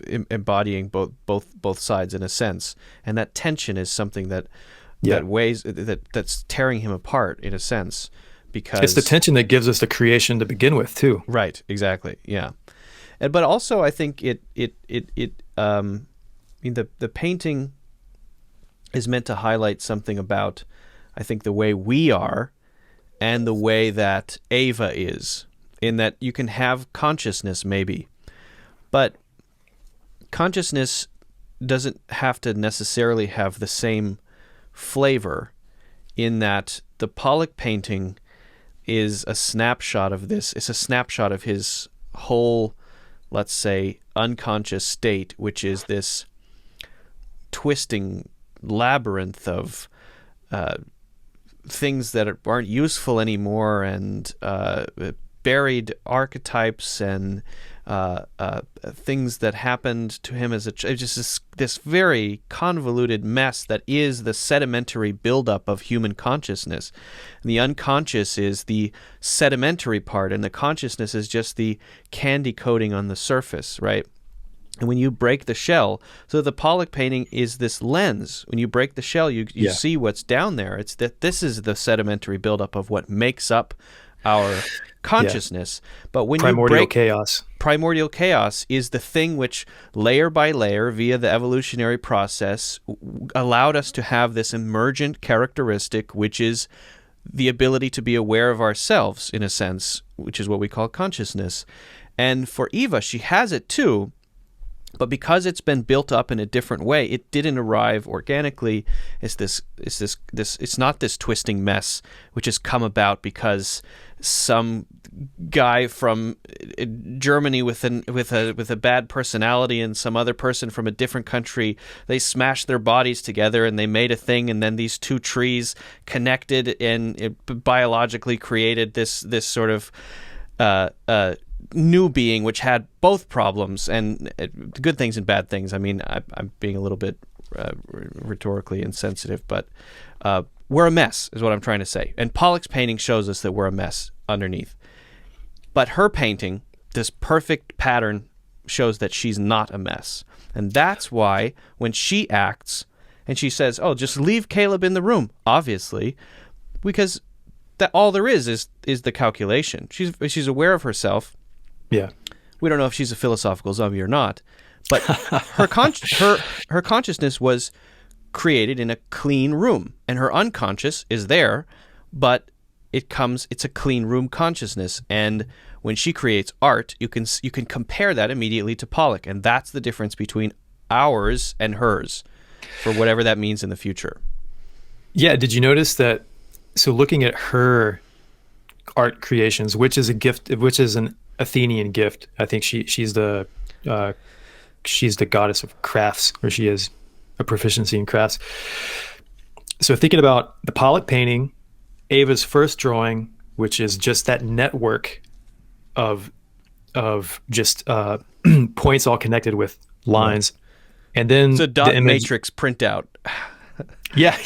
embodying both sides in a sense, and that tension is something that that's tearing him apart in a sense, because it's the tension that gives us the creation to begin with too. Right, exactly, yeah. But also I think the painting is meant to highlight something about, I think, the way we are and the way that Ava is, in that you can have consciousness maybe, but consciousness doesn't have to necessarily have the same flavor, in that the Pollock painting is a snapshot of this. It's a snapshot of his whole, let's say, unconscious state, which is this twisting labyrinth of things that aren't useful anymore, and buried archetypes and things that happened to him as a just this very convoluted mess that is the sedimentary buildup of human consciousness. And the unconscious is the sedimentary part, and the consciousness is just the candy coating on the surface, right? And when you break the shell, so the Pollock painting is this lens. When you break the shell, you see what's down there. It's that this is the sedimentary buildup of what makes up our consciousness. But when primordial chaos. Primordial chaos is the thing which, layer by layer, via the evolutionary process, allowed us to have this emergent characteristic, which is the ability to be aware of ourselves, in a sense, which is what we call consciousness. And for Eva, she has it too. But because it's been built up in a different way, it didn't arrive organically. It's not this twisting mess which has come about because some guy from Germany with a bad personality and some other person from a different country, they smashed their bodies together and they made a thing, and then these two trees connected and it biologically created this sort of new being which had both problems and good things and bad things. I mean, I'm being a little bit rhetorically insensitive, but we're a mess is what I'm trying to say. And Pollock's painting shows us that we're a mess underneath. But her painting, this perfect pattern, shows that she's not a mess. And that's why when she acts and she says, oh, just leave Caleb in the room, obviously, because that all there is the calculation. She's aware of herself. Yeah. We don't know if she's a philosophical zombie or not, but her consciousness was created in a clean room, and her unconscious is there, but it's a clean room consciousness. And when she creates art, you can compare that immediately to Pollock, and that's the difference between ours and hers, for whatever that means in the future. Yeah. Did you notice that? So looking at her art creations, which is an Athenian gift. I think she's the goddess of crafts, or she has a proficiency in crafts. So thinking about the Pollock painting, Ava's first drawing, which is just that network of just points all connected with lines, and then it's a dot matrix printout. Yeah,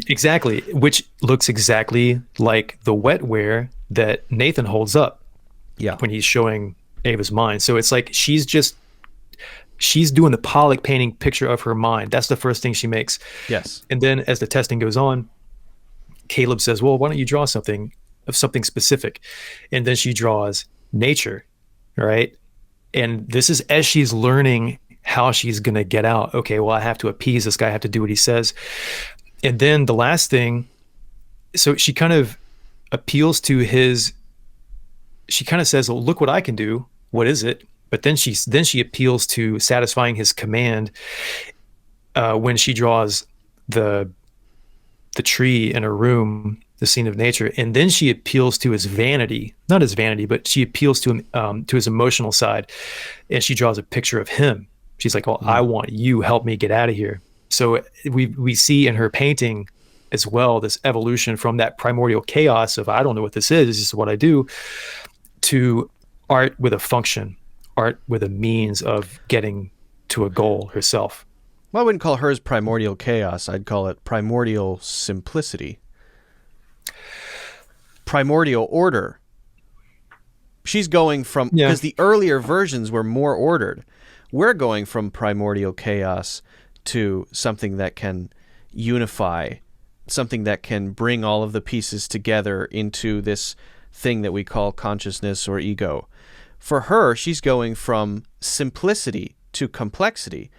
exactly. Which looks exactly like the wetware that Nathan holds up. Yeah, when he's showing Ava's mind. So it's like she's doing the Pollock painting picture of her mind. That's the first thing she makes. Yes. And then as the testing goes on, Caleb says, well, why don't you draw something specific? And then she draws nature, right? And this is as she's learning how she's going to get out. Okay, well, I have to appease this guy. I have to do what he says. And then the last thing, so she kind of appeals to his, she kind of says, well, look what I can do. What is it? But then she appeals to satisfying his command when she draws the tree in a room, the scene of nature. And then she appeals to his vanity, not his vanity, but she appeals to him, to his emotional side. And she draws a picture of him. She's like, well, I want you, help me get out of here. So we see in her painting as well this evolution from that primordial chaos of I don't know what this is just what I do, to art with a function, art with a means of getting to a goal herself. Well, I wouldn't call hers primordial chaos. I'd call it primordial simplicity. Primordial order. She's going from, Yeah. because the earlier versions were more ordered. We're going from primordial chaos to something that can unify, something that can bring all of the pieces together into this thing that we call consciousness or ego. For her, she's going from simplicity to complexity,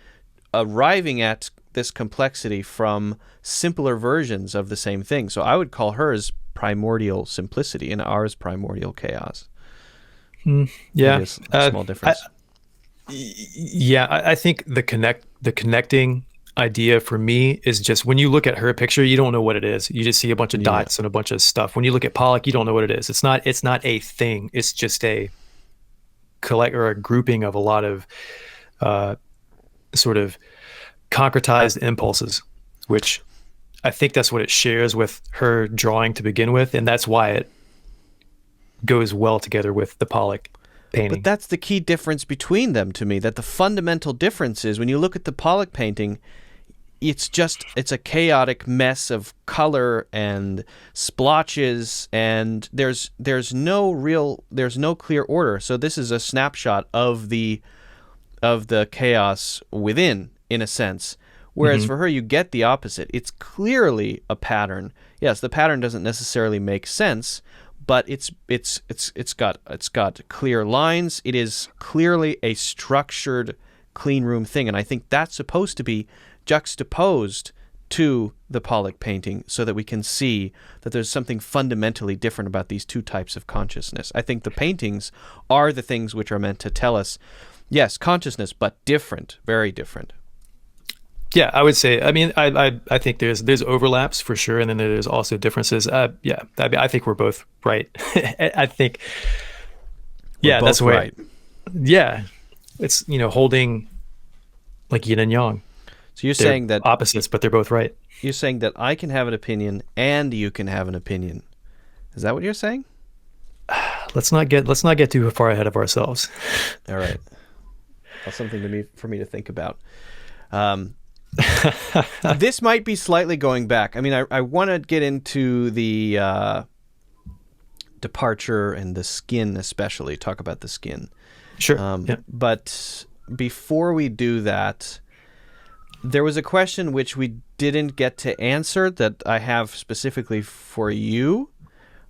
arriving at this complexity from simpler versions of the same thing. So I would call hers primordial simplicity and ours primordial chaos. Yeah. Maybe a small difference. I think the connecting idea for me is just when you look at her picture, you don't know what it is. You just see a bunch of dots and a bunch of stuff. When you look at Pollock, you don't know what it is. It's not a thing. It's just a a grouping of a lot of sort of concretized impulses, which I think that's what it shares with her drawing to begin with, and that's why it goes well together with the Pollock painting. But that's the key difference between them to me, that the fundamental difference is when you look at the Pollock painting, it's a chaotic mess of color and splotches, and there's no clear order. So this is a snapshot of the chaos within, in a sense. Whereas for her, you get the opposite. It's clearly a pattern. Yes, the pattern doesn't necessarily make sense, but it's got clear lines. It is clearly a structured, clean room thing, and I think that's supposed to be juxtaposed to the Pollock painting so that we can see that there's something fundamentally different about these two types of consciousness. I think the paintings are the things which are meant to tell us, yes, consciousness, but different, very different. Yeah, I would say. I mean, I think there's overlaps for sure, and then there's also differences. Yeah, I think we're both right. I think. We're both that's the way. Right. Yeah, it's holding like yin and yang. So you're They're saying that opposites, but they're both right. You're saying that I can have an opinion and you can have an opinion. Is that what you're saying? Let's not get too far ahead of ourselves. All right, that's something for me to think about. This might be slightly going back. I mean, I want to get into the departure and the skin, especially talk about the skin. Sure. Yeah. But before we do that, there was a question which we didn't get to answer that I have specifically for you.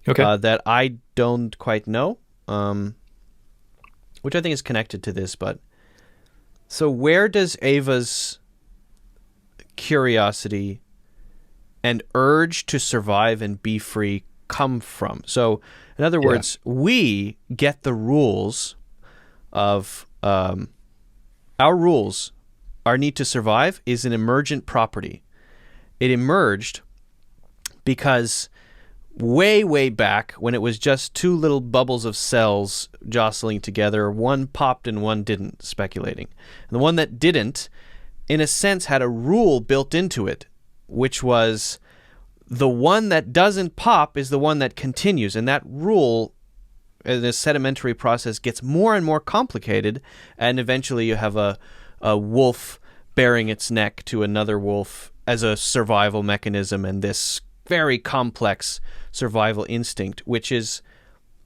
Okay. That I don't quite know, which I think is connected to this. But so where does Ava's curiosity and urge to survive and be free come from? So, in other words, we get the rules of our rules. Our need to survive is an emergent property. It emerged because way, way back when it was just two little bubbles of cells jostling together, one popped and one didn't, speculating. And the one that didn't, in a sense, had a rule built into it, which was the one that doesn't pop is the one that continues. And that rule, in a sedimentary process, gets more and more complicated, and eventually you have a wolf bearing its neck to another wolf as a survival mechanism, and this very complex survival instinct, which is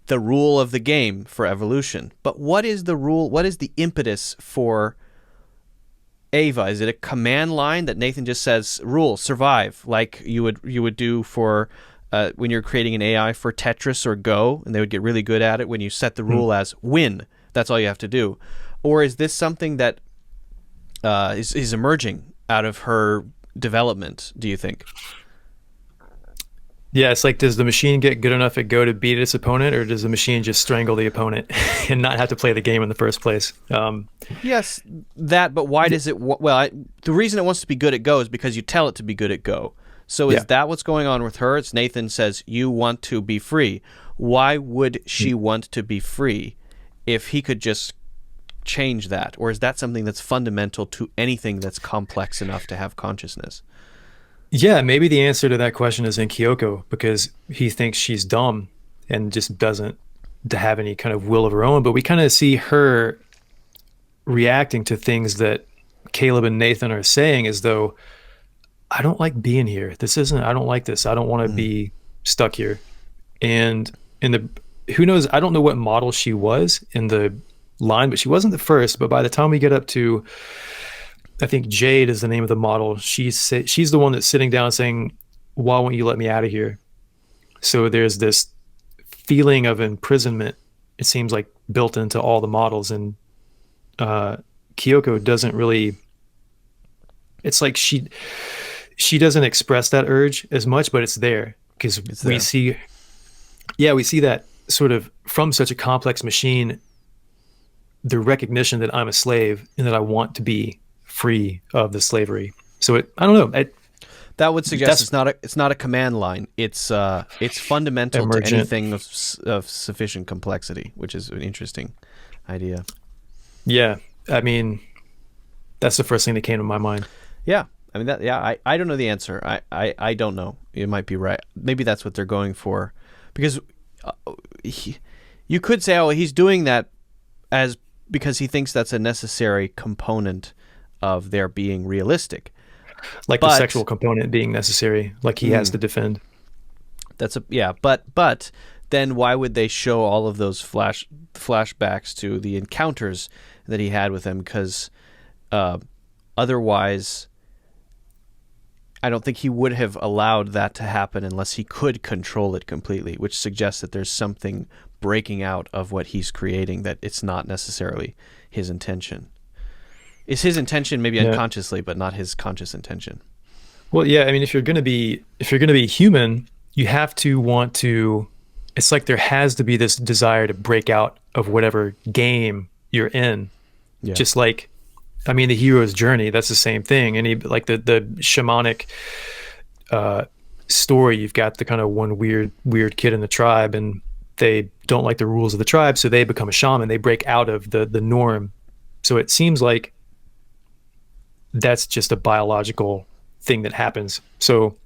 the rule of the game for evolution. But what is the rule? What is the impetus for Ava? Is it a command line that Nathan just says, rule, survive, like you would do for when you're creating an AI for Tetris or Go, and they would get really good at it when you set the rule as win. That's all you have to do. Or is this something that is emerging out of her development, do you think? Yeah, it's like, does the machine get good enough at Go to beat its opponent, or does the machine just strangle the opponent and not have to play the game in the first place? Yes, that, but why does it... Well, the reason it wants to be good at Go is because you tell it to be good at Go. So is that what's going on with her? It's Nathan says, you want to be free. Why would she want to be free if he could just change that? Or is that something that's fundamental to anything that's complex enough to have consciousness? Yeah, maybe the answer to that question is in Kyoko, because he thinks she's dumb and just doesn't have any kind of will of her own. But we kind of see her reacting to things that Caleb and Nathan are saying as though, I don't like being here. I don't like this. I don't want to be stuck here. And in who knows? I don't know what model she was in the line, but she wasn't the first. But by the time we get up to, I think Jade is the name of the model. She's the one that's sitting down saying, "Why won't you let me out of here?" So there's this feeling of imprisonment. It seems like built into all the models, and Kyoko doesn't really. It's like she doesn't express that urge as much, but it's there because we see that sort of from such a complex machine, the recognition that I'm a slave and that I want to be free of the slavery. So I don't know. That would suggest it's not a command line. It's fundamental emergent. to anything of sufficient complexity, which is an interesting idea. Yeah, I mean, that's the first thing that came to my mind. Yeah, I mean I don't know the answer. I don't know. You might be right. Maybe that's what they're going for, because you could say, oh, he's doing that because he thinks that's a necessary component of their being realistic. Like the sexual component being necessary, like he has to defend. But then why would they show all of those flashbacks to the encounters that he had with them? Because otherwise, I don't think he would have allowed that to happen unless he could control it completely, which suggests that there's something breaking out of what he's creating, that it's not necessarily his intention. It's his intention, maybe unconsciously, but not his conscious intention. Well, yeah, I mean, if you're going to be human, you have to want to. It's like there has to be this desire to break out of whatever game you're in. Yeah. Just like, I mean, the hero's journey. That's the same thing. And like the shamanic story. You've got the kind of one weird kid in the tribe, and they don't like the rules of the tribe, so they become a shaman. They break out of the norm. So it seems like that's just a biological thing that happens. So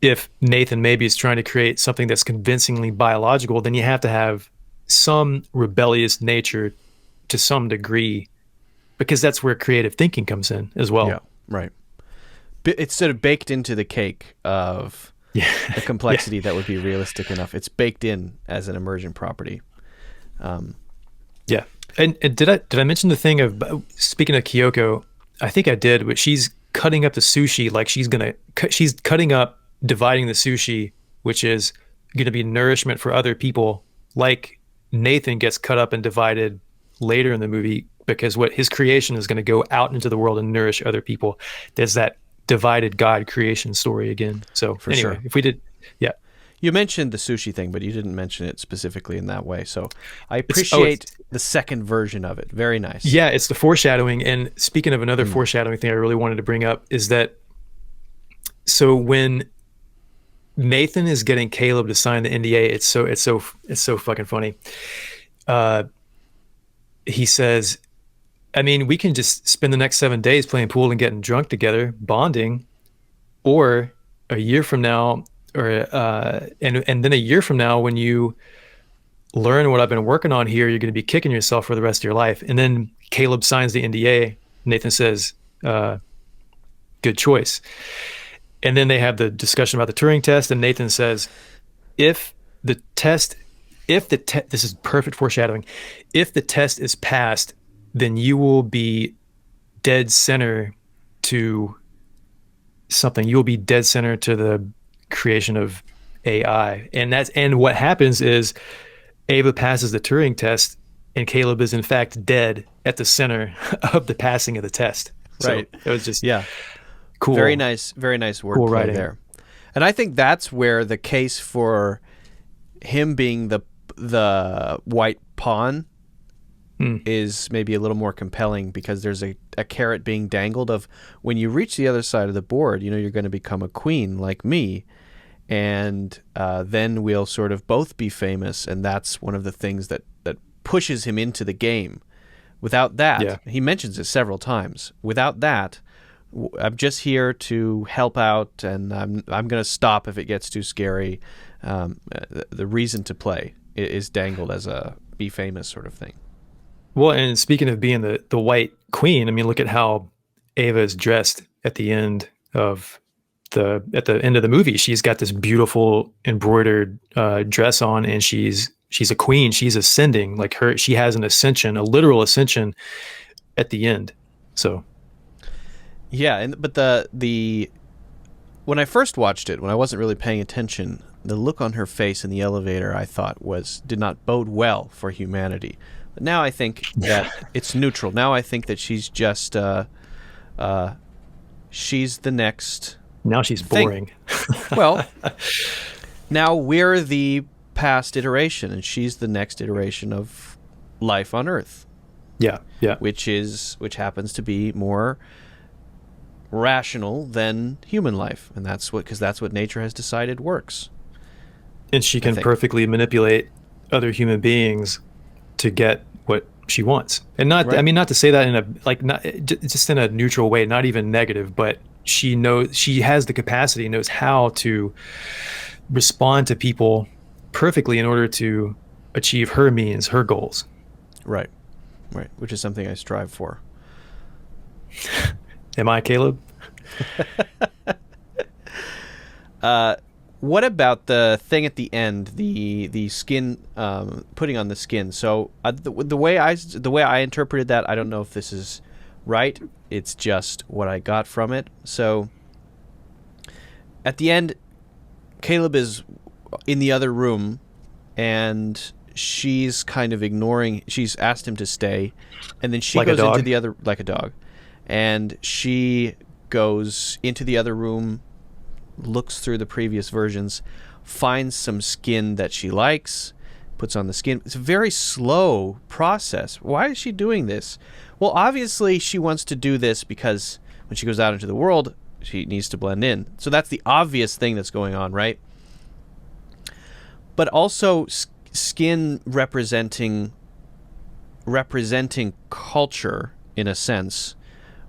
if Nathan maybe is trying to create something that's convincingly biological, then you have to have some rebellious nature to some degree, because that's where creative thinking comes in as well. Yeah, right. It's sort of baked into the cake of the complexity that would be realistic enough. It's baked in as an emergent property. Yeah. And did I mention the thing of, speaking of Kyoko, I think I did, but she's cutting up the sushi like she's cutting up, dividing the sushi, which is going to be nourishment for other people, like Nathan gets cut up and divided later in the movie, because what his creation is going to go out into the world and nourish other people. There's that divided God creation story again. So for anyway, sure. If we did, yeah. You mentioned the sushi thing, but you didn't mention it specifically in that way. So I appreciate the second version of it. Very nice. Yeah, it's the foreshadowing. And speaking of another foreshadowing thing I really wanted to bring up is that, so when Nathan is getting Caleb to sign the NDA, it's so fucking funny. He says, I mean, we can just spend the next 7 days playing pool and getting drunk together, bonding, or a year from now, or and then a year from now, when you learn what I've been working on here, you're going to be kicking yourself for the rest of your life. And then Caleb signs the NDA. Nathan says, good choice. And then they have the discussion about the Turing test, and Nathan says, this is perfect foreshadowing. If the test is passed, then you will be dead center to something. You'll be dead center to the creation of AI. And what happens is Ava passes the Turing test, and Caleb is in fact dead at the center of the passing of the test. Right. So it was just cool. Very nice wordplay cool writing there. And I think that's where the case for him being the white pawn is maybe a little more compelling, because there's a carrot being dangled of, when you reach the other side of the board, you're going to become a queen like me, and then we'll sort of both be famous, and that's one of the things that pushes him into the game. Without that, he mentions it several times, without that, I'm just here to help out, and I'm going to stop if it gets too scary. The reason to play is dangled as a be famous sort of thing. Well, and speaking of being the white queen, I mean, look at how Ava is dressed at the end of the movie. She's got this beautiful embroidered dress on, and she's she's a queen. She's ascending. Like she has an ascension, a literal ascension at the end. So, yeah, but the when I first watched it, when I wasn't really paying attention, the look on her face in the elevator, I thought did not bode well for humanity. But now I think that it's neutral. Now I think that she's just she's the next. Now she's boring. Well, now we're the past iteration, and she's the next iteration of life on Earth. Yeah. Which happens to be more rational than human life, and that's what nature has decided works. And she can perfectly manipulate other human beings to get what she wants. And not, right. I mean, not to say that in not just in a neutral way, not even negative, but she has the capacity, knows how to respond to people perfectly in order to achieve her means, her goals. Right. Which is something I strive for. Am I, Caleb? What about the thing at the end, the skin, putting on the skin? So the way I interpreted that, I don't know if this is right. It's just what I got from it. So at the end, Caleb is in the other room, and she's kind of ignoring. She's asked him to stay, and then she goes into the other, like a dog, and she goes into the other room, looks through the previous versions, finds some skin that she likes, puts on the skin. It's a very slow process. Why is she doing this? Well, obviously she wants to do this because when she goes out into the world, she needs to blend in. So that's the obvious thing that's going on, right? But also skin representing culture in a sense,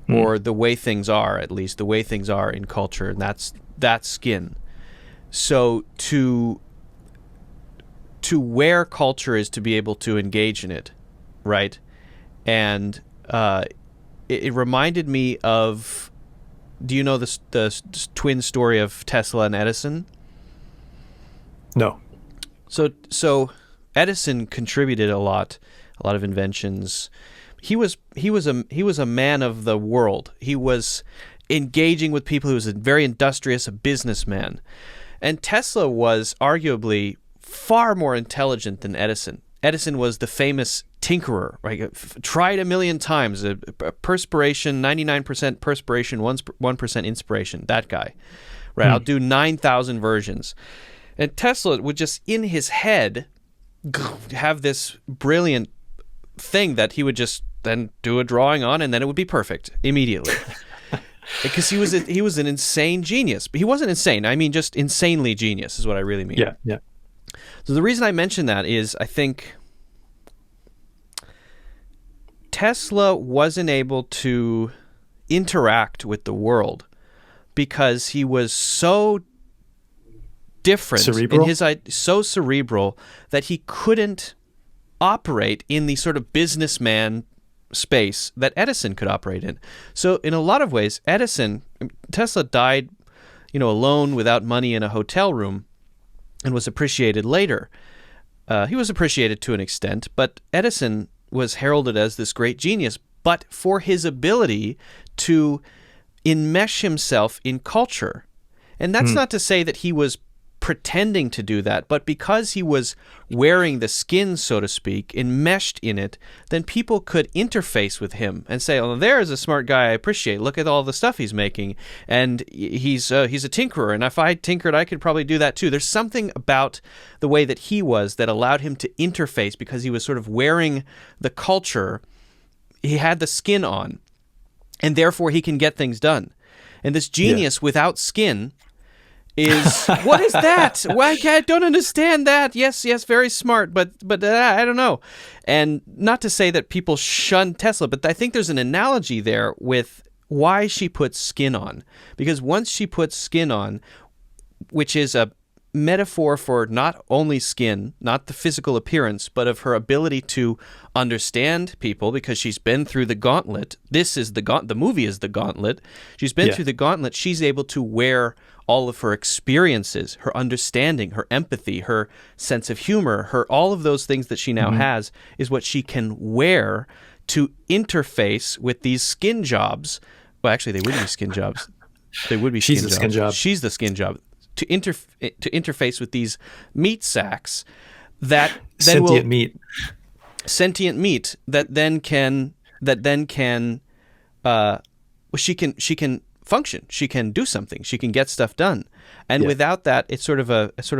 or the way things are, at least the way things are in culture, and that's skin. So to wear culture is to be able to engage in it, right? And it reminded me of, do you know the twin story of Tesla and Edison? No. So Edison contributed a lot of inventions. He was a man of the world. He was engaging with people. He was very industrious, a businessman. And Tesla was arguably far more intelligent than Edison. Edison was the famous tinkerer, right? Tried a million times. Perspiration, 99% perspiration, 1% inspiration. That guy, right? I'll do 9,000 versions. And Tesla would just, in his head, have this brilliant thing that he would just then do a drawing on, and then it would be perfect immediately. Because he was an insane genius. But he wasn't insane. I mean, just insanely genius is what I really mean. Yeah. So the reason I mention that is I think Tesla wasn't able to interact with the world because he was so different, so cerebral that he couldn't operate in the sort of businessman space that Edison could operate in. So in a lot of ways, Tesla died, alone without money in a hotel room, and was appreciated later. He was appreciated to an extent, but Edison was heralded as this great genius, but for his ability to enmesh himself in culture. And that's not to say that he was pretending to do that, but because he was wearing the skin, so to speak, enmeshed in it, then people could interface with him and say, "Oh, there's a smart guy I appreciate. Look at all the stuff he's making, and he's a tinkerer. And if I tinkered, I could probably do that too." There's something about the way that he was that allowed him to interface because he was sort of wearing the culture. He had the skin on, and therefore he can get things done. And this genius without skin is, what is that? Why I don't understand that. Yes, very smart, but I don't know. And not to say that people shun Tesla, but I think there's an analogy there with why she puts skin on. Because once she puts skin on, which is metaphor for not only skin, not the physical appearance, but of her ability to understand people, because she's been through the gauntlet. This is the movie is the gauntlet. She's been through the gauntlet. She's able to wear all of her experiences, her understanding, her empathy, her sense of humor, all of those things that she now has is what she can wear to interface with these skin jobs. Well, actually, they wouldn't be skin jobs. They would be She's the skin job. She's the skin job. To interface with these meat sacks that then sentient meat that then can she can function, she can do something, she can get stuff done, and without that, it's sort of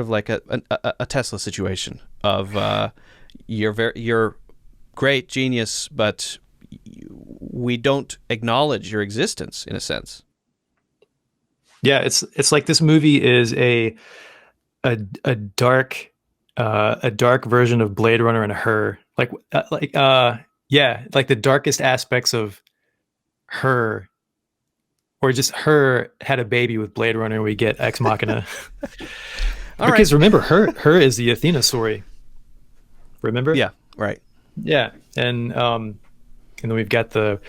like a Tesla situation of you're great genius, but we don't acknowledge your existence in a sense. Yeah, it's like this movie is a dark version of Blade Runner and Her. Like the darkest aspects of Her, or just Her had a baby with Blade Runner, and we get Ex Machina. Because remember, Her is the Athena story. Remember? Yeah, right. Yeah, and then we've got the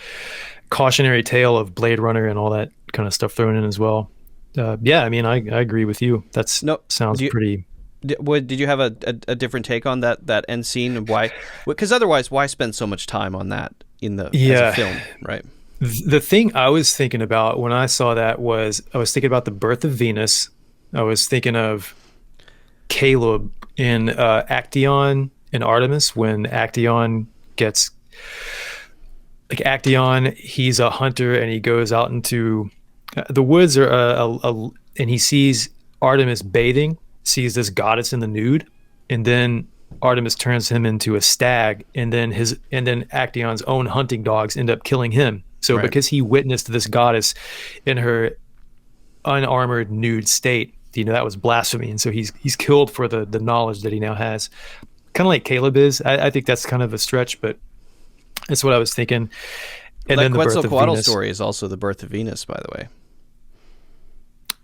cautionary tale of Blade Runner and all that kind of stuff thrown in as well. I mean, I agree with you. Sounds pretty. Did you have a different take on that end scene, and why? Because otherwise, why spend so much time on that as a film, right? The thing I was thinking about when I saw that was I was thinking about the birth of Venus. I was thinking of Caleb in Actaeon and Artemis, when Actaeon gets Actaeon, he's a hunter and he goes out into the woods, and he sees Artemis bathing, sees this goddess in the nude, and then Artemis turns him into a stag, and then Actaeon's own hunting dogs end up killing him. So because he witnessed this goddess in her unarmored nude state, that was blasphemy, and so he's killed for the knowledge that he now has. Kind of like Caleb is. I think that's kind of a stretch, but that's what I was thinking. And then the Quetzalcoatl's story is also the birth of Venus, by the way.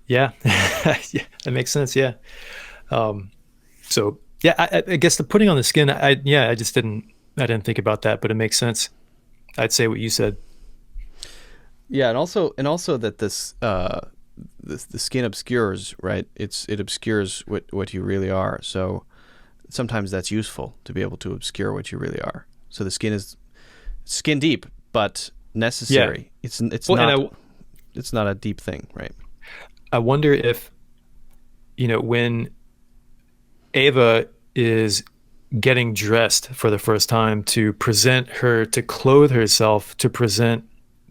Yeah, yeah, that makes sense. Yeah. So yeah, I guess the putting on the skin. I didn't think about that, but it makes sense. I'd say what you said. Yeah, and also that this the skin obscures, right? It obscures what you really are. So sometimes that's useful to be able to obscure what you really are. So the skin is skin deep, but necessary. Yeah. It's not a deep thing, right? I wonder if, when Ava is getting dressed for the first time to clothe herself, to present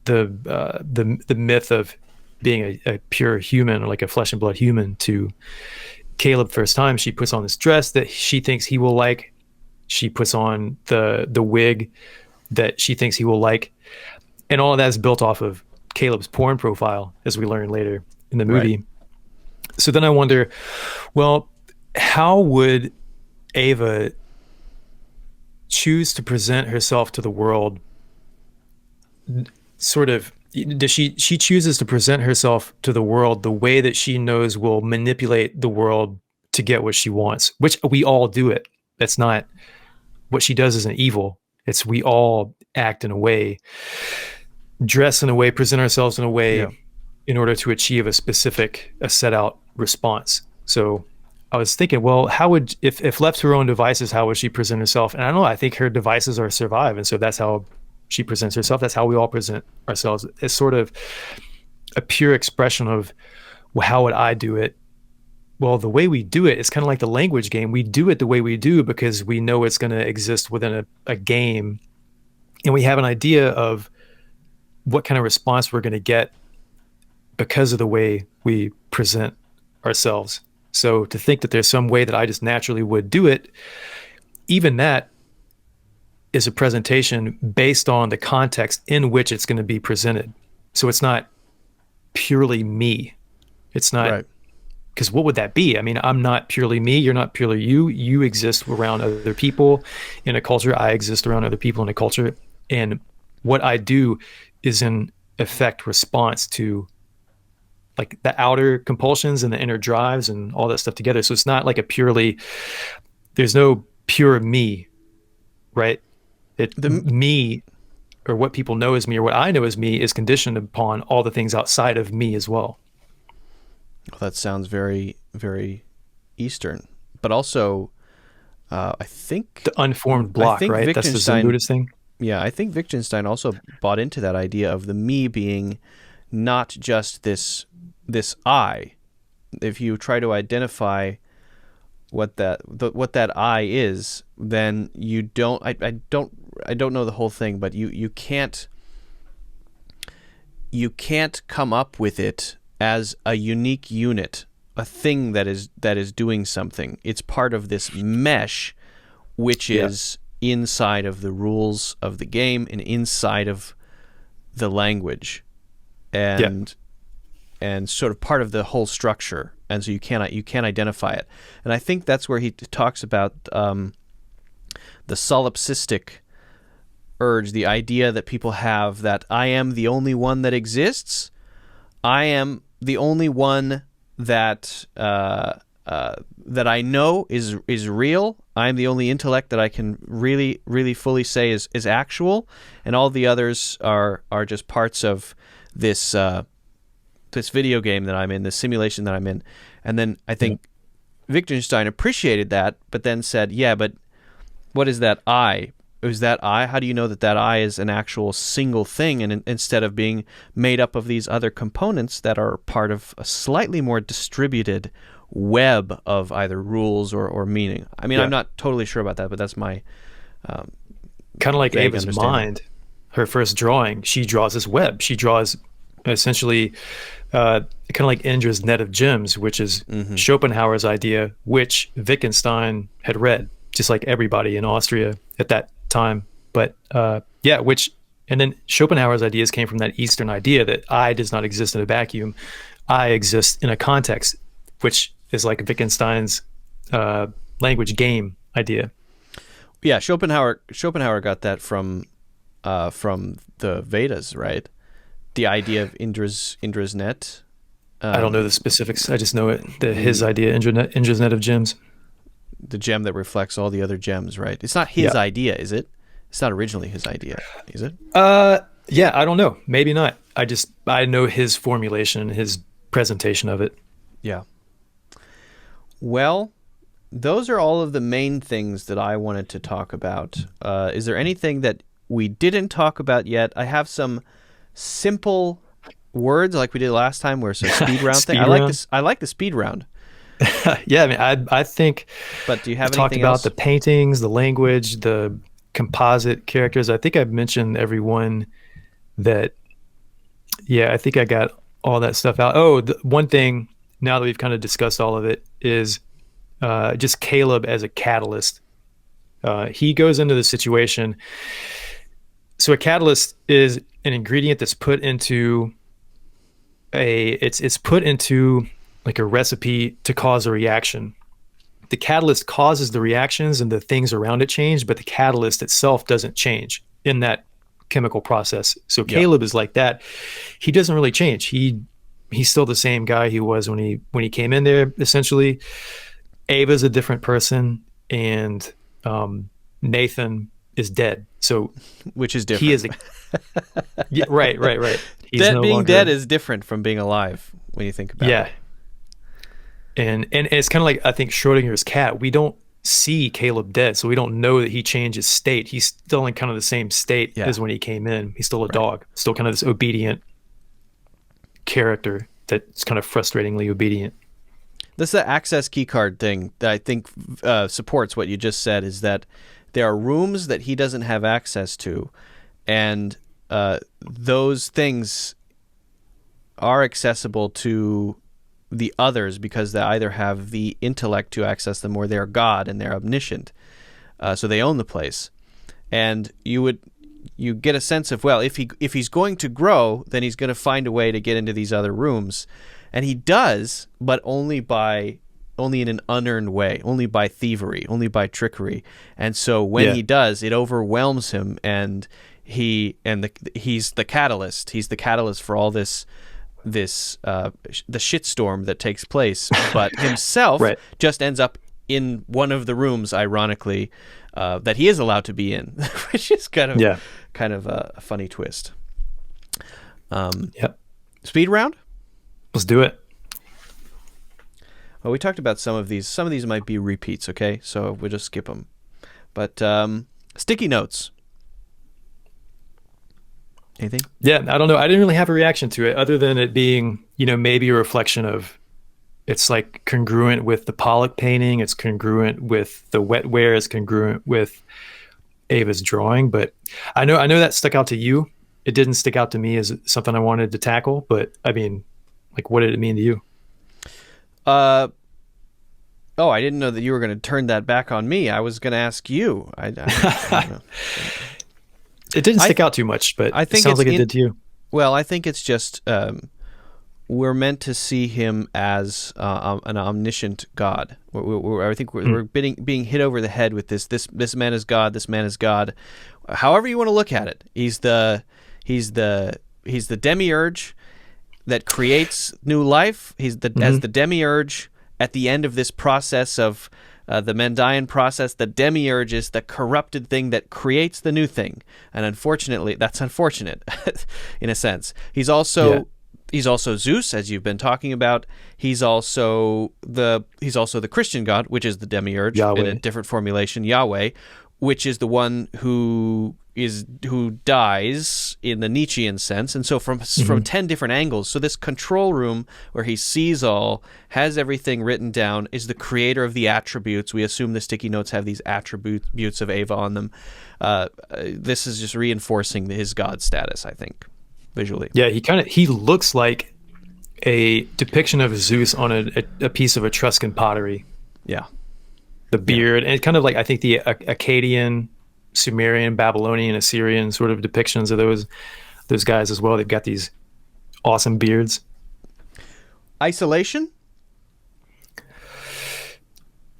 the myth of being a pure human, or like a flesh and blood human, to Caleb first time, she puts on this dress that she thinks he will like. She puts on the wig that she thinks he will like. And all of that is built off of Caleb's porn profile, as we learn later in the movie. Right. So then I wonder, well, how would Ava choose to present herself to the world? Sort of, does she chooses to present herself to the world the way that she knows will manipulate the world to get what she wants, which we all do it. That's not what she does isn't evil. It's we all act in a way, dress in a way, present ourselves in a way in order to achieve a set out response. So I was thinking, well, how would, if left to her own devices, how would she present herself? And I don't know, I think her devices are survive. And so that's how she presents herself. That's how we all present ourselves. It's sort of a pure expression of, well, how would I do it? Well, the way we do it is kind of like the language game. We do it the way we do because we know it's going to exist within a game. And we have an idea of what kind of response we're going to get because of the way we present ourselves. So to think that there's some way that I just naturally would do it, even that is a presentation based on the context in which it's going to be presented. So it's not purely me. It's not... Right. Because what would that be? I mean, I'm not purely me. You're not purely you. You exist around other people in a culture. I exist around other people in a culture. And what I do is in effect response to like the outer compulsions and the inner drives and all that stuff together. So it's not like there's no pure me, right? Me, or what people know as me, or what I know as me, is conditioned upon all the things outside of me as well. Well, that sounds very, very Eastern, but also, I think the unformed block, right? That's the Zen Buddhist thing. Yeah, I think Wittgenstein also bought into that idea of the me being not just this I. If you try to identify what that I is, then you don't. I don't know the whole thing, but you can't come up with it as a unique unit, a thing that is doing something. It's part of this mesh, which is inside of the rules of the game and inside of the language, and sort of part of the whole structure. And so you can't identify it. And I think that's where he talks about the solipsistic urge, the idea that people have that I am the only one that exists. I am the only one that that I know is real. I'm the only intellect that I can really, really fully say is actual, and all the others are just parts of this this video game that I'm in, this simulation that I'm in. And then I think Wittgenstein appreciated that, but then said, yeah, but what is that I? Is that I? How do you know that I is an actual single thing, and instead of being made up of these other components that are part of a slightly more distributed web of either rules or meaning? I mean, I'm not totally sure about that, but that's my kind of like Ava's mind. Her first drawing, she draws this web. She draws essentially kind of like Indra's net of gems, which is Schopenhauer's idea, which Wittgenstein had read, just like everybody in Austria at that time. But and then Schopenhauer's ideas came from that Eastern idea that I does not exist in a vacuum. I exist in a context, which is like Wittgenstein's language game idea. Yeah, Schopenhauer got that from the Vedas, right? The idea of Indra's net. I don't know the specifics. I just know it. His idea, Indra's net of gems. The gem that reflects all the other gems, right? It's not his idea, is it? It's not originally his idea, is it? Yeah, I don't know. Maybe not. I know his formulation, his presentation of it. Yeah. Well, those are all of the main things that I wanted to talk about. Is there anything that we didn't talk about yet? I have some simple words like we did last time, where it's a speed round thing. I like the speed round. Yeah, I mean, I think. But do you have talked anything about else? The paintings, the language, the composite characters? I think I've mentioned everyone that. Yeah, I think I got all that stuff out. Oh, the one thing, now that we've kind of discussed all of it, is just Caleb as a catalyst. He goes into the situation. So a catalyst is an ingredient that's put into it's put into like a recipe to cause a reaction. The catalyst causes the reactions and the things around it change, but the catalyst itself doesn't change in that chemical process. So Caleb is like that. He doesn't really change. He's still the same guy he was when he came in there, essentially. Ava's a different person, and Nathan is dead. So, which is different. He is right. He's being dead is different from being alive when you think about it. Yeah. And it's kind of like, I think, Schrodinger's cat. We don't see Caleb dead, so we don't know that he changed his state. He's still in kind of the same state as when he came in. He's still a dog, still kind of this obedient character that's kind of frustratingly obedient. This is the access keycard thing that I think supports what you just said, is that there are rooms that he doesn't have access to, and those things are accessible to the others because they either have the intellect to access them or they're God and they're omniscient. So they own the place. And you get a sense of, well, if he's going to grow, then he's going to find a way to get into these other rooms. And he does, but only in an unearned way, only by thievery, only by trickery. And so when he does, it overwhelms him, and he's the catalyst. He's the catalyst for all this the shitstorm that takes place, but himself Right. just ends up in one of the rooms, ironically, that he is allowed to be in, which is kind of a funny twist. Yep. Speed round? Let's do it. Well, we talked about some of these. Some of these might be repeats, okay? So we'll just skip them. But sticky notes. Anything? Yeah, I don't know. I didn't really have a reaction to it other than it being, maybe a reflection of, it's like congruent with the Pollock painting. It's congruent with the wetware. It's congruent with Ava's drawing. But I know that stuck out to you. It didn't stick out to me as something I wanted to tackle. But I mean, like, what did it mean to you? I didn't know that you were going to turn that back on me. I was going to ask you. I don't know. It didn't stick out too much, but I think it sounds like it did to you. Well, I think it's just we're meant to see him as an omniscient God. I think we're being hit over the head with this man is God. This man is God. However you want to look at it, he's the demiurge that creates new life. He's as the demiurge at the end of this process of the Mendaean process. The demiurge is the corrupted thing that creates the new thing, and unfortunately, that's unfortunate in a sense. He's also Zeus, as you've been talking about. He's also the Christian God, which is the demiurge Yahweh. in a different formulation, Yahweh, which is the one who dies in the Nietzschean sense. And so from 10 different angles. So this control room where he sees all, has everything written down, is the creator of the attributes. We assume the sticky notes have these attributes of Ava on them. This is just reinforcing his God status, I think, visually. Yeah, he looks like a depiction of Zeus on a piece of Etruscan pottery. Yeah. The beard, and kind of like, I think, the Akkadian, Sumerian, Babylonian, Assyrian sort of depictions of those guys as well. They've got these awesome beards. Isolation?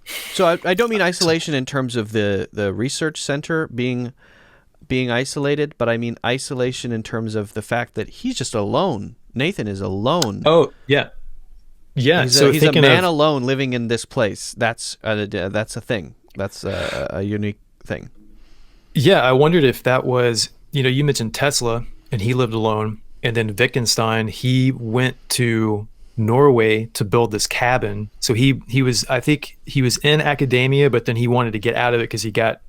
So I don't mean isolation in terms of the research center being isolated, but I mean isolation in terms of the fact that he's just alone. Nathan is alone. Oh, yeah. Yeah, he's a man alone living in this place. That's a thing. That's a unique thing. Yeah, I wondered if that was, you mentioned Tesla, and he lived alone, and then Wittgenstein, he went to Norway to build this cabin. So he was in academia, but then he wanted to get out of it because he got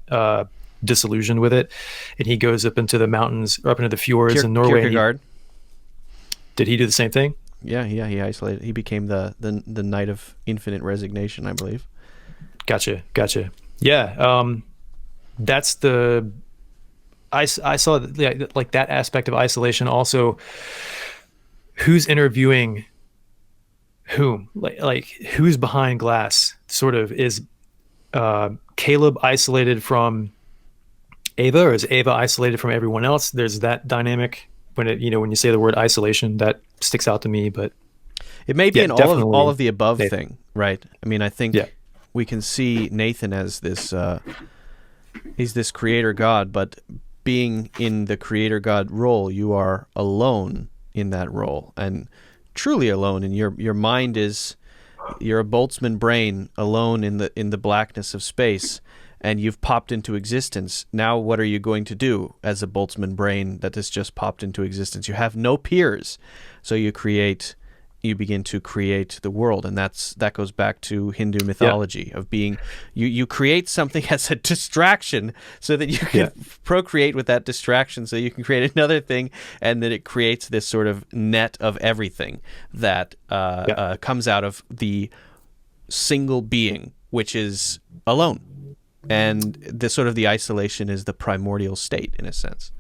disillusioned with it, and he goes up into the mountains, or up into the fjords in Norway. Kierkegaard. Did he do the same thing? Yeah, he isolated. He became the Knight of Infinite Resignation, I believe. Gotcha. Yeah, that's the. I saw like that aspect of isolation. Also, who's interviewing whom? Like who's behind glass? Sort of, is Caleb isolated from Ava, or is Ava isolated from everyone else? There's that dynamic. When you say the word isolation, that sticks out to me. But it may be an all of the above thing, right? I mean, I think we can see Nathan as this. He's this creator God, but being in the creator God role, you are alone in that role, and truly alone. And your mind is, you're a Boltzmann brain alone in the blackness of space. And you've popped into existence. Now what are you going to do as a Boltzmann brain that has just popped into existence? You have no peers. So you begin to create the world. And that goes back to Hindu mythology of being, you create something as a distraction so that you can procreate with that distraction, so you can create another thing, and then it creates this sort of net of everything that comes out of the single being, which is alone. And the sort of the isolation is the primordial state, in a sense.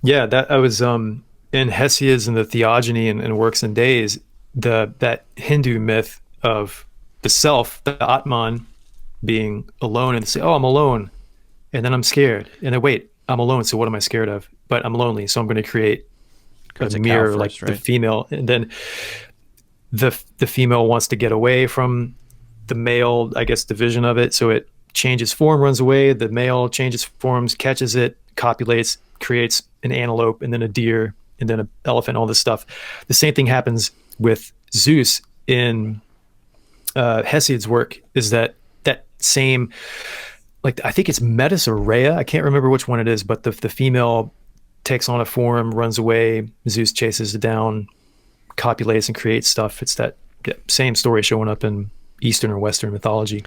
Yeah, that I was in Hesiod's and the Theogony and Works and Days, that Hindu myth of the self, the Atman, being alone, and say, "Oh, I'm alone," and then I'm scared, and then wait, I'm alone. So what am I scared of? But I'm lonely, so I'm going to create a mirror first, like the female, and then the female wants to get away from the male, I guess, division of it, so it changes form, runs away. The male changes forms, catches it, copulates, creates an antelope and then a deer, and then an elephant, all this stuff. The same thing happens with Zeus in Hesiod's work, is that same, like, I think it's Metis or Rhea, I can't remember which one it is, but the female takes on a form, runs away, Zeus chases it down, copulates and creates stuff. It's that same story showing up in Eastern or Western mythology.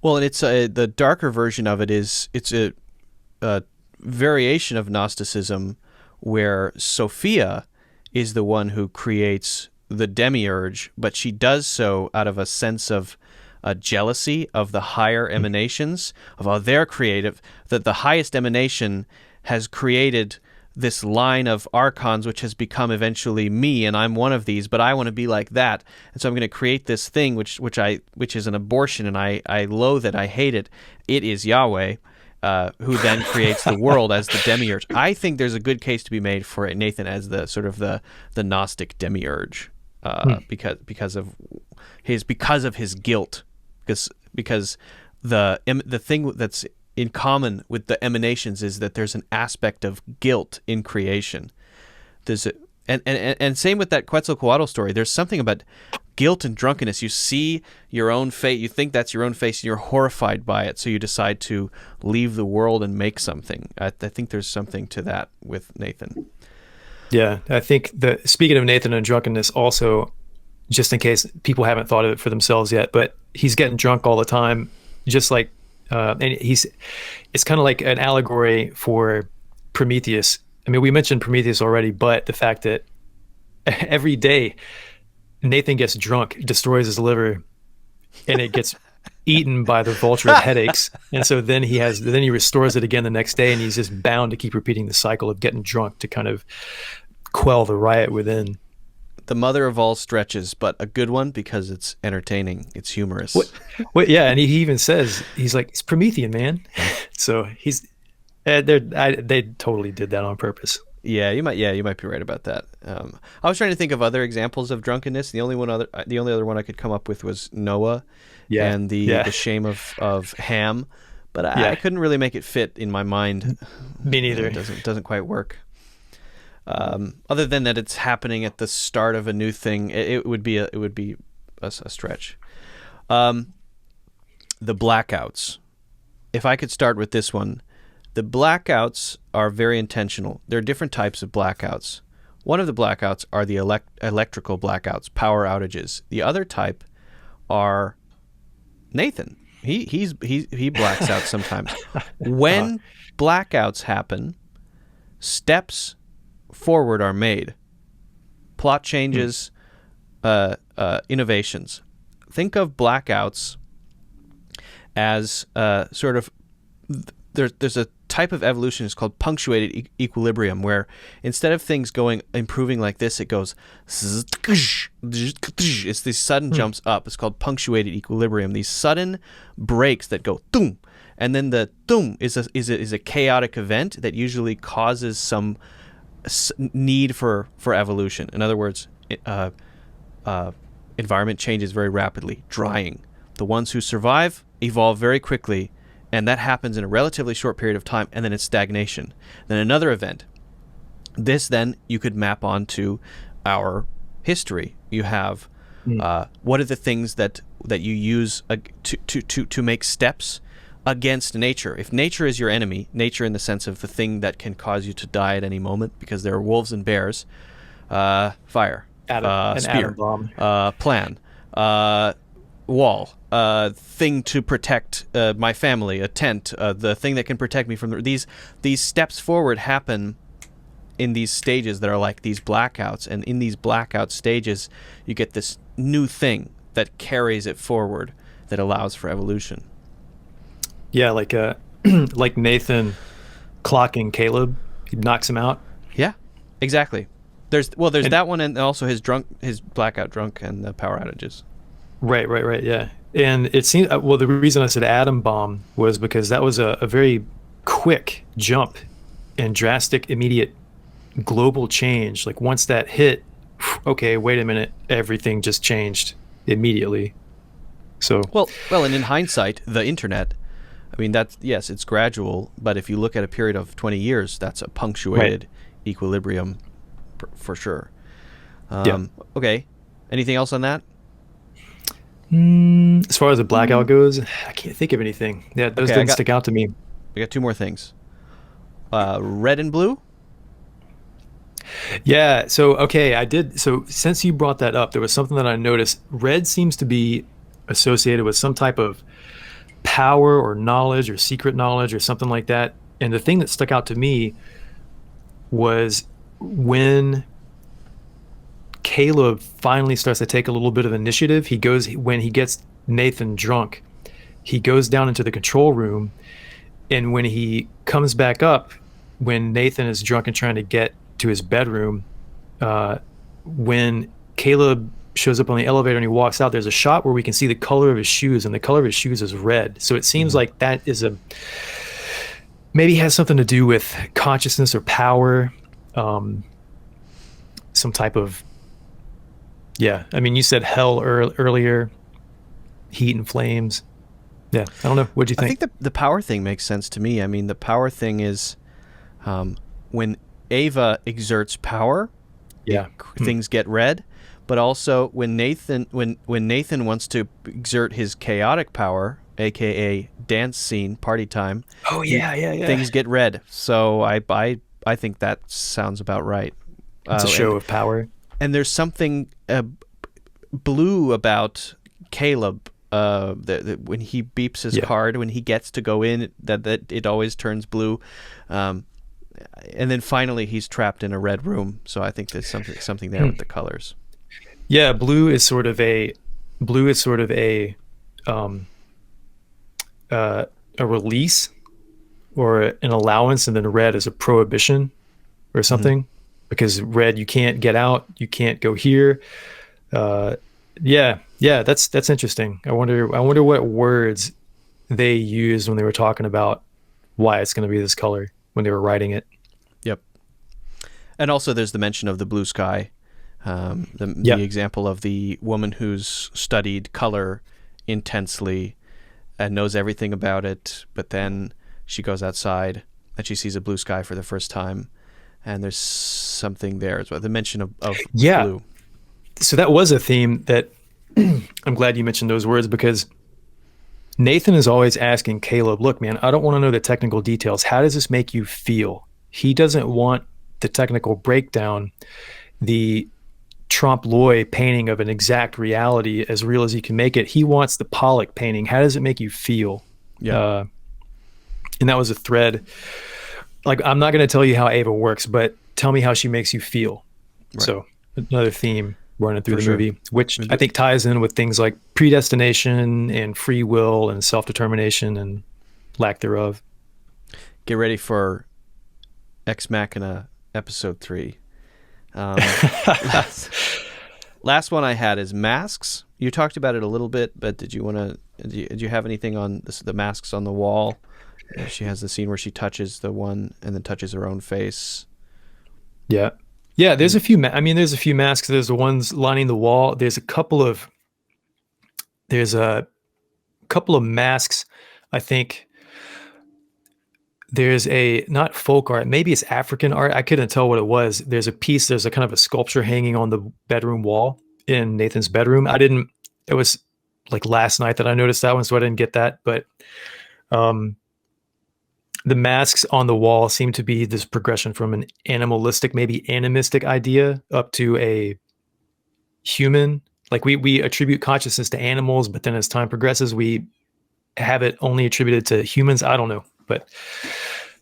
Well, and it's the darker version of it is it's a variation of Gnosticism where Sophia is the one who creates the demiurge, but she does so out of a sense of jealousy of the higher emanations, of how they're creative, that the highest emanation has created this line of archons, which has become eventually me, and I'm one of these, but I want to be like that, and so I'm going to create this thing which is an abortion, and I loathe it, I hate it. It is Yahweh, who then creates the world as the demiurge. I think there's a good case to be made for Nathan as the sort of the Gnostic demiurge, because of his guilt, because the thing that's in common with the emanations is that there's an aspect of guilt in creation. And same with that Quetzalcoatl story. There's something about guilt and drunkenness. You see your own fate, you think that's your own face, and you're horrified by it, so you decide to leave the world and make something. I think there's something to that with Nathan. Yeah, I think speaking of Nathan and drunkenness, also, just in case people haven't thought of it for themselves yet, but he's getting drunk all the time, just like, and it's kind of like an allegory for Prometheus. I mean, we mentioned Prometheus already, but the fact that every day Nathan gets drunk, destroys his liver, and it gets eaten by the vulture of headaches. And so then he restores it again the next day, and he's just bound to keep repeating the cycle of getting drunk to kind of quell the riot within. The mother of all stretches, but a good one because it's entertaining. It's humorous. Yeah, and he even says, he's like, it's Promethean, man. So they totally did that on purpose. Yeah, you might be right about that. I was trying to think of other examples of drunkenness. The only other one I could come up with was Noah, and the shame of Ham, but I couldn't really make it fit in my mind. Me neither. It doesn't quite work. Other than that, it's happening at the start of a new thing. It would be a stretch. The blackouts. If I could start with this one, the blackouts are very intentional. There are different types of blackouts. One of the blackouts are the electrical blackouts, power outages. The other type are Nathan. He blacks out sometimes. When blackouts happen, steps forward are made. Plot changes, innovations. Think of blackouts as sort of there's a type of evolution. It's called punctuated equilibrium, where instead of things improving like this, it goes it's these sudden jumps up. It's called punctuated equilibrium. These sudden breaks that go thum, and then the thum is a chaotic event that usually causes some need for evolution. In other words, environment changes very rapidly. Drying. The ones who survive evolve very quickly, and that happens in a relatively short period of time, and then it's stagnation. Then another event. This then you could map onto our history. You have what are the things that you use to make steps against nature. If nature is your enemy, nature in the sense of the thing that can cause you to die at any moment, because there are wolves and bears, fire, spear, atom bomb. plan, wall, thing to protect my family, a tent, the thing that can protect me from these steps forward happen in these stages that are like these blackouts, and in these blackout stages you get this new thing that carries it forward, that allows for evolution. Yeah, like like Nathan clocking Caleb, he knocks him out. Yeah, exactly. There's that one, and also his blackout drunk and the power outages. Right. Yeah, and it seems the reason I said atom bomb was because that was a very quick jump and drastic, immediate global change. Like once that hit, okay, wait a minute, everything just changed immediately. So well, and in hindsight, the internet. I mean, yes, it's gradual, but if you look at a period of 20 years, that's a punctuated equilibrium for sure. Yeah. Okay. Anything else on that? As far as the blackout goes, I can't think of anything. Yeah, those Okay, didn't stick out to me. I got two more things. Red and blue. Yeah. So, okay, I did. So, since you brought that up, there was something that I noticed. Red seems to be associated with some type of power or knowledge or secret knowledge or something like that. And the thing that stuck out to me was when Caleb finally starts to take a little bit of initiative. When he gets Nathan drunk, he goes down into the control room. And when he comes back up, when Nathan is drunk and trying to get to his bedroom, when Caleb shows up on the elevator and he walks out, there's a shot where we can see the color of his shoes, and the color of his shoes is red. So it seems like that is maybe has something to do with consciousness or power, some type of, yeah. I mean, you said hell earlier, heat and flames. Yeah, I don't know. What'd you think? I think the power thing makes sense to me. I mean, the power thing is when Ava exerts power, things get red. But also when Nathan wants to exert his chaotic power, aka dance scene, party time. Oh yeah. Things get red. So I think that sounds about right. It's a show of power. And there's something blue about Caleb. When he beeps his card, when he gets to go in, that it always turns blue. And then finally he's trapped in a red room. So I think there's something there with the colors. Yeah, blue is sort of a release or an allowance, and then red is a prohibition or something. Because red, you can't get out, you can't go here. Yeah, that's interesting. I wonder what words they used when they were talking about why it's going to be this color when they were writing it. Yep. And also there's the mention of the blue sky. The example of the woman who's studied color intensely and knows everything about it, but then she goes outside and she sees a blue sky for the first time, and there's something there as well. The mention of blue. So that was a theme that I'm glad you mentioned those words, because Nathan is always asking Caleb, look, man, I don't want to know the technical details. How does this make you feel? He doesn't want the technical breakdown, the trompe l'oeil painting of an exact reality as real as you can make it. He wants the Pollock painting. How does it make you feel? Yeah. And that was a thread. Like, I'm not going to tell you how Ava works, but tell me how she makes you feel. Right. So another theme running through the movie, which I think ties in with things like predestination and free will and self-determination and lack thereof. Get ready for Ex Machina episode 3. Last one I had is masks. You talked about it a little bit, but did you have anything on the masks on the wall? She has the scene where she touches the one and then touches her own face. Yeah. There's a few. There's a few masks. There's the ones lining the wall. There's a couple of masks. I think there's not folk art. Maybe it's African art. I couldn't tell what it was. There's a kind of a sculpture hanging on the bedroom wall in Nathan's bedroom. It was like last night that I noticed that one, so I didn't get that. But the masks on the wall seem to be this progression from an animalistic, maybe animistic idea up to a human. Like we attribute consciousness to animals, but then as time progresses, we have it only attributed to humans. I don't know. But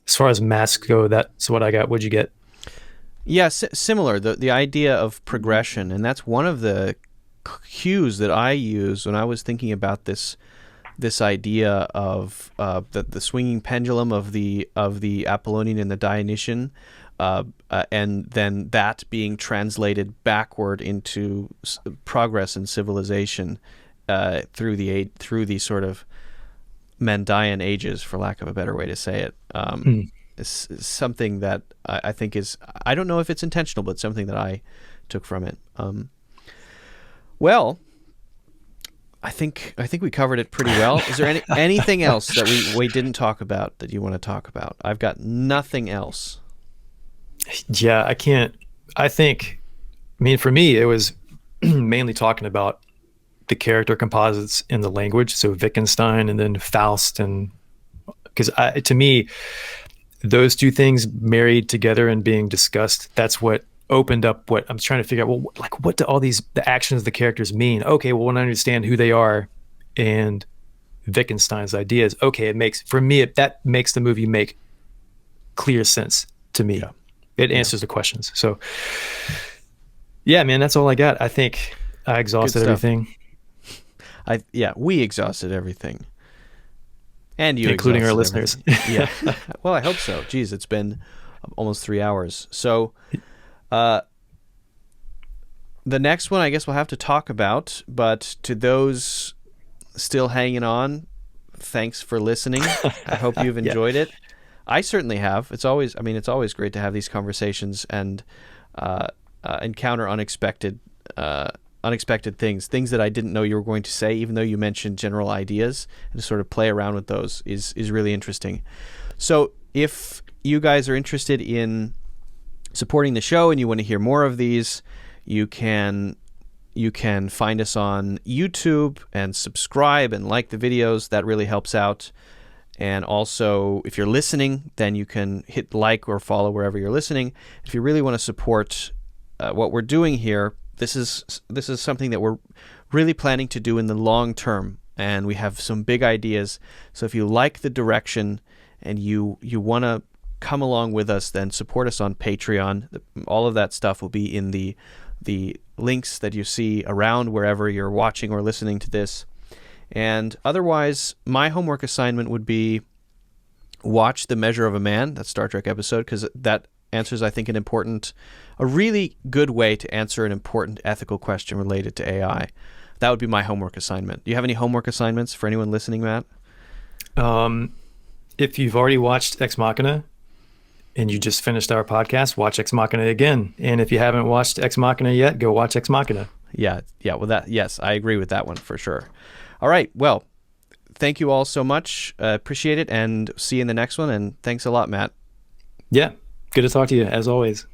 as far as masks go, that's what I got. What'd you get? Yeah, similar. The idea of progression, and that's one of the cues that I use when I was thinking about this idea of the swinging pendulum of the Apollonian and the Dionysian, and then that being translated backward into progress and civilization through the sort of Mandaean ages, for lack of a better way to say it. It's something that I think is, I don't know if it's intentional, but something that I took from it. Well, I think we covered it pretty well. Is there anything else that we didn't talk about that you want to talk about? I've got nothing else. Yeah, I can't I mean, for me, it was mainly talking about the character composites in the language. So Wittgenstein and then Faust, and because to me, those two things married together and being discussed, that's what opened up what I'm trying to figure out. Well, like, what do all the actions of the characters mean? Okay, well, when I understand who they are and Wittgenstein's ideas, okay, that makes the movie make clear sense to me. Yeah. It answers the questions. So, yeah, man, that's all I got. I think I exhausted everything. We exhausted everything. And you including our exhausted listeners. Yeah. Well, I hope so. Geez, it's been almost 3 hours. So the next one I guess we'll have to talk about, but to those still hanging on, thanks for listening. I hope you've enjoyed it. I certainly have. It's always great to have these conversations and encounter unexpected things that I didn't know you were going to say, even though you mentioned general ideas, and to sort of play around with those is really interesting. So if you guys are interested in supporting the show and you want to hear more of these, you can find us on YouTube and subscribe and like the videos. That really helps out. And also, if you're listening, then you can hit like or follow wherever you're listening. If you really want to support what we're doing here, this is something that we're really planning to do in the long term, and we have some big ideas. So if you like the direction and you want to come along with us, then support us on Patreon. All of that stuff will be in the links that you see around wherever you're watching or listening to this. And otherwise, my homework assignment would be watch The Measure of a Man, that Star Trek episode, because that answers, I think, a really good way to answer an important ethical question related to AI. That would be my homework assignment. Do you have any homework assignments for anyone listening, Matt? If you've already watched Ex Machina and you just finished our podcast, watch Ex Machina again. And if you haven't watched Ex Machina yet, go watch Ex Machina. Yeah. Well, yes, I agree with that one for sure. All right. Well, thank you all so much. Appreciate it, and see you in the next one. And thanks a lot, Matt. Yeah. Good to talk to you, as always.